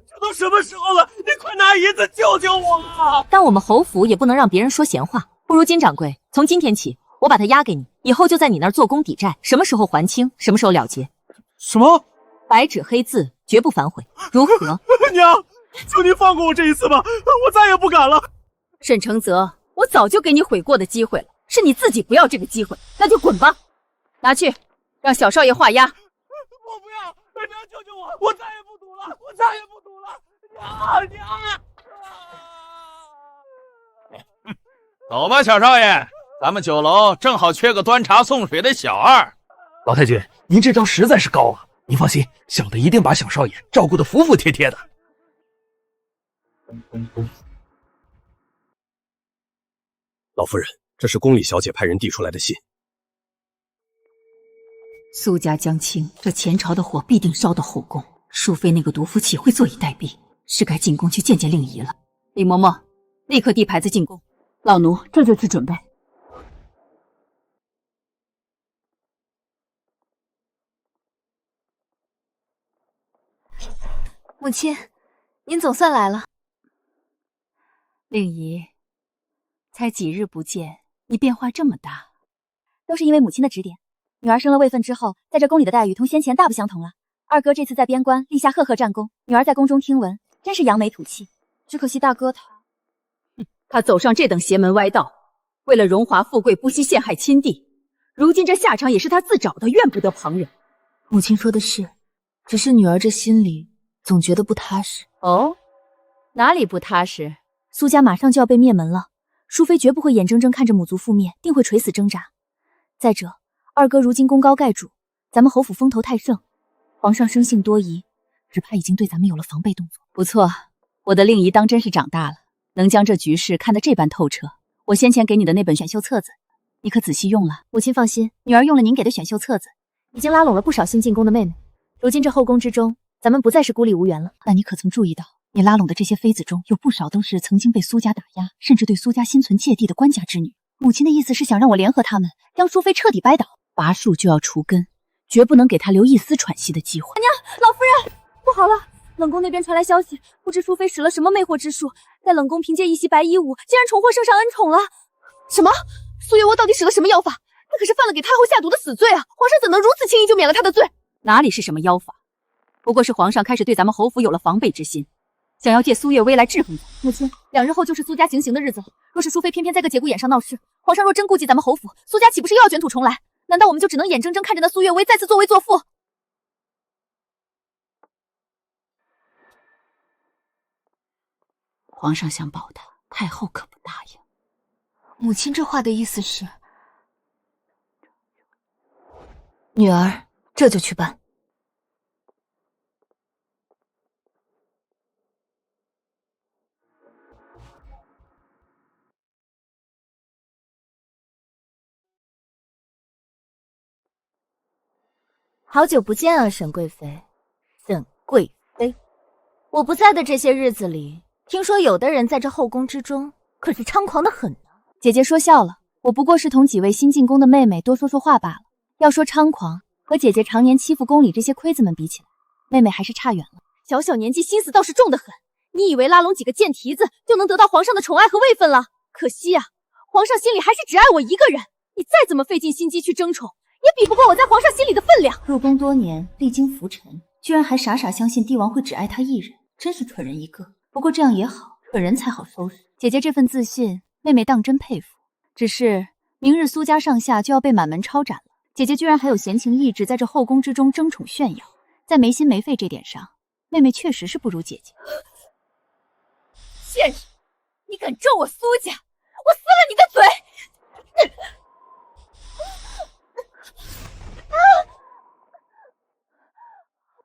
这都什么时候了？你快拿银子救救我啊！但我们侯府也不能让别人说闲话，不如金掌柜，从今天起，我把它押给你，以后就在你那儿做工抵债，什么时候还清，什么时候了结。什么？白纸黑字，绝不反悔，如何？娘，求您放过我这一次吧，我再也不敢了。沈承泽，我早就给你悔过的机会了，是你自己不要这个机会，那就滚吧，拿去，让小少爷画押。我不要，娘救救我！我再也不赌了，我再也不赌了！娘！走吧，小少爷，咱们酒楼正好缺个端茶送水的小二。老太君，您这招实在是高啊！您放心，小的一定把小少爷照顾得服服帖帖的。老夫人，这是宫里小姐派人递出来的信。苏家将倾，这前朝的火必定烧到后宫，淑妃那个毒妇岂会坐以待毙？是该进宫去见见令仪了。李嬷嬷，立刻递牌子进宫，老奴这就去准备。母亲，您总算来了。令仪，才几日不见，你变化这么大，都是因为母亲的指点。女儿升了位分之后，在这宫里的待遇同先前大不相同了。二哥这次在边关立下赫赫战功，女儿在宫中听闻，真是扬眉吐气。只可惜大哥他走上这等邪门歪道，为了荣华富贵不惜陷害亲弟，如今这下场也是他自找的，怨不得旁人。母亲说的是，只是女儿这心里总觉得不踏实。哦，哪里不踏实？苏家马上就要被灭门了，淑妃绝不会眼睁睁看着母族覆灭，定会垂死挣扎。再者，二哥如今功高盖主，咱们侯府风头太盛，皇上生性多疑，只怕已经对咱们有了防备动作。不错，我的令仪当真是长大了，能将这局势看得这般透彻。我先前给你的那本选秀册子，你可仔细用了？母亲放心，女儿用了您给的选秀册子，已经拉拢了不少新进宫的妹妹。如今这后宫之中，咱们不再是孤立无援了。那你可曾注意到，你拉拢的这些妃子中，有不少都是曾经被苏家打压，甚至对苏家心存芥蒂的官家之女。母亲的意思是想让我联合他们，将淑妃彻底掰倒，拔树就要除根，绝不能给她留一丝喘息的机会。娘，老夫人，不好了！冷宫那边传来消息，不知淑妃使了什么魅惑之术，在冷宫凭借一袭白衣舞，竟然重获圣上恩宠了。什么？苏月窝到底使了什么妖法？那可是犯了给太后下毒的死罪啊！皇上怎能如此轻易就免了他的罪？哪里是什么妖法，不过是皇上开始对咱们侯府有了防备之心，想要借苏月薇来制衡咱。母亲，2日后就是苏家行刑的日子了。若是淑妃偏偏在个节骨眼上闹事，皇上若真顾忌咱们侯府，苏家岂不是又要卷土重来？难道我们就只能眼睁睁看着那苏月薇再次作威作福？皇上想保他，太后可不答应。母亲这话的意思是，女儿这就去办。好久不见啊，沈贵妃。沈贵妃，我不在的这些日子里，听说有的人在这后宫之中可是猖狂的很呢。姐姐说笑了，我不过是同几位新进宫的妹妹多说说话罢了。要说猖狂，和姐姐常年欺负宫里这些亏子们比起来，妹妹还是差远了。小小年纪心思倒是重得很，你以为拉拢几个贱蹄子就能得到皇上的宠爱和位分了？可惜啊，皇上心里还是只爱我一个人。你再怎么费尽心机去争宠，也比不过我在皇上心里的分量。入宫多年，历经浮沉，居然还傻傻相信帝王会只爱他一人，真是蠢人一个。不过这样也好，蠢人才好收拾。姐姐这份自信，妹妹当真佩服。只是明日苏家上下就要被满门抄斩了，姐姐居然还有闲情逸致在这后宫之中争宠炫耀，在没心没肺这点上，妹妹确实是不如姐姐。贱人，你敢咒我苏家，我撕了你的嘴！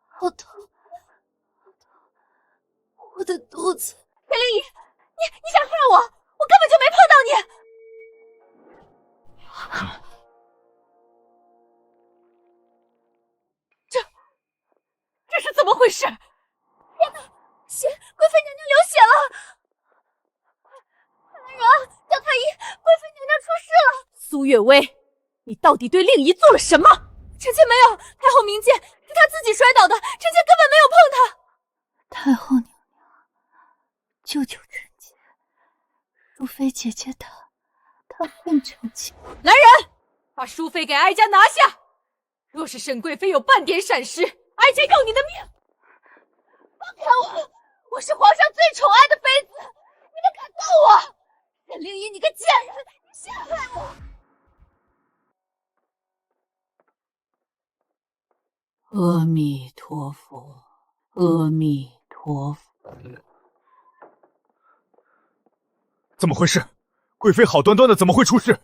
好痛，我的肚子。裴灵仪，你想害我？我根本就没碰到你。这是怎么回事？天哪，血！贵妃娘娘流血了！快来人啊，叫太医！贵妃娘娘出事了！苏月薇，你到底对令仪做了什么？臣妾没有，太后明鉴，是她自己摔倒的，臣妾根本没有碰她。太后娘娘，救救臣妾！淑妃姐姐她恨臣妾。来人，把淑妃给哀家拿下！若是沈贵妃有半点闪失，哀家要你的命！放开我！我是皇上最宠爱的妃子，你们敢动我？沈灵仪，你个贱人，你陷害我！阿弥陀佛，阿弥陀佛。怎么回事？贵妃好端端的怎么会出事？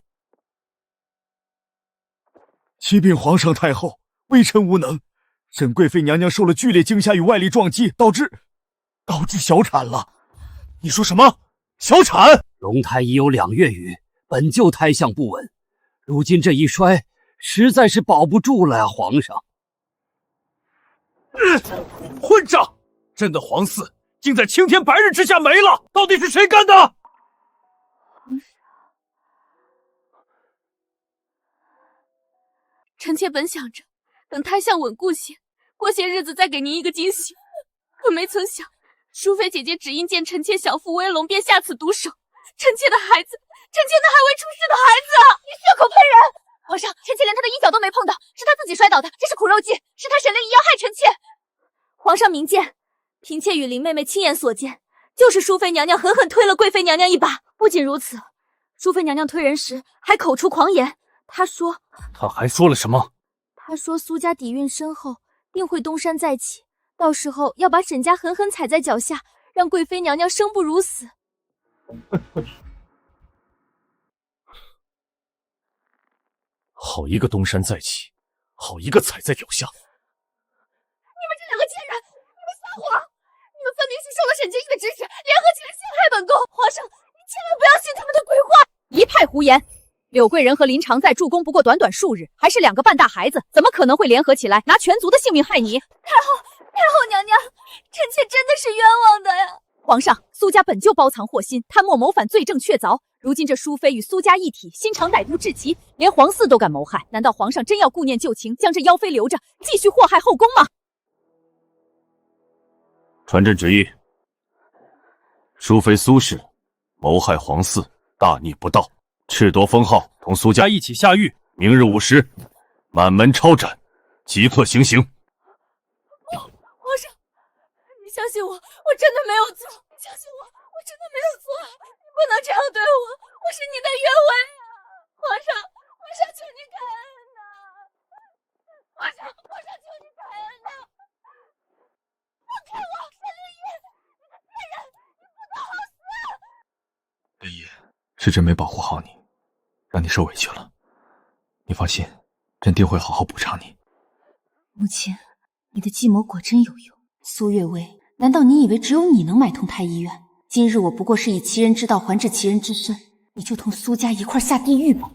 启禀皇上太后，微臣无能，沈贵妃娘娘受了剧烈惊吓与外力撞击，导致小产了。你说什么？小产？容太医有2月余，本就胎相不稳，如今这一摔，实在是保不住了呀，皇上。混账！朕的皇嗣竟在青天白日之下没了，到底是谁干的？臣妾本想着等胎相稳固些，过些日子再给您一个惊喜，可没曾想，淑妃姐姐只因见臣妾小腹微隆，便下此毒手。臣妾的孩子，臣妾那还未出世的孩子，你血口喷人！皇上，臣妾连他的衣角都没碰到，是他自己摔倒的，这是苦肉计，是他沈灵仪要害臣妾。皇上明鉴，嫔妾与林妹妹亲眼所见，就是淑妃娘娘狠狠推了贵妃娘娘一把。不仅如此，淑妃娘娘推人时还口出狂言，她还说了什么？她说苏家底蕴深厚，定会东山再起，到时候要把沈家狠狠踩在脚下，让贵妃娘娘生不如死。好一个东山再起，好一个踩在脚下！你们这2个贱人，你们撒谎！你们分明是受了沈介意的指使，联合起来陷害本宫。皇上，你千万不要信他们的鬼话！一派胡言！柳贵人和林常在驻宫不过短短数日，还是2个半大孩子，怎么可能会联合起来拿全族的性命害你？太后娘娘，臣妾真的是冤枉的呀！皇上，苏家本就包藏祸心，贪墨谋反，罪证确凿。如今这淑妃与苏家一体，心肠歹毒至极，连皇嗣都敢谋害。难道皇上真要顾念旧情，将这妖妃留着，继续祸害后宫吗？传朕旨意，淑妃苏氏谋害皇嗣，大逆不道，褫夺封号，同苏家一起下狱。明日午时，满门抄斩，即刻行刑。皇上，你相信我，我真的没有错。你相信我，我真的没有错。你不能这样对我，我是你的冤枉呀！皇上，求你开恩呐！皇上，求你开恩呐！放开我，沈灵仪！你个贱人，你不得好死！灵仪，是朕没保护好你，让你受委屈了。你放心，朕定会好好补偿你。母亲，你的计谋果真有用。苏月薇，难道你以为只有你能买通太医院？今日我不过是以其人之道还治其人之身，你就同苏家一块下地狱吧。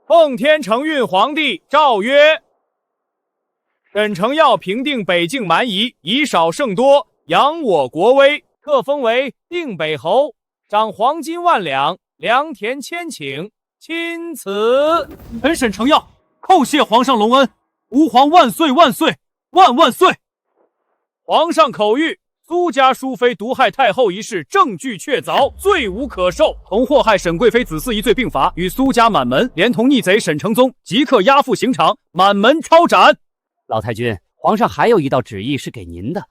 奉天承运皇帝诏曰：沈承耀平定北境蛮夷，以少胜多，扬我国威，特封为定北侯，赏黄金1万两，良田1000顷，钦此。臣沈承耀叩谢皇上隆恩，吾皇万岁万岁万万岁！皇上口谕：苏家淑妃毒害太后一事证据确凿，罪无可恕，同祸害沈贵妃子嗣一罪并罚，与苏家满门连同逆贼沈承宗即刻押赴刑场，满门抄斩。老太君，皇上还有一道旨意是给您的。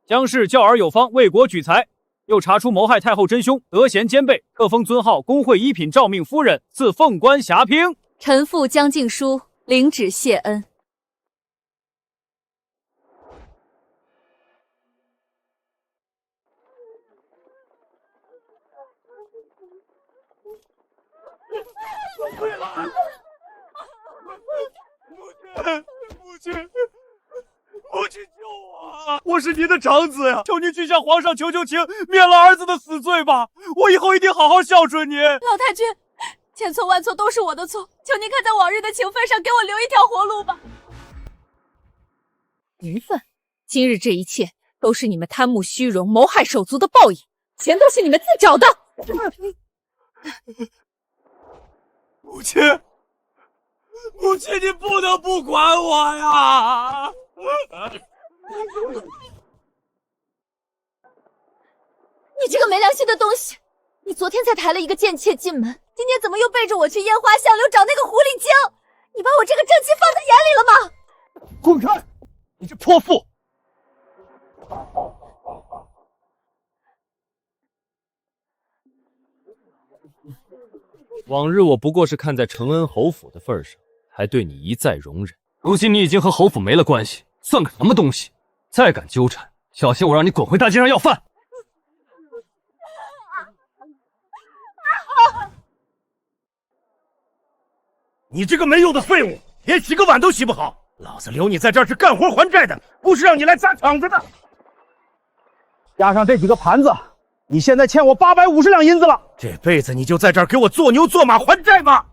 将士教儿有方，为国举才。又查出谋害太后真凶，德贤兼备，特封尊号工会一品诏命夫人，赐凤冠霞娉。臣父江敬书领旨谢恩。回来！母亲，救我！我是您的长子呀，求您去向皇上求求情，免了儿子的死罪吧！我以后一定好好孝顺您。老太君，千错万错都是我的错，求您看在往日的情分上，给我留一条活路吧。余愤！今日这一切都是你们贪慕虚荣、谋害手足的报应，钱都是你们自找的。母亲，你不能不管我呀！你这个没良心的东西！你昨天才抬了一个贱妾进门，今天怎么又背着我去烟花巷柳找那个狐狸精？你把我这个正妻放在眼里了吗？滚开！你这泼妇！往日我不过是看在承恩侯府的份上，还对你一再容忍。如今你已经和侯府没了关系，算个什么东西？再敢纠缠，小心我让你滚回大街上要饭！你这个没用的废物，连洗个碗都洗不好！老子留你在这儿是干活还债的，不是让你来砸场子的。加上这几个盘子，你现在欠我850两银子了。这辈子你就在这儿给我做牛做马还债吧！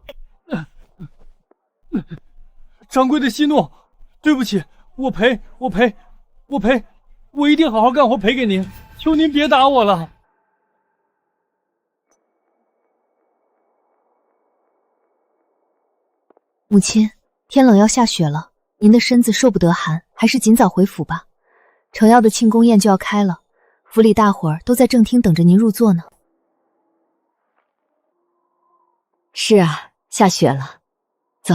掌柜的息怒，对不起，我赔，我一定好好干活赔给您，求您别打我了。母亲，天冷要下雪了，您的身子受不得寒，还是尽早回府吧。承耀的庆功宴就要开了，府里大伙儿都在正厅等着您入座呢。是啊，下雪了，走，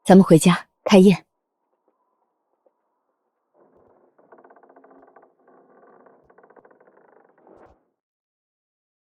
咱们回家开宴。